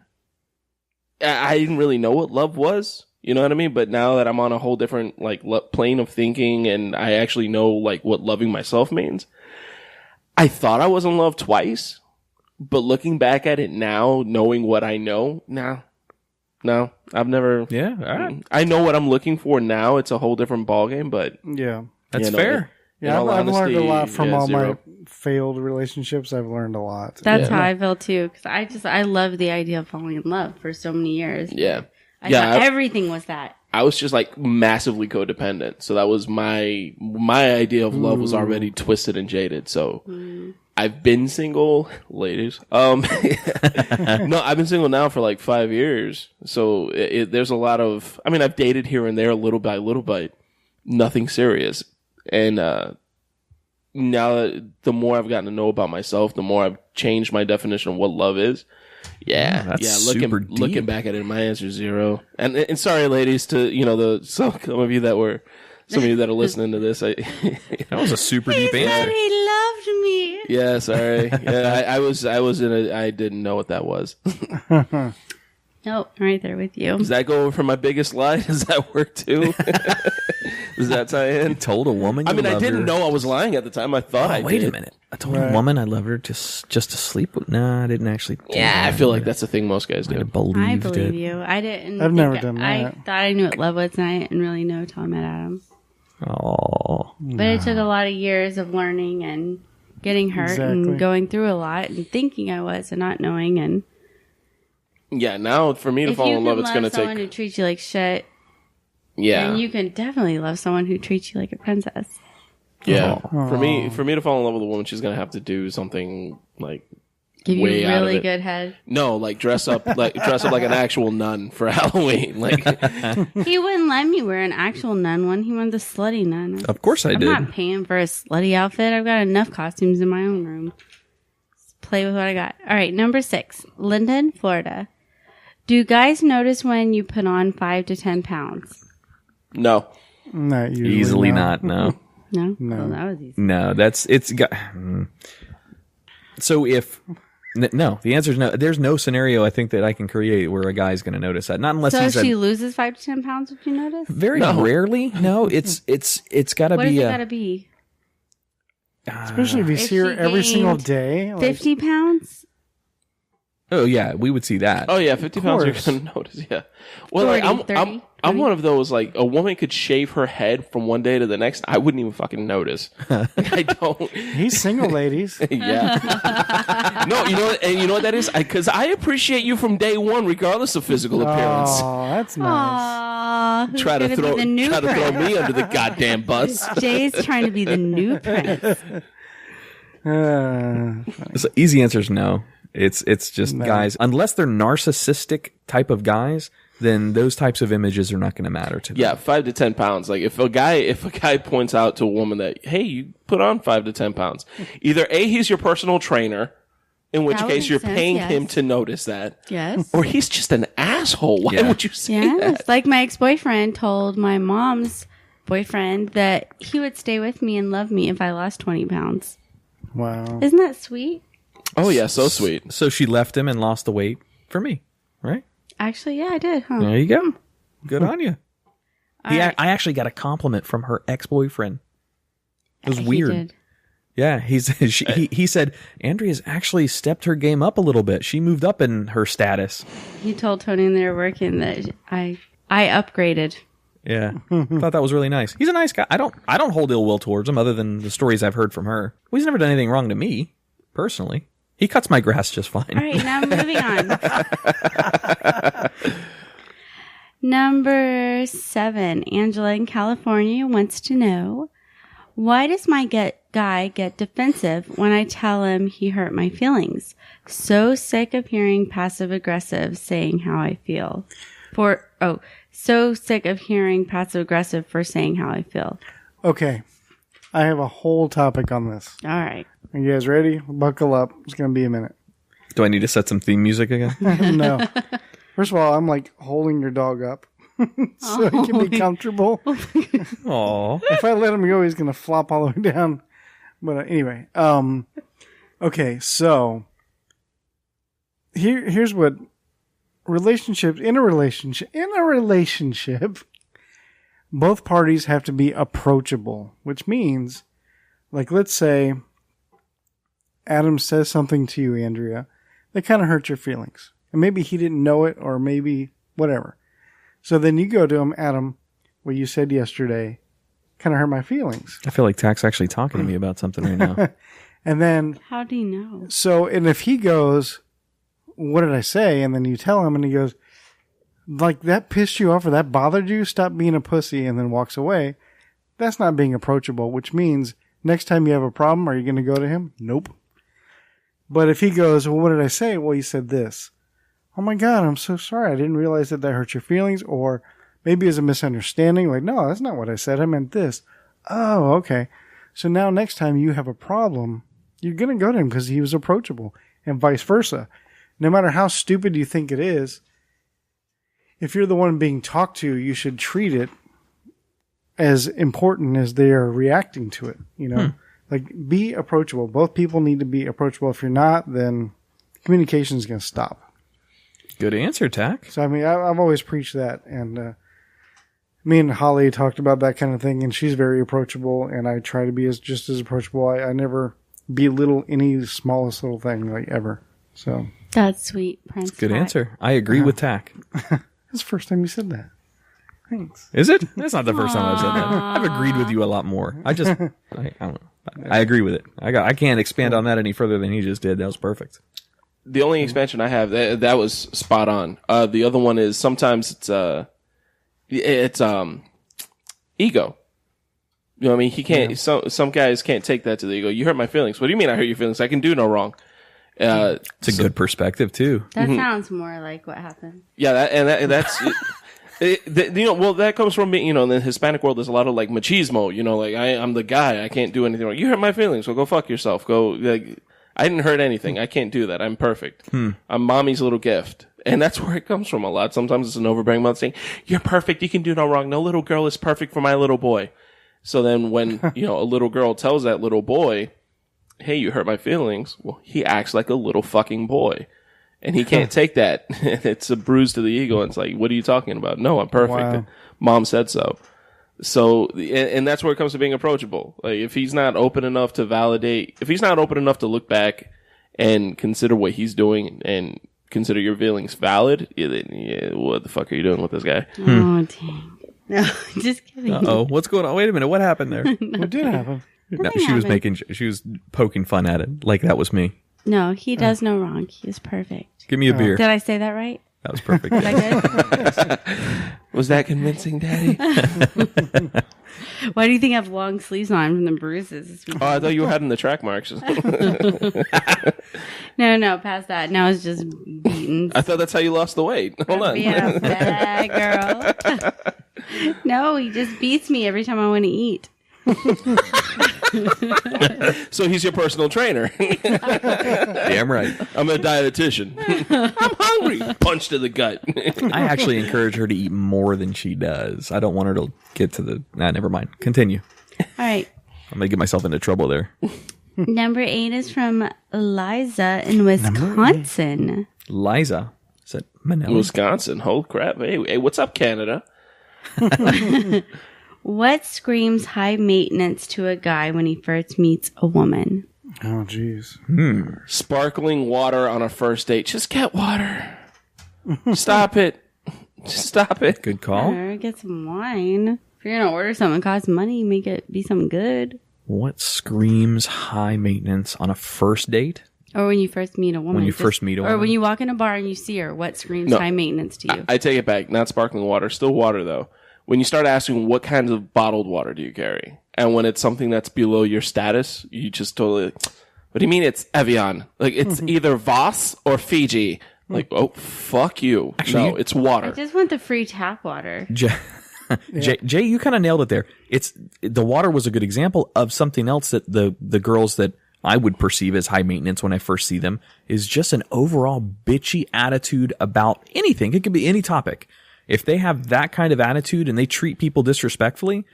I didn't really know what love was. You know what I mean? But now that I'm on a whole different plane of thinking, and I actually know what loving myself means, I thought I was in love twice. But looking back at it now, knowing what I know, no, I've never. Yeah, all right. I know what I'm looking for now. It's a whole different ballgame, but Yeah. That's fair. Yeah, I've learned a lot from all 0. my failed relationships. I've learned a lot. That's how I feel too. Because I love the idea of falling in love for so many years. Yeah. I thought everything was that. I was just massively codependent. So that was my idea of love was already twisted and jaded. So I've been single, ladies. No, I've been single now for 5 years. So there's a lot of, I've dated here and there little by little, but nothing serious. And now the more I've gotten to know about myself, the more I've changed my definition of what love is. That's super deep. Looking back at it, my answer is 0. And sorry, ladies, to some of you that are listening to this. That was a super deep answer. He loved me. Yeah, sorry. Yeah, I didn't know what that was. Nope, I'm right there with you. Does that go over for my biggest lie? Does that work too? Does that tie in? You told a woman. I didn't know I was lying at the time. I thought I did. Wait a minute. I told a woman I love her just to sleep with. No, I didn't actually. I feel like that's the thing most guys do. I believe you. I didn't. I've never done that. I thought I knew what love was, and I didn't really know until I met Adam. Oh. But it took a lot of years of learning and getting hurt and going through a lot and thinking I was and not knowing. And yeah, now for me to fall in love, it's going to take. If you can love someone who treats you like shit, yeah, then you can definitely love someone who treats you like a princess. Yeah, for me to fall in love with a woman, she's going to have to do something give you way out of really it. good head. No, dress up like an actual nun for Halloween. He wouldn't let me wear an actual nun one. He wanted the slutty nun. Of course I did. I'm not paying for a slutty outfit. I've got enough costumes in my own room. Just play with what I got. All right, number 6, Linden, Florida. Do guys notice when you put on 5 to 10 pounds? No, Not usually. Easily not. No. No? Well, that was easy. No, it's got. So if. No, the answer is no. There's no scenario I think that I can create where a guy's going to notice that. Not unless so he's if she loses 5 to 10 pounds, would you notice? very rarely. No, it's got to What be. does it got to be? Especially if you see her she every single gained day. 50 pounds? Oh yeah, we would see that. Oh yeah, 50 pounds you're course. gonna notice. Yeah. Well, 40, 30, I'm one of those a woman could shave her head from one day to the next. I wouldn't even fucking notice. I don't. He's single, ladies. Yeah. No, you know what that is? Because I appreciate you from day one, regardless of physical appearance. Oh, that's nice. Aww, who's Try to gonna be throw the new prince? me under the goddamn bus. Jay's trying to be the new prince. So easy answer is no. It's just guys, unless they're narcissistic type of guys, then those types of images are not going to matter to them. Yeah, 5 to 10 pounds. Like if a guy points out to a woman that, hey, you put on 5 to 10 pounds, either A, he's your personal trainer, in which That would case make you're sense, paying yes. him to notice that, Yes. or he's just an asshole. Why Yeah. would you say Yes. that? Like my ex-boyfriend told my mom's boyfriend that he would stay with me and love me if I lost 20 pounds. Wow. Isn't that sweet? Oh yeah, so sweet. So she left him and lost the weight for me, right? Actually, yeah, I did, huh? There you go. Good on you. All right. I actually got a compliment from her ex-boyfriend. It was He weird. did. Yeah, he said Andrea's actually stepped her game up a little bit. She moved up in her status. He told Tony and they were working that I upgraded. Yeah, thought that was really nice. He's a nice guy. I don't hold ill will towards him, other than the stories I've heard from her. Well, he's never done anything wrong to me, personally. He cuts my grass just fine. All right, now moving on. Number 7, Angela in California wants to know, why does my guy get defensive when I tell him he hurt my feelings? So sick of hearing passive aggressive saying how I feel. So sick of hearing passive aggressive for saying how I feel. Okay. I have a whole topic on this. All right. Are you guys ready? Buckle up. It's going to be a minute. Do I need to set some theme music again? No. First of all, I'm like holding your dog up so he can be comfortable. Aw. If I let him go, he's going to flop all the way down. But anyway, okay, so here's what in a relationship, both parties have to be approachable, which means, like, let's say Adam says something to you, Andrea, that kind of hurt your feelings. And maybe he didn't know it, or maybe whatever. So then you go to him, Adam, what you said yesterday kind of hurt my feelings. I feel like Tak's actually talking to me about something right now. And then, How do you know? so, and if he goes, what did I say? And then you tell him and he goes, like, that pissed you off or that bothered you? Stop being a pussy, and then walks away. That's not being approachable, which means next time you have a problem, are you going to go to him? Nope. But if he goes, well, what did I say? Well, you said this. Oh my God, I'm so sorry. I didn't realize that hurt your feelings. Or maybe it's a misunderstanding. Like, no, that's not what I said. I meant this. Oh, okay. So now next time you have a problem, you're going to go to him because he was approachable, and vice versa. No matter how stupid you think it is, if you're the one being talked to, you should treat it as important as they are reacting to it. You know, like, be approachable. Both people need to be approachable. If you're not, then communication is going to stop. Good answer, Tak. So, I mean, I've always preached that. And me and Holly talked about that kind of thing, and she's very approachable, and I try to be just as approachable. I never belittle any smallest little thing, like, ever. So That's sweet, Prince. Good Tak. answer. I agree with Tak. that's the first time you said that. Thanks. Is it? That's not the first time I've said that. I've agreed with you a lot more. I don't know. I agree with it. I can't expand on that any further than he just did. That was perfect. The only expansion I have that was spot on. The other one is sometimes it's ego. You know what I mean? He can't. Yeah. Some guys can't take that to the ego. You hurt my feelings. What do you mean I hurt your feelings? I can do no wrong. It's a good perspective too. That sounds more like what happened. Yeah, that's. Well, that comes from being, in the Hispanic world, there's a lot of like machismo, like I'm the guy, I can't do anything wrong. You hurt my feelings, well, go fuck yourself. Go, like, I didn't hurt anything. I can't do that. I'm perfect. I'm mommy's little gift. And that's where it comes from a lot. Sometimes it's an overbearing mother saying, you're perfect, you can do no wrong. No little girl is perfect for my little boy. So then when, a little girl tells that little boy, hey, you hurt my feelings, well, he acts like a little fucking boy. And he can't take that. It's a bruise to the ego. And it's like, what are you talking about? No, I'm perfect. Wow. Mom said so. So, and that's where it comes to being approachable. Like, if he's not open enough to validate, if he's not open enough to look back and consider what he's doing and consider your feelings valid, what the fuck are you doing with this guy? Oh, dang. No, just kidding. Uh-oh. What's going on? Wait a minute. What happened there? What did happen? No, she was poking fun at it. Like that was me. No, he does no wrong. He is perfect. Give me a beer. Did I say that right? That was perfect. Was that good? Was that convincing, Daddy? Why do you think I have long sleeves on from the bruises? Oh, I thought you were hiding the track marks. No, past that. Now it's just beatings. I thought that's how you lost the weight. Hold on. Being a bad girl. No, he just beats me every time I want to eat. So he's your personal trainer. Damn right. I'm a dietitian. I'm hungry. Punch to the gut. I actually encourage her to eat more than she does. I don't want her to get to the... Nah, never mind. Continue. All right. I'm going to get myself into trouble there. Number 8 is from Liza in Wisconsin. Liza. Is that Manila? Wisconsin. Holy crap. Hey, what's up, Canada? What screams high maintenance to a guy when he first meets a woman? Oh, jeez. Sparkling water on a first date. Just get water. Stop it. Just stop it. Good call. Or get some wine. If you're going to order something that costs money, make it be something good. What screams high maintenance on a first date? Or when you first meet a woman. When you first meet a woman. Or when you walk in a bar and you see her, what screams No. high maintenance to you? I take it back. Not sparkling water. Still water, though. When you start asking what kinds of bottled water do you carry? And when it's something that's below your status, you just totally... What do you mean it's Evian? Like, it's either Voss or Fiji. Like, oh, fuck you. Actually, No, it's water. I just want the free tap water. Jay, you kind of nailed it there. The water was a good example of something else that the girls that I would perceive as high maintenance when I first see them is just an overall bitchy attitude about anything. It could be any topic. If they have that kind of attitude and they treat people disrespectfully,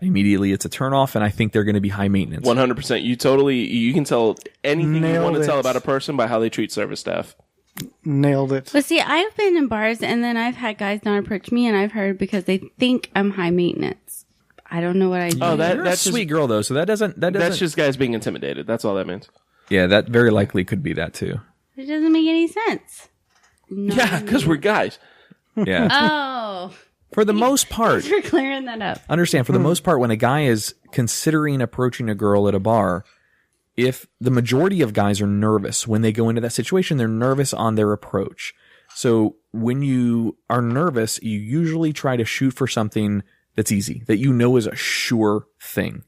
immediately it's a turnoff, and I think they're going to be high maintenance. 100%. You can tell anything you Nailed want to tell it. about a person by how they treat service staff. Nailed it. But see, I've been in bars and then I've had guys not approach me and I've heard because they think I'm high maintenance. I don't know what I do. Oh, You're that's a sweet girl though, so that doesn't. That's just guys being intimidated. That's all that means. Yeah, that very likely could be that too. It doesn't make any sense. No. Yeah, because we're guys. Yeah. Oh, For the most part, we're clearing that up. understand, for the most part, when a guy is considering approaching a girl at a bar, if the majority of guys are nervous when they go into that situation, they're nervous on their approach. So when you are nervous, you usually try to shoot for something that's easy, that you know is a sure thing.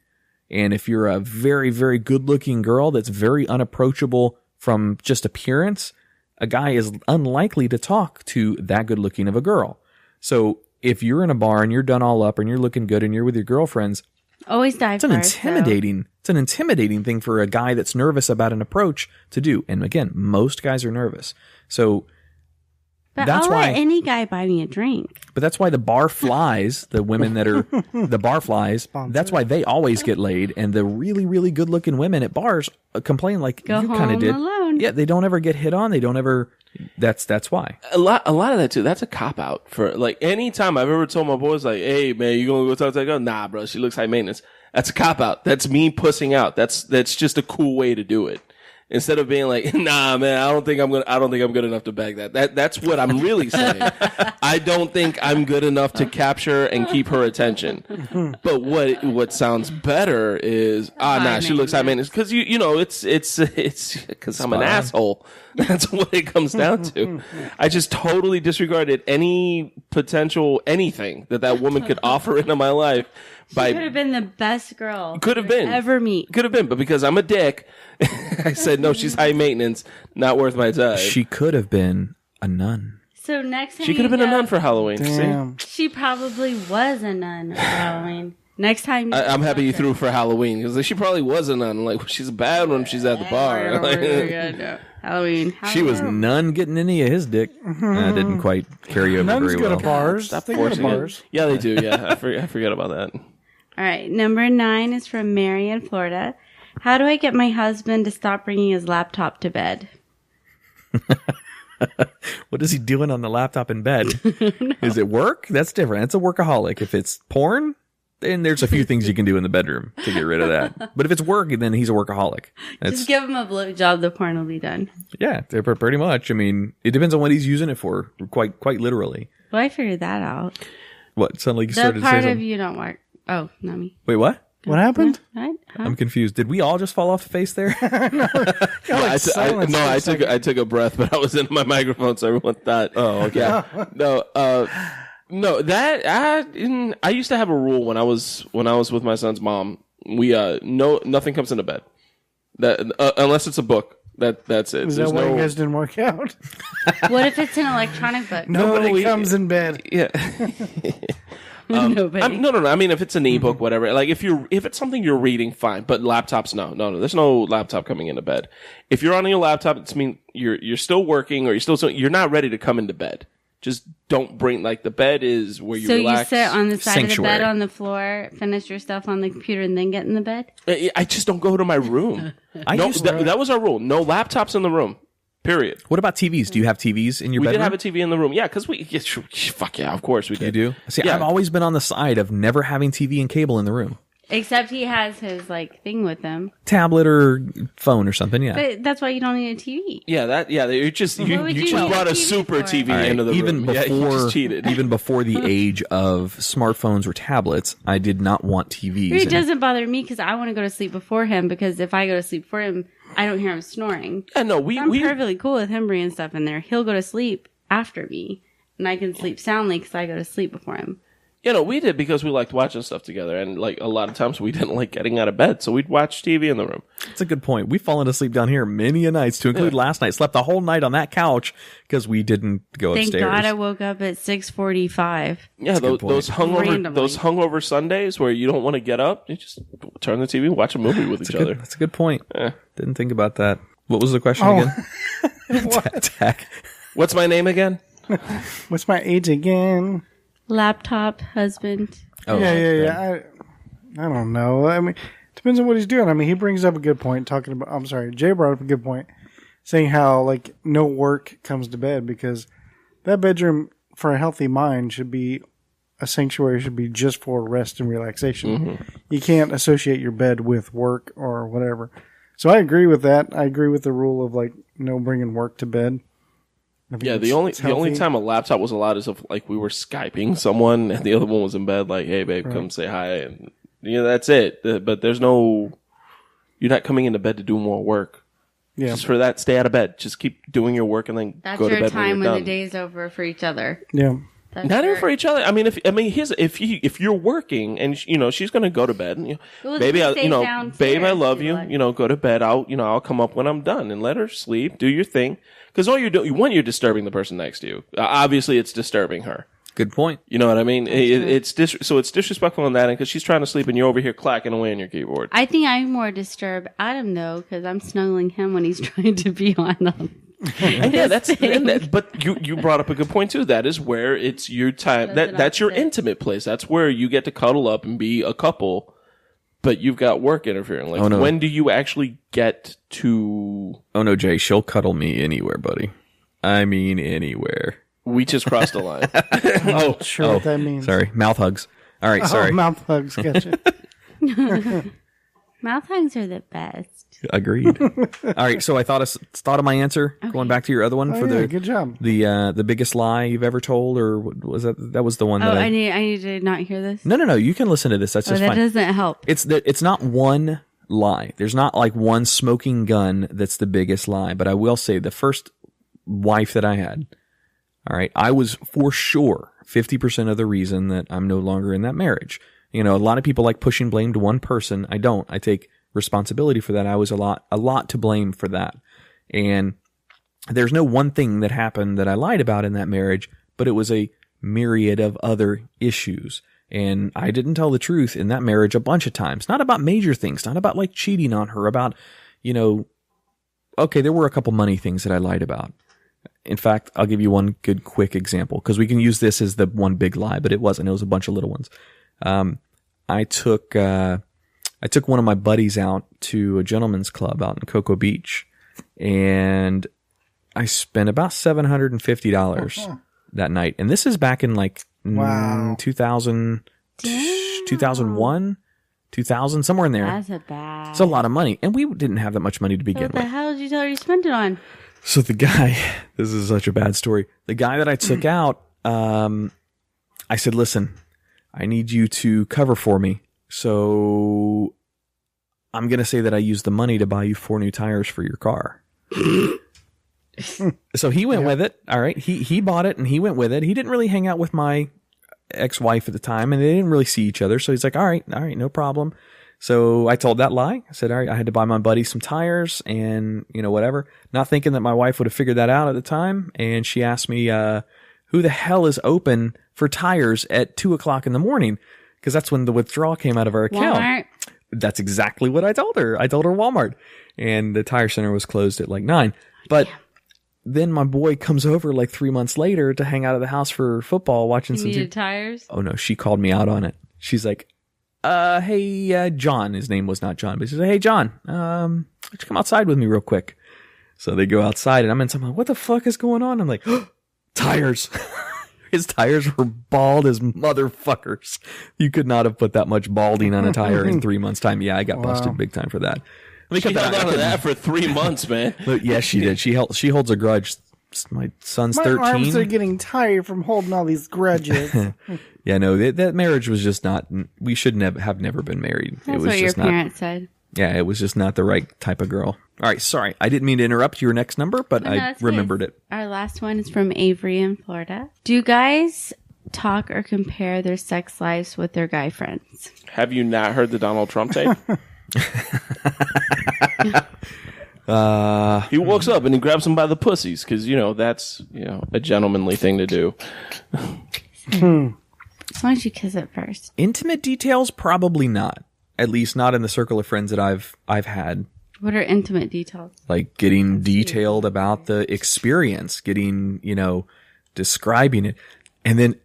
And if you're a very, very good looking girl that's very unapproachable from just appearance, a guy is unlikely to talk to that good looking of a girl. So if you're in a bar and you're done all up and you're looking good and you're with your girlfriends, Always dive it's an first, intimidating, it's an intimidating thing for a guy that's nervous about an approach to do. And again, most guys are nervous. So But that's I'll why, let any guy buy me a drink. but that's why the bar flies, the women that are the bar flies, that's why they always get laid. And the really, really good looking women at bars complain like Go you kind of home did. alone. Yeah. They don't ever get hit on. They don't ever, that's why. A lot of that too. That's a cop out for like any time I've ever told my boys like, "Hey man, you gonna go talk to that girl?" Nah, bro, she looks high maintenance. That's a cop out. That's me pussing out. That's just a cool way to do it. Instead of being like, "Nah, man, I don't think I'm good enough to bag that." That's what I'm really saying. I don't think I'm good enough to capture and keep her attention. But what sounds better is, nah, she looks high maintenance because you know it's because I'm an asshole. That's what it comes down to. I just totally disregarded any potential anything that woman could offer into my life. She could have been the best girl. Could have been. Ever meet. Could have been, but because I'm a dick, I said, no, she's high maintenance, not worth my time. She could have been a nun. So next time She could have been a nun for Halloween. Damn. She probably was a nun for Halloween. Next time. I'm happy you threw for Halloween because she probably was a nun. Like, she's bad when she's at the bar. Like, Halloween. She was none getting any of his dick. Didn't quite carry over Nuns very go well. to bars. stop They go to forcing it. bars. Yeah, they do. Yeah, I forget about that. All right. Number 9 is from Mary in Florida. How do I get my husband to stop bringing his laptop to bed? What is he doing on the laptop in bed? Is it work? That's different. It's a workaholic. If it's porn, then there's a few things you can do in the bedroom to get rid of that. But if it's work, then he's a workaholic. Just give him a blowjob. The porn will be done. Yeah, they're pretty much. I mean, it depends on what he's using it for. Quite literally. Well, I figured that out. What? Suddenly you The started to say part of something. you don't work. Oh, not me. Wait, what? What happened? I'm confused. Did we all just fall off the face there? I took a breath, but I was in my microphone, so everyone thought. Oh, okay. Yeah. No, I used to have a rule when I was with my son's mom. We nothing comes into bed. That unless it's a book. That's it. Is that why you guys didn't work out? What if it's an electronic book? Nobody comes in bed. Yeah. Nobody. No. I mean, if it's an ebook, whatever. Like if it's something you're reading, fine. But laptops, no. There's no laptop coming into bed. If you're on your laptop, it's mean you're still working, or you're not ready to come into bed. Just don't bring, like, the bed is where you relax. So you sit on the side Sanctuary. of the bed on the floor, finish your stuff on the computer, and then get in the bed? I just don't go to my room. That was our rule. No laptops in the room. Period. What about TVs? Do you have TVs in your We bedroom? did have a TV in the room. Yeah, because fuck yeah, of course we did. You do? See, Yeah. I've always been on the side of never having TV and cable in the room. Except he has his, thing with him. Tablet or phone or something, yeah. But that's why you don't need a TV. Yeah, you just What would you just need brought a a TV super for? TV All right, into the even room. before, You just cheated. even before the age of smartphones or tablets, I did not want TVs. It in- doesn't bother me because I want to go to sleep before him, because if I go to sleep for him, I don't hear him snoring. Yeah, no, I'm perfectly cool with him bringing stuff in there. He'll go to sleep after me, and I can sleep soundly because I go to sleep before him. we did because we liked watching stuff together, and like a lot of times we didn't like getting out of bed, so we'd watch TV in the room. That's a good point. We've fallen asleep down here many a nights, to include last night. Slept the whole night on that couch because we didn't go Thank upstairs. God I woke up at 6:45. Yeah, good those point. Randomly. hungover Sundays where you don't want to get up, you just turn the TV, watch a movie with each other. That's a good point. Didn't think about that. What was the question again? Attack. What's my name again? What's my age again? Laptop husband. Oh, Yeah. I don't know. I mean, depends on what he's doing. I mean, he brings up a good point talking about. I'm sorry, Jay brought up a good point, saying how no work comes to bed, because that bedroom for a healthy mind should be a sanctuary. Should be just for rest and relaxation. Mm-hmm. You can't associate your bed with work or whatever. So I agree with that. I agree with the rule of no bringing work to bed. Yeah, the only time a laptop was allowed is if we were Skyping someone and the other one was in bed, like, hey babe, come say hi, and that's it. But there's no, you're not coming into bed to do more work. Yeah. Just for that, stay out of bed. Just keep doing your work and then That's go to your bed time when you're when done. the day's over for each other. Yeah. That's Not even your- for each other. I mean, if you're working and she's going to go to bed, and, Well, baby, you I, stay babe, I downstairs, love you you. like- Go to bed. I'll come up when I'm done and let her sleep. Do your thing, because all you're doing, one, you're disturbing the person next to you. Obviously, it's disturbing her. Good point. You know what I mean? It's disrespectful in that, and because she's trying to sleep and you're over here clacking away on your keyboard. I think I more disturb Adam, though, because I'm snuggling him when he's trying to be on them. Yeah, but you brought up a good point too. That is where it's your time. That's your intimate place. That's where you get to cuddle up and be a couple. But you've got work interfering. Oh, no. When do you actually get to? Oh no, Jay, she'll cuddle me anywhere, buddy. I mean, anywhere. We just crossed the line. Oh, sure. What that means. Sorry, mouth hugs. All right, sorry. Oh, mouth hugs. Gotcha. Mouth hugs are the best. Agreed. All right, so I thought of my answer. Going back to your other one for yeah, the good job. the biggest lie you've ever told, or what was that? That was the one Oh, that I need to not hear this. No. You can listen to this. That's Oh, just that fine. doesn't help. It's not one lie. There's not one smoking gun that's the biggest lie. But I will say the first wife that I had, all right, I was for sure 50% of the reason that I'm no longer in that marriage. A lot of people like pushing blame to one person. I don't. I take responsibility for that. I was a lot to blame for that. And there's no one thing that happened that I lied about in that marriage, but it was a myriad of other issues. And I didn't tell the truth in that marriage a bunch of times. Not about major things, not about cheating on her, about, okay, there were a couple money things that I lied about. In fact, I'll give you one good quick example, because we can use this as the one big lie, but it wasn't. It was a bunch of little ones. I took one of my buddies out to a gentleman's club out in Cocoa Beach, and I spent about $750 that night. And this is back in Wow. 2000, 2001, 2000, somewhere in there. That's a bad. It's a lot of money, and we didn't have that much money to begin What the with. hell did you tell her you spent it on? So the guy, this is such a bad story. The guy that I took out, I said, listen, I need you to cover for me So I'm going to say that I used the money to buy you 4 new tires for your car. So he went with it. All right. He bought it and he went with it. He didn't really hang out with my ex-wife at the time and they didn't really see each other. So he's like, all right, no problem. So I told that lie. I said, all right, I had to buy my buddy some tires and, whatever. Not thinking that my wife would have figured that out at the time. And she asked me, who the hell is open for tires at 2:00 in the morning? Because that's when the withdrawal came out of our account. Walmart. That's exactly what I told her. I told her Walmart. And the tire center was closed at like 9. But then my boy comes over like 3 months later to hang out at the house for football, watching some Needed tires. Oh no, she called me out on it. She's like, hey, John. His name was not John, but she said, hey, John, why don't you come outside with me real quick? So they go outside and I'm in some, what the fuck is going on? I'm like, tires. His tires were bald as motherfuckers. You could not have put that much balding on a tire in 3 months' time. Yeah, I got busted big time for that. She held on to that for 3 months, man. Yes, she did. She holds a grudge. My son's 13. My arms are getting tired from holding all these grudges. Yeah, no, that marriage was just not. We should have never been married. That's it was what your just not, parents said. Yeah, it was just not the right type of girl. All right, sorry. I didn't mean to interrupt your next number, but I remembered it. Our last one is from Avery in Florida. Do guys talk or compare their sex lives with their guy friends? Have you not heard the Donald Trump tape? He walks up and he grabs him by the pussies because that's a gentlemanly thing to do. As long as you kiss it first. Intimate details, probably not. At least not in the circle of friends that I've had. What are intimate details? Like getting detailed about the experience, getting describing it, and then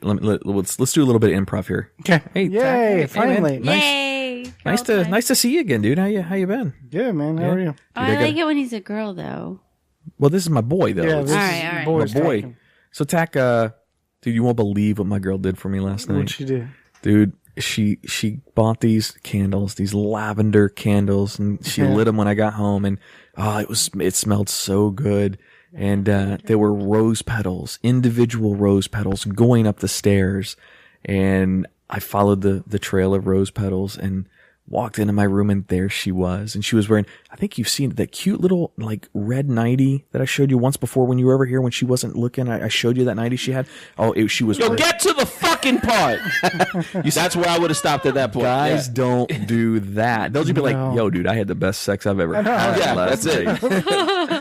let's do a little bit of improv here. Okay. Hey, yay! Tack, Finally. Yay! Nice to see you again, dude. How you been? Yeah, man. How are you? Oh, I like it when he's a girl, though. Well, this is my boy, though. Yeah, It's this All is right, all right. boys my boy. talking. So, Tack, dude, you won't believe what my girl did for me last night. What'd she do? Dude, she bought these candles, these lavender candles, and she lit them when I got home, and it smelled so good. And there were rose petals, individual rose petals going up the stairs, and I followed the trail of rose petals and walked into my room, and there she was. And she was wearing, I think you've seen that cute little like red nightie that I showed you once before when you were over here when she wasn't looking. I showed you that nightie she had. She was. Yo, get to the fucking part. That's where I would have stopped at that point. Guys Yeah. don't do that. They'll just be like, yo, dude, I had the best sex I've ever had. Yeah, last that's it. night."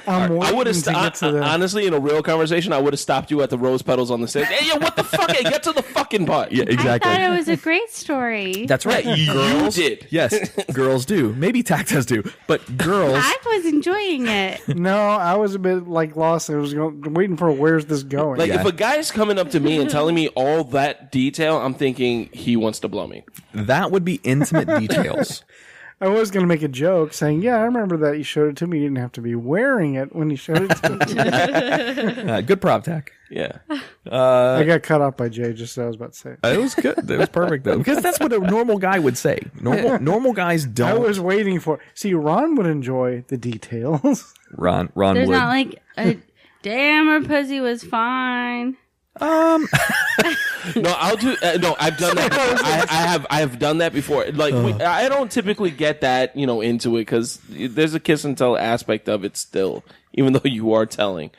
I would have stopped. honestly, in a real conversation, I would have stopped you at the rose petals on the stage. Hey, yo, what the fuck? Hey, get to the fucking part. Yeah, exactly. I thought it was a great story. That's right. Yeah, you did. Yes, girls do. Maybe Tack does do, but girls. I was enjoying it. No, I was a bit like lost. I was waiting for where's this going. Like, if a guy's coming up to me and telling me all that detail, I'm thinking he wants to blow me. That would be intimate details. I was going to make a joke saying, yeah, I remember that you showed it to me. You didn't have to be wearing it when you showed it to me. Good prop, Tack. Yeah. I got cut off by Jay, just as I was about to say. It was good. It was perfect though, because that's what a normal guy would say. Normal guys don't. I was waiting for. See, Ron would enjoy the details. Ron There's would. not like a damn, her pussy was fine. No, I'll do. No, I've done that. I have done that before. Like, I don't typically get that into it because there's a kiss and tell aspect of it still, even though you are telling.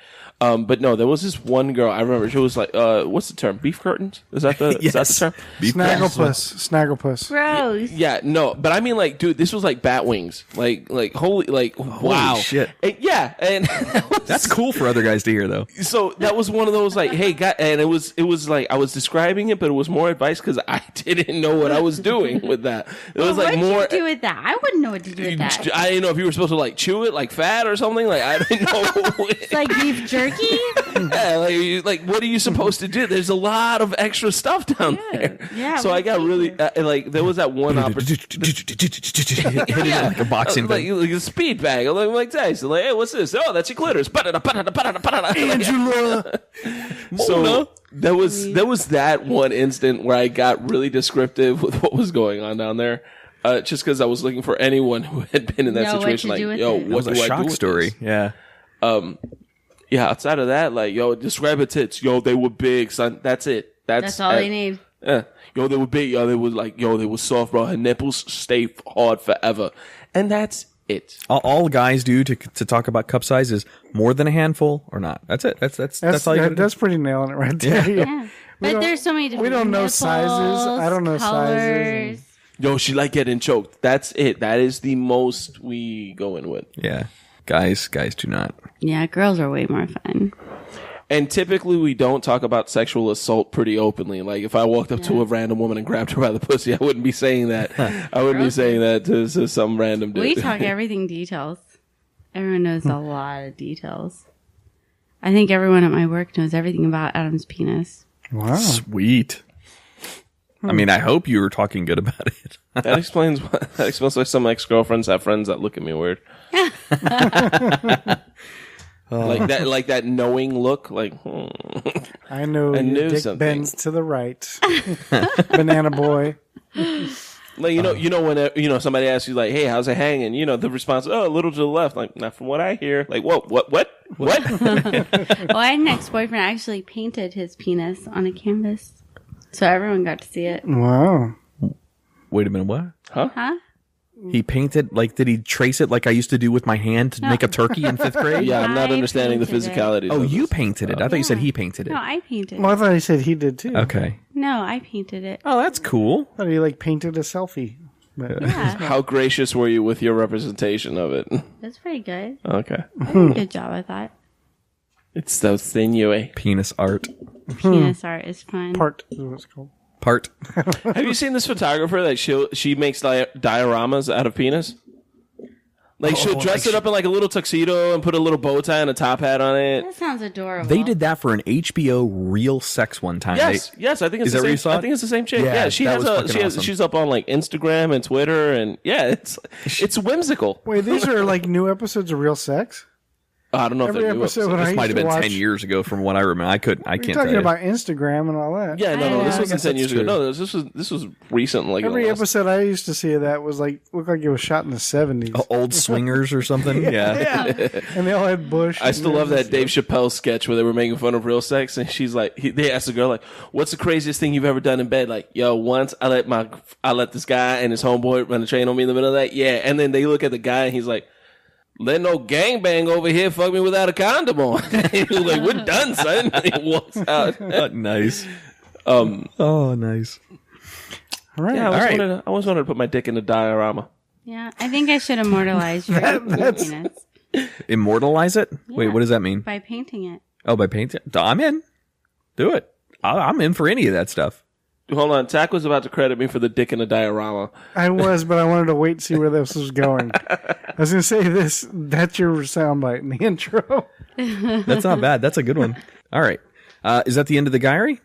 But no, there was this one girl I remember. She was like, "What's the term? Beef curtains? Is that the is that the term? Snagglepuss. Gross. Yeah, no, but I mean, like, dude, this was like bat wings, like holy, like wow, shit. And, yeah, and That's cool for other guys to hear, though. so that was one of those like, hey, guy, and it was like I was describing it, but it was more advice because I didn't know what I was doing with that. It was like What'd more. you do with that? I wouldn't know what to do with that. I didn't know if you were supposed to like chew it like fat or something. Like I didn't know. It's like beef jerky. Yeah, like what are you supposed to do? There's a lot of extra stuff down there. Yeah, So I got really like there was that one opportunity. Hit it like a boxing Like, thing. like a speed bag. I'm like Tyson. Like, hey, what's this? Oh, that's your clitoris. Angela. So there was that one instant where I got really descriptive with what was going on down there. Just because I was looking for anyone who had been in that Know what situation. to Like, do with yo, it. That what was do a I do shock with story. this? Yeah. Yeah, outside of that, like, yo, describe her tits. Yo, they were big, son. That's it. That's all they need. Yo, they were big. Yo, they were like, yo, they were soft, bro. Her nipples stay hard forever. And that's it. All guys do to talk about cup size is more than a handful or not. That's it. That's all you gotta do. That's pretty nailing it right there. Yeah. But there's so many different We don't know nipples, sizes. I don't know colors. sizes. Yo, she like getting choked. That's it. That is the most we go in with. Yeah. Guys do not. Yeah, girls are way more fun. And typically we don't talk about sexual assault pretty openly. Like if I walked up to a random woman and grabbed her by the pussy, I wouldn't be saying that. I wouldn't be saying that to some random dude. We talk everything details. Everyone knows a lot of details. I think everyone at my work knows everything about Adam's penis. Wow. Sweet. I mean, I hope you were talking good about it. That explains why some ex-girlfriends have friends that look at me weird. Like that knowing look, like I know I knew your dick something. bends to the right. Banana boy. like when somebody asks you like, hey, how's it hanging? You know, the response, oh, a little to the left. Like, not from what I hear. Like, what? Well, I had an ex-boyfriend actually painted his penis on a canvas, so everyone got to see it. Wow. Wait a minute, what? Huh? He painted, like, did he trace it like I used to do with my hand to make a turkey in 5th grade? Yeah, I'm not I understanding the painted it. physicality. Oh, of you this. painted it. I thought you said he painted it. No, I painted Well, I it. thought he said he did too. Okay. No, I painted it. Oh, that's cool. I thought he painted a selfie. But Yeah, How gracious were you with your representation of it? that's pretty good. Okay. Good job, I thought. It's so sinewy. Penis art. Penis art is fun. part is what it's called. Part. Have you seen this photographer that she makes dioramas out of penis? Like she'll dress it up in like a little tuxedo and put a little bow tie and a top hat on it. That sounds adorable. They did that for an HBO Real Sex one time. Yes, I think it's Is the that where you same. saw I it? think it's the same chick. Yeah, Yeah, she that has was fucking awesome. she's up on like Instagram and Twitter and it's whimsical. Wait, these are new episodes of Real Sex? I don't know Every if they're new episode episodes. when I This used might have to been watch, 10 years ago from what I remember. I can't You're tell talking you. about Instagram and all that. Yeah, no, this I wasn't guess 10 years that's ago. true. No, this was recent. Like Every the last- episode I used to see of that was looked like it was shot in the 70s. Old swingers or something? Yeah. And they all had bush. I still love that Dave Chappelle sketch where they were making fun of real sex, and she's like, they asked the girl like, "What's the craziest thing you've ever done in bed?" Like, yo, once I let this guy and his homeboy run a train on me in the middle of that. Yeah, and then they look at the guy and he's like, "Let no gangbang over here fuck me without a condom on." He was like, "We're done, son." He walks out. Nice. Oh, nice. All right. Yeah, All right. I always wanted to put my dick in a diorama. Yeah, I think I should immortalize your penis Immortalize it? Wait, Yeah. what does that mean? by painting it. Oh, by painting? I'm in. Do it. I'm in for any of that stuff. Hold on, Tack was about to credit me for the dick in a diorama. I was, but I wanted to wait to see where this was going. I was going to say that's your soundbite in the intro. That's not bad. That's a good one. All right. Is that the end of the Guyry?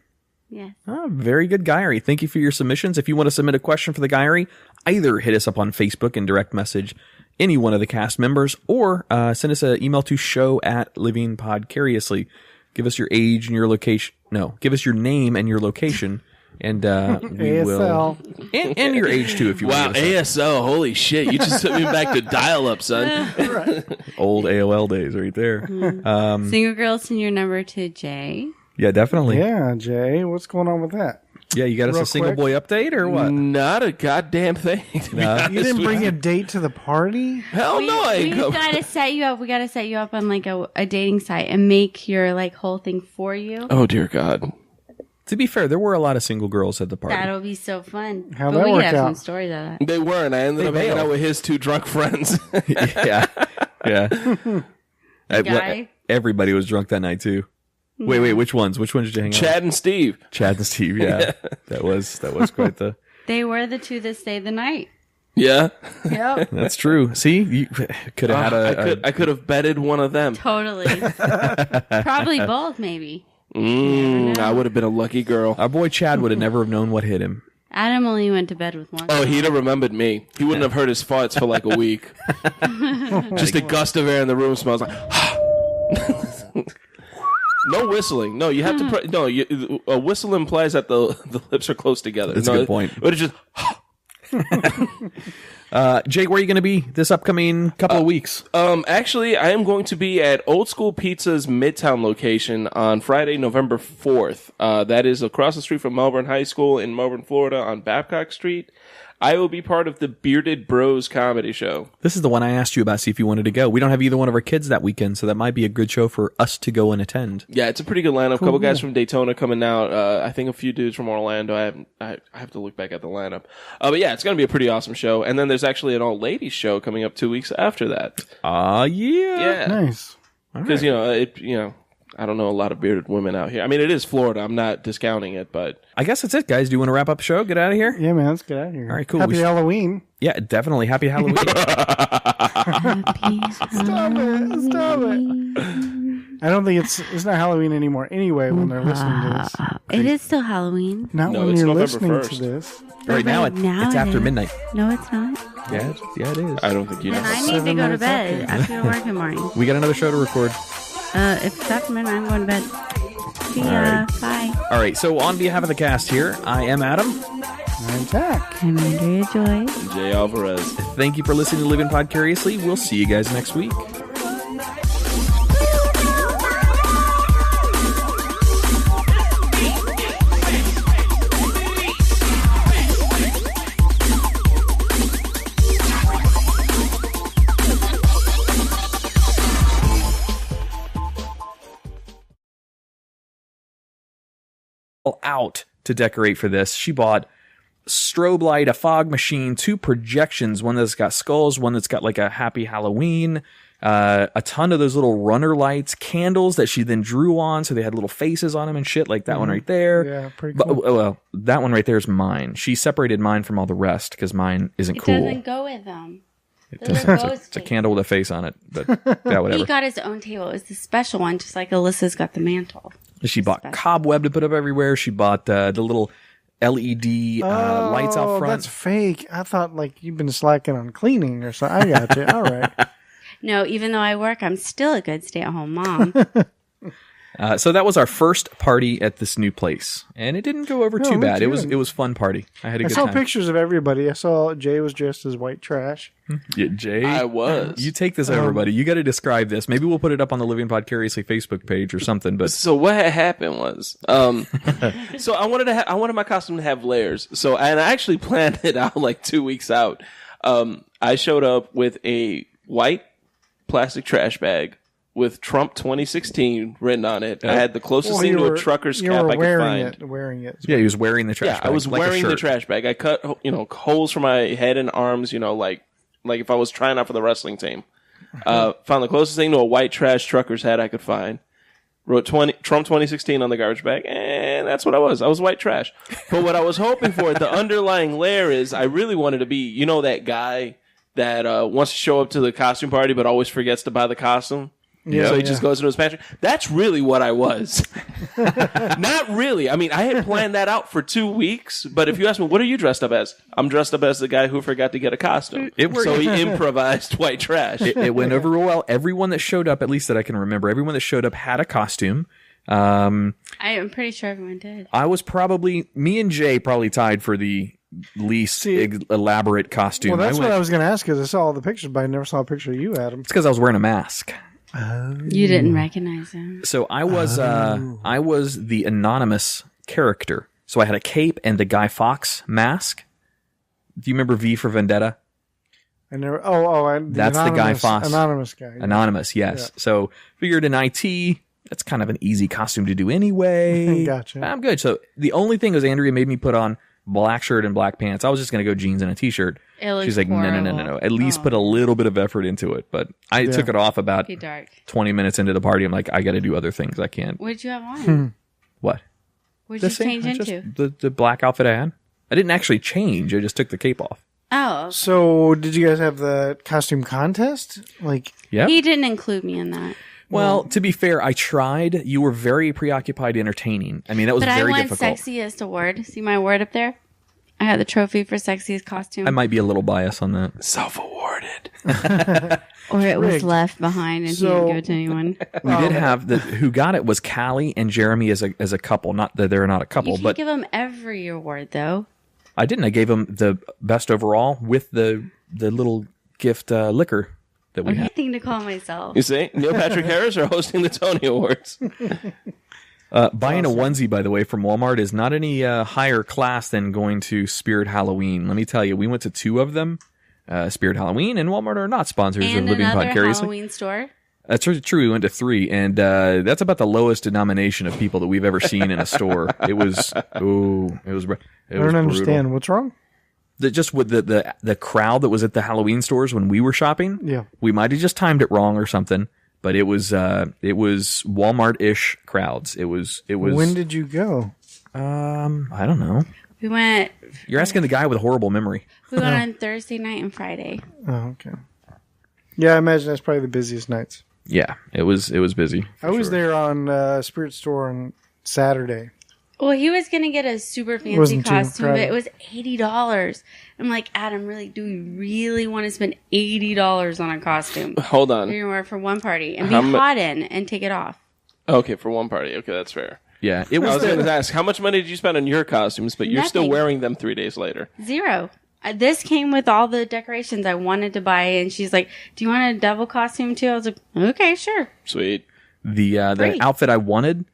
Yes. Oh, very good Guyry. Thank you for your submissions. If you want to submit a question for the Guyry, either hit us up on Facebook and direct message any one of the cast members, or send us an email to show@livingpodcariously. Give us your age and your location. No, give us your name and your location, and we will. ASL. And your age too, if you Wow, want. to give us ASL, holy shit. You just took me back to dial-up, son. that. Old AOL days right there. Single girl, send your number to Jay. Yeah, definitely. Yeah, Jay, what's going on with that? Yeah, you got us Real a single quick. boy update or what? Not a goddamn thing. To be honest You didn't with bring you. a date to the party? Hell no, I ain't We go. gotta set you up. We gotta set you up on a dating site and make your whole thing for you. Oh, dear God. To be fair, there were a lot of single girls at the party. That'll be so fun. How'd but that we work could have some out? stories of that. They were, and I ended up hanging bailed. out with his two drunk friends. Yeah. Guy? Everybody was drunk that night too. Wait, which ones? Which ones did you hang out Chad and Steve. with? Chad and Steve, yeah. That was quite the They were the two that stayed the night. Yeah. Yep. That's true. See, you could have had I could have betted one of them. Totally. Probably both, maybe. I would have been a lucky girl. our boy Chad would have never have known what hit him. Adam only went to bed with one. Oh, he'd have remembered me. He wouldn't have heard his farts for like a week. Just a gust of air in the room smells like. No whistling. No, you have to. A whistle implies that the lips are close together. That's a good point. But it's just. Jake, where are you going to be this upcoming couple of weeks? Actually, I am going to be at Old School Pizza's Midtown location on Friday, November 4th. That is across the street from Melbourne High School in Melbourne, Florida on Babcock Street. I will be part of the Bearded Bros comedy show. This is the one I asked you about, see if you wanted to go. We don't have either one of our kids that weekend, so that might be a good show for us to go and attend. Yeah, it's a pretty good lineup. Cool. Couple guys from Daytona coming out. I think a few dudes from Orlando. I have to look back at the lineup. But yeah, it's going to be a pretty awesome show. And then there's actually an all-ladies show coming up 2 weeks after that. Yeah. Yeah. Nice. Because, I don't know a lot of bearded women out here. I mean, it is Florida. I'm not discounting it, but... I guess that's it, guys. Do you want to wrap up the show? Get out of here? Yeah, man, let's get out of here. All right, cool. Happy Halloween. Yeah, definitely. Happy Halloween. Happy Stop it. I don't think it's not Halloween anymore anyway when they're listening to this. It is still Halloween. Not No, when it's you're November listening 1st. to this. Right now, it's after it is. midnight. No, it's not. Yeah, it is. I don't think you know. Then I need to 7 go to minutes bed. after. I have to go to work in the morning. We got another show to record. If it's after midnight, I'm going to bed. See ya. Bye. All right, so on behalf of the cast here, I am Adam. I'm Tack. I'm Andrea Joy. Jay Alvarez. Thank you for listening to Living Podcariously. We'll see you guys next week. Out to decorate for this. She bought strobe light, a fog machine, 2 projections, one that's got skulls, one that's got like a happy Halloween, a ton of those little runner lights, candles that she then drew on, so they had little faces on them and shit, like that one right there. Yeah, pretty But, cool. well, that one right there is mine. She separated mine from all the rest because mine isn't It cool. doesn't go with them. It Those doesn't. are It's a ghost candle with a face on it, but yeah, whatever. He got his own table. It was the special one, just like Alyssa's got the mantle. She bought special. cobweb to put up everywhere. She bought the little LED lights out front. That's fake. I thought like you've been slacking on cleaning or something. I got you. All right. No, even though I work, I'm still a good stay-at-home mom. So that was our first party at this new place, and it didn't go over too me bad. too. It was fun party. I had a I good saw time. pictures of everybody. I saw Jay was dressed as white trash. Yeah, Jay, I was. you take this over, buddy. You got to describe this. Maybe we'll put it up on the Living Podcariously Facebook page or something. But So what had happened was, so I wanted my costume to have layers. So, and I actually planned it out like 2 weeks out. I showed up with a white plastic trash bag with Trump 2016 written on it. I had the closest thing to a trucker's cap I could find. Wearing it. yeah, he was wearing the trash Yeah, bag. I was like a wearing the shirt. trash bag. I cut, holes for my head and arms, like if I was trying out for the wrestling team. Found the closest thing to a white trash trucker's hat I could find. Wrote Trump 2016 on the garbage bag, and that's what I was. I was white trash. But what I was hoping for, the underlying layer is I really wanted to be, that guy that wants to show up to the costume party but always forgets to buy the costume. Yeah, So he just goes into his pantry. That's really what I was. Not really. I mean, I had planned that out for 2 weeks, but if you ask me, what are you dressed up as? I'm dressed up as the guy who forgot to get a costume. It worked. So he improvised white trash. It went over real well. Everyone that showed up, at least that I can remember, everyone that showed up had a costume. I'm pretty sure everyone did. I was me and Jay probably tied for the least elaborate costume. Well, that's what I It's was going to ask because I saw all the pictures, but I never saw a picture of you, Adam. because I was wearing a mask. You didn't recognize him. So I was the anonymous character. So I had a cape and the Guy Fawkes mask. Do you remember V for Vendetta? I never. That's the Guy Fawkes. Anonymous guy. Anonymous, yes. Yeah. So figured in IT, that's kind of an easy costume to do anyway. Gotcha. I'm good. So the only thing was Andrea made me put on black shirt and black pants. I was just going to go jeans and a t-shirt. It looks She's like, no. horrible. At least put a little bit of effort into it. But I took it off about Be dark. 20 minutes into the party. I'm like, I got to do other things. I can't. What did you have on? What? What did you same- change just into? the black outfit I had. I didn't actually change. I just took the cape off. Oh, So, did you guys have the costume contest? Like, Yeah. he didn't include me in that. Well, to be fair, I tried. You were very preoccupied entertaining. I mean, that was But I very won difficult. sexiest award. See my award up there? I had the trophy for sexiest costume. I might be a little biased on that. Self-awarded. or it was rigged. left behind and he So- didn't give it to anyone. We did have who got it was Callie and Jeremy as a couple. Not that they're not a couple, You can but give them every award, though. I didn't. I gave him the best overall with the little gift liquor that we had. Thing to call myself. You see, Neil Patrick Harris are hosting the Tony Awards. Buying a onesie, by the way, from Walmart is not any higher class than going to Spirit Halloween. Let me tell you, we went to 2 of them. Spirit Halloween and Walmart are not sponsors And of Living another Podcasts. Halloween store. That's true. We went to 3, and that's about the lowest denomination of people that we've ever seen in a store. It was brutal. I don't understand. What's wrong? Just with the crowd that was at the Halloween stores when we were shopping. Yeah. We might have just timed it wrong or something, but it was Walmart-ish crowds. It was. When did you go? I don't know. We went. You're asking the guy with a horrible memory. We went on Thursday night and Friday. Oh, okay. Yeah, I imagine that's probably the busiest nights. Yeah, it was busy. I was there on Spirit Store on Saturday. Well, he was going to get a super fancy Wasn't too costume, but crowded. it was $80. I'm like, Adam, really, do we really want to spend $80 on a costume? Hold on. You're going to wear it for one party and be How mu- hot in and take it off. Okay, for one party. Okay, that's fair. Yeah, it I was. was going to ask, how much money did you spend on your costumes, but you're still Nothing. wearing them 3 days later? 0. This came with all the decorations I wanted to buy, and she's like, do you want a devil costume too? I was like, okay, sure. Sweet. The Great. outfit I wanted,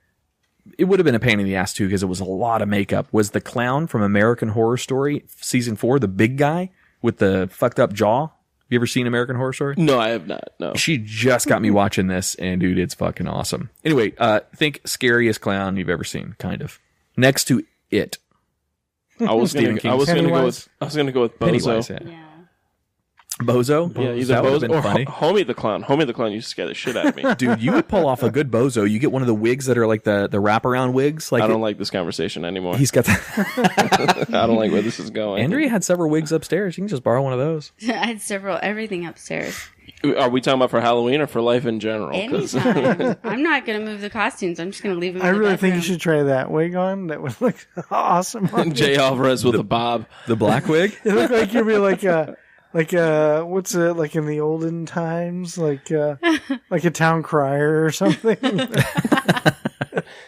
it would have been a pain in the ass too because it was a lot of makeup. Was the clown from American Horror Story season 4, the big guy with the fucked up jaw? You ever seen American Horror Story? No, I have not. No. She just got me watching this, and dude, it's fucking awesome. Anyway, think scariest clown you've ever seen, kind of. Next to It. I was Stephen going King. to Pennywise. go with Bozo. Pennywise, yeah. Yeah. Bozo? Yeah, either That would have Bozo been or funny. Homie the Clown. Homie the Clown used to scare the shit out of me. Dude, you would pull off a good Bozo. You get one of the wigs that are like the wraparound wigs. Like I don't like this conversation anymore. He's got the... I don't like where this is going. Andrea had several wigs upstairs. You can just borrow one of those. I had everything upstairs. Are we talking about for Halloween or for life in general? 'Cause- Anytime. I'm not going to move the costumes. I'm just going to leave them in I the really think you bedroom. should try that wig on. That would look awesome. On Jay Alvarez with a bob. The black wig? It looked like you'd be like what's it like in the olden times, like a town crier or something.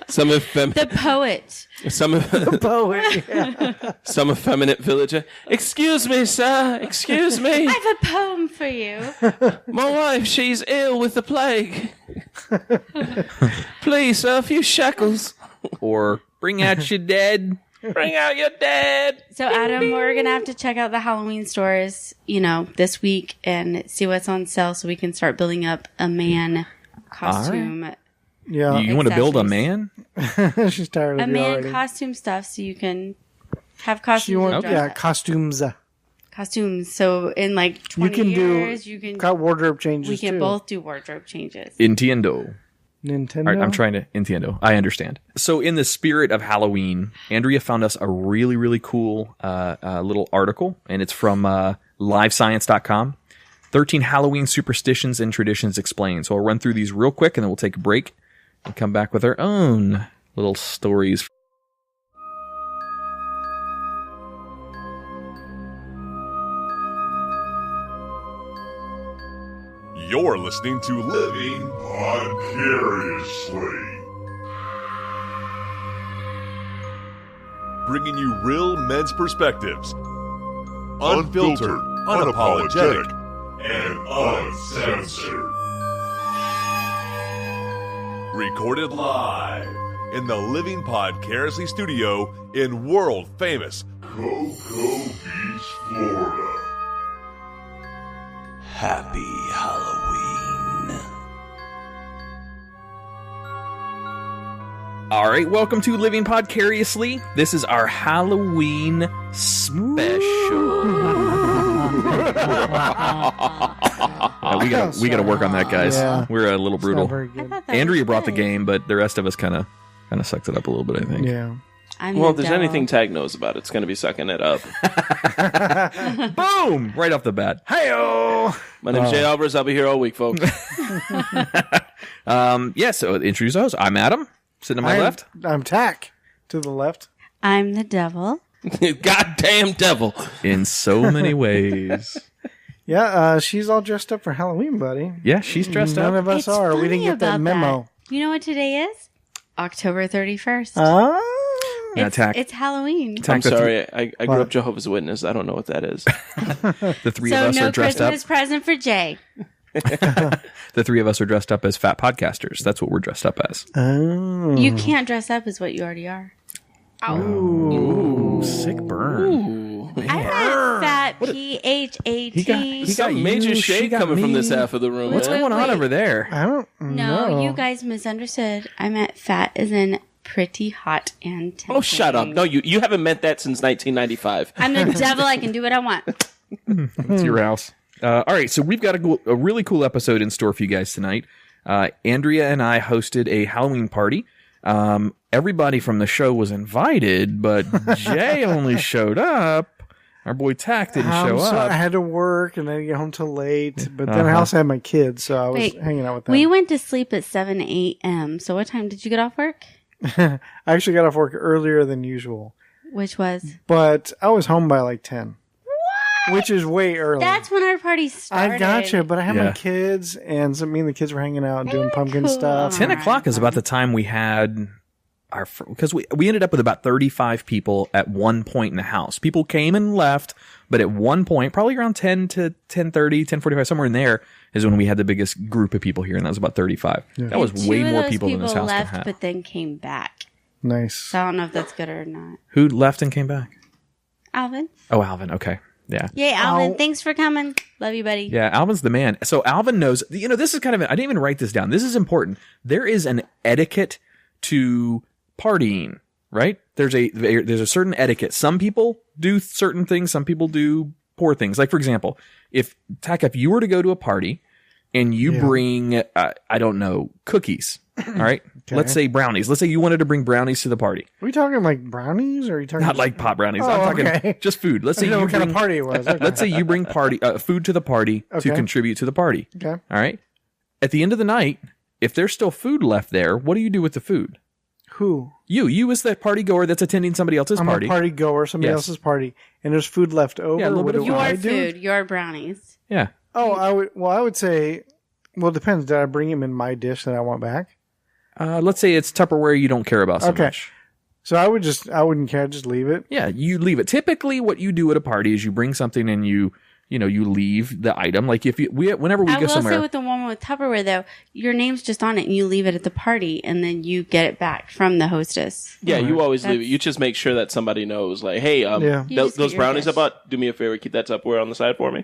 Some The poet. Poet. Yeah. some effeminate villager. Excuse me, sir. Excuse me. I have a poem for you. My wife, she's ill with the plague. Please, sir, a few shekels. Or bring out your dead. Bring out your dead. So, Adam, we're going to have to check out the Halloween stores, this week and see what's on sale so we can start building up a man costume. Yeah. You want to build a Accessories. man? She's tired A of you man already. costume stuff so you can have She costumes. want, and dress yeah, up. costumes. Costumes. So, in like 20 You can years, do you can. got wardrobe changes We can too. both do wardrobe changes. Entiendo. Nintendo. All right, I'm trying to entiendo. I understand. So, in the spirit of Halloween, Andrea found us a really, really cool little article, and it's from livescience.com. 13 Halloween superstitions and traditions explained. So, I'll run through these real quick, and then we'll take a break and come back with our own little stories. You're listening to Living Vicariously, bringing you real men's perspectives, unfiltered, unapologetic, and uncensored. Recorded live in the Living Podcarously studio in world-famous Cocoa Beach, Florida. Happy Halloween. All right, welcome to Living Podcariously. This is our Halloween special. We gotta work on that, guys. Yeah. We're a little Not brutal. very I good. thought that Andrea was brought the good. game, but the rest of us kind of sucked it up a little bit, I think. Yeah. I'm Well, if the there's devil. anything Tag knows about, it's going to be sucking it up. Boom! Right off the bat. Hi-oh! My name's Jay Alvarez. I'll be here all week, folks. So introduce those. I'm Adam, sitting on my left. I'm Tack to the left. I'm the devil. Goddamn devil. In so many ways. Yeah, she's all dressed up for Halloween, buddy. Yeah, she's dressed None up. of us It's are. We funny didn't get that about memo. You know what today is? October 31st. Yeah, It's Halloween. I'm sorry. I grew up Jehovah's Witness. I don't know what that is. The three So of us no are dressed Christmas up. present for Jay. The three of us are dressed up as fat podcasters. That's what we're dressed up as. Oh. You can't dress up as what you already are. Ooh, sick burn. I'm not fat. PHAT. He got Some major you, shade she got coming from me. this half of the room. What's man. going on wait. over there? I don't No, know. you guys misunderstood. I meant fat as in pretty hot and tempting. Oh, shut up. No, you haven't meant that since 1995. I'm the devil. I can do what I want. It's your house. All right, so we've got a really cool episode in store for you guys tonight. Andrea and I hosted a Halloween party. Everybody from the show was invited, but Jay only showed up. Our boy Tack didn't show up. I had to work and I didn't get home till late. But then I also had my kids, so I was hanging out with them. We went to sleep at 7 a.m. So what time did you get off work? I actually got off work earlier than usual. Which was? But I was home by like 10. What? Which is way early. That's when our party started. I gotcha, but I had Yeah. my kids, and so me and the kids were hanging out and doing pumpkin cool. stuff. 10 o'clock is about the time we had our, because we ended up with about 35 people at one point in the house. People came and left, but at one point, probably around 10 to 10:30, 10:45, somewhere in there is when we had the biggest group of people here, and that was about 35. That was And way two of more those people than this house left, can have. but then came back. Nice. So I don't know if that's good or not. Who left and came back? Alvin. Oh, Alvin. Okay. Yeah. Yay, Alvin. Ow. Thanks for coming. Love you, buddy. Yeah, Alvin's the man. So Alvin knows, this is kind of, I didn't even write this down. This is important. There is an etiquette to partying, right? There's a certain etiquette. Some people do certain things. Some people do poor things. Like, for example, if you were to go to a party and you bring, I don't know, cookies, all right? Okay. Let's say brownies. Let's say you wanted to bring brownies to the party. Are we talking like brownies, or are you talking Not like pot brownies. Oh, I'm talking okay. just food. Let's I say didn't know you what kind bring, of party it was. Okay. let's say you bring food to the party to Okay. contribute to the party. Okay. All right. At the end of the night, if there's still food left there, what do you do with the food? Who? You as the party goer that's attending somebody else's I'm party. a party goer, somebody Yes. else's party, and there's food left over. Yeah, a little what bit of do I Your do? food, your brownies. Yeah. Oh, I would say, well, it depends. Did I bring him in my dish that I want back? Let's say it's Tupperware you don't care about so Okay. much. So I wouldn't care. Just leave it. Yeah, you leave it. Typically, what you do at a party is you bring something and you leave the item. Like whenever we I go will somewhere. say with the one with Tupperware, though, your name's just on it and you leave it at the party and then you get it back from the hostess. Yeah, you always leave it. That's- You just make sure that somebody knows, like, hey, Yeah. You just those get your brownies I dish. bought, do me a favor, keep that Tupperware on the side for me.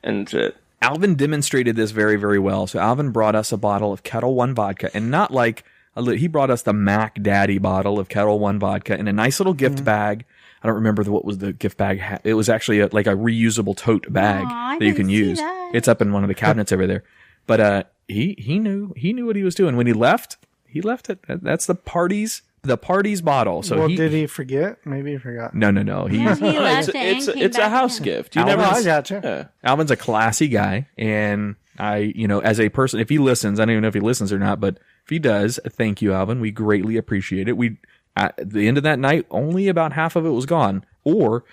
And shit. Alvin demonstrated this very, very well. So Alvin brought us a bottle of Kettle One vodka, and not like he brought us the Mac Daddy bottle of Kettle One vodka in a nice little gift bag. I don't remember what was the gift bag. It was actually like a reusable tote bag Aw, I that you can didn't see use. that. It's up in one of the cabinets over there. But he knew what he was doing when he left it. That's the party's bottle. So Well, did he forget? Maybe he forgot. No. He He left it It's and came it's a back house in. gift. You Alvin- never. I gotcha. Yeah. Alvin's a classy guy, and as a person, if he listens, I don't even know if he listens or not, but if he does, thank you, Alvin. We greatly appreciate it. At the end of that night, only about half of it was gone, or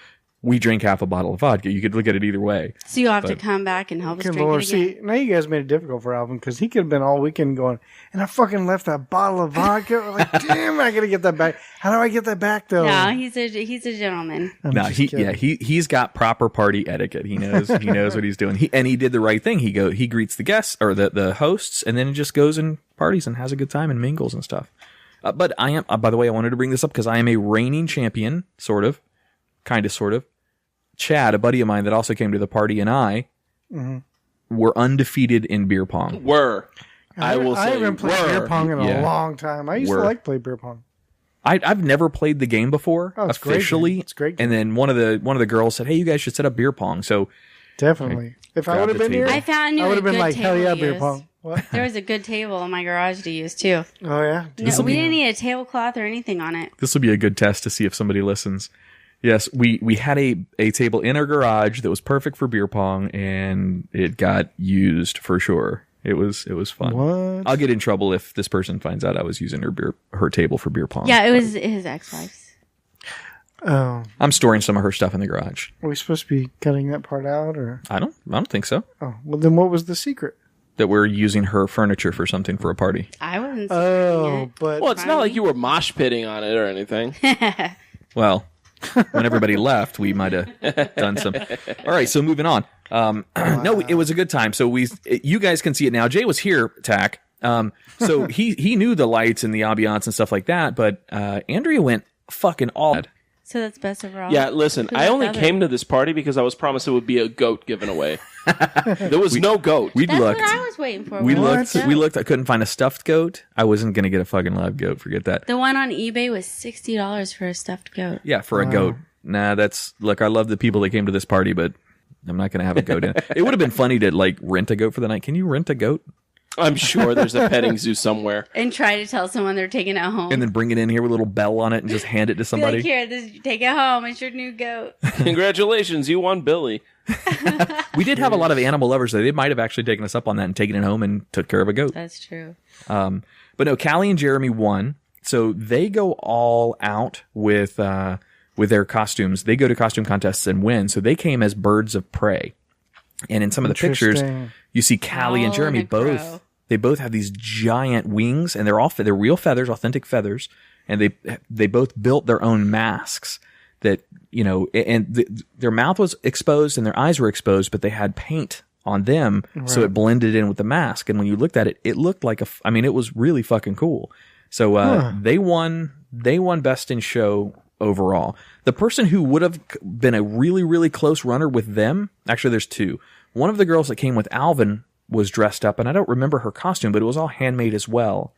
we drank half a bottle of vodka. You could look at it either way. So you'll have to come back and help us Good drink Lord. it again. See, now you guys made it difficult for Alvin, because he could have been all weekend going, and I fucking left that bottle of vodka. Like, damn, I gotta get that back. How do I get that back, though? No, he's a gentleman. I'm No, just kidding. he's got proper party etiquette. He knows what he's doing. He did the right thing. He greets the guests or the hosts, and then he just goes and parties and has a good time and mingles and stuff. But I am, by the way, I wanted to bring this up because I am a reigning champion, sort of. Chad, a buddy of mine that also came to the party, and I were undefeated in beer pong. I will say, I haven't played beer pong in Yeah. a long time. I used to like play beer pong. I've never played the game before Oh, it's a great officially. game. It's a great game. And then one of the girls said, "Hey, you guys should set up beer pong." So Definitely. If I Grab would have the been here, table. I found I would have been like, hell yeah, beer use. pong. What? There was a good table in my garage to use too. Oh, yeah? No, we didn't need a tablecloth or anything on it. this will be a good test to see if somebody listens. Yes, we had a table in our garage that was perfect for beer pong, and it got used for sure. It was fun. What? I'll get in trouble if this person finds out I was using her table for beer pong. Yeah, it was his ex-wife's. Oh. I'm storing some of her stuff in the garage. Are we supposed to be cutting that part out, or? I don't think so. Oh, well, then what was the secret? that we're using her furniture for something for a party. I wasn't. Oh, but Well, it's not like you were mosh pitting on it or anything. Well, when everybody left, we might have done some. All right, so moving on. No, it was a good time. So you guys can see it now. Jay was here, Tack. So he knew the lights and the ambiance and stuff like that, but Andrea went fucking all. So that's best overall. Yeah, listen, I only came to this party because I was promised it would be a goat given away. There was no goat. We That's looked. what I was waiting for. We was looked. a We goat. looked. I couldn't find a stuffed goat. I wasn't gonna get a fucking live goat. Forget that. The one on eBay was $60 for a stuffed goat. Yeah, for a goat. Nah, look. I love the people that came to this party, but I'm not gonna have a goat in it. It would have been funny to like rent a goat for the night. Can you rent a goat I'm sure there's a petting zoo somewhere. And try to tell someone they're taking it home. and then bring it in here with a little bell on it and just hand it to Be somebody? like, here, take it home. It's your new goat. Congratulations, you won Billy. We did have a lot of animal lovers, though. They might have actually taken us up on that and taken it home and took care of a goat. That's true. But no, Callie and Jeremy won. So they go all out with their costumes. They go to costume contests and win. So they came as birds of prey. And in some of the pictures, Interesting. you see Callie and Owl Jeremy and a both. crow. They both have these giant wings, and they're real feathers, authentic feathers. And they both built their own masks that, their mouth was exposed and their eyes were exposed, but they had paint on them, so it blended in with the mask. And when you looked at it, it looked like it was really fucking cool. So they won best in show overall. The person who would have been a really, really close runner with them, actually there's two. One of the girls that came with Alvin was dressed up, and I don't remember her costume, but it was all handmade as well.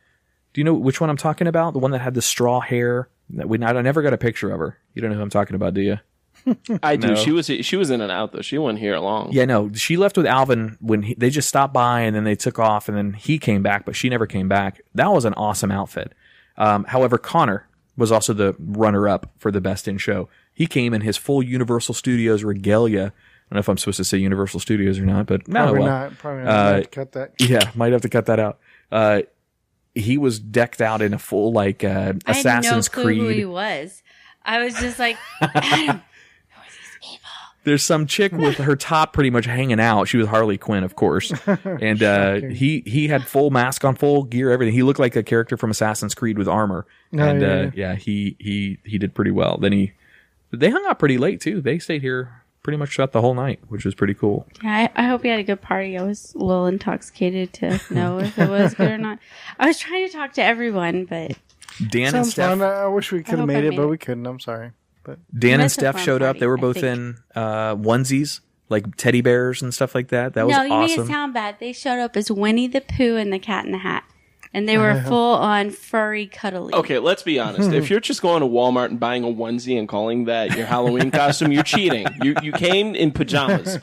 Do you know which one I'm talking about? The one that had the straw hair. I never got a picture of her. You don't know who I'm talking about, do you? I do. No. She was in and out though. She wasn't here long. Yeah, no. She left with Alvin when they just stopped by, and then they took off, and then he came back, but she never came back. That was an awesome outfit. However, Connor was also the runner-up for the best in show. He came in his full Universal Studios regalia. I don't know if I'm supposed to say Universal Studios or not, but Probably well. not. Probably not. Might have to cut that. Yeah, might have to cut that out. He was decked out in a full I had Assassin's no clue who he Creed. was. I was just like, Adam, There's some chick with her top pretty much hanging out. She was Harley Quinn, of course, and he had full mask on, full gear, everything. He looked like a character from Assassin's Creed with armor, he did pretty well. Then they hung out pretty late too. They stayed here pretty much throughout the whole night, which was pretty cool. yeah, I hope you had a good party. I was a little intoxicated to know if it was good or not. I was trying to talk to everyone, but Dan and Sounds Steph. fun. I wish we could have hope I made it, made but it. we couldn't. I'm sorry. But Dan and That's a Steph fun showed up. party, They were I both think. in onesies, like teddy bears and stuff like that. That was no, you awesome. made it sound bad. They showed up as Winnie the Pooh and the Cat in the Hat, and they were full on furry, cuddly. Okay, let's be honest. If you're just going to Walmart and buying a onesie and calling that your Halloween costume, you're cheating. You came in pajamas.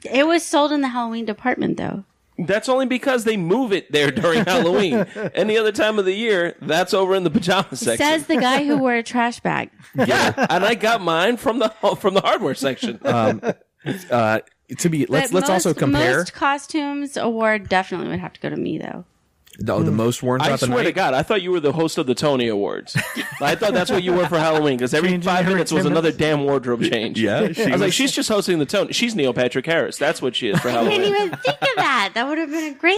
It was sold in the Halloween department, though. That's only because they move it there during Halloween. Any other time of the year, that's over in the pajama section. Says the guy who wore a trash bag. Yeah, and I got mine from the hardware section. Let's But also compare. Most costumes award definitely would have to go to me, though. The most worn I throughout the swear to night. God, I thought you were the host of the Tony Awards. I thought that's what you were for Halloween, because every Changing 5 her minutes was another attendance. damn wardrobe change. Yeah, I was like, she's just hosting the Tony. She's Neil Patrick Harris. That's what she is for I didn't Halloween. even think of that. That would have been a great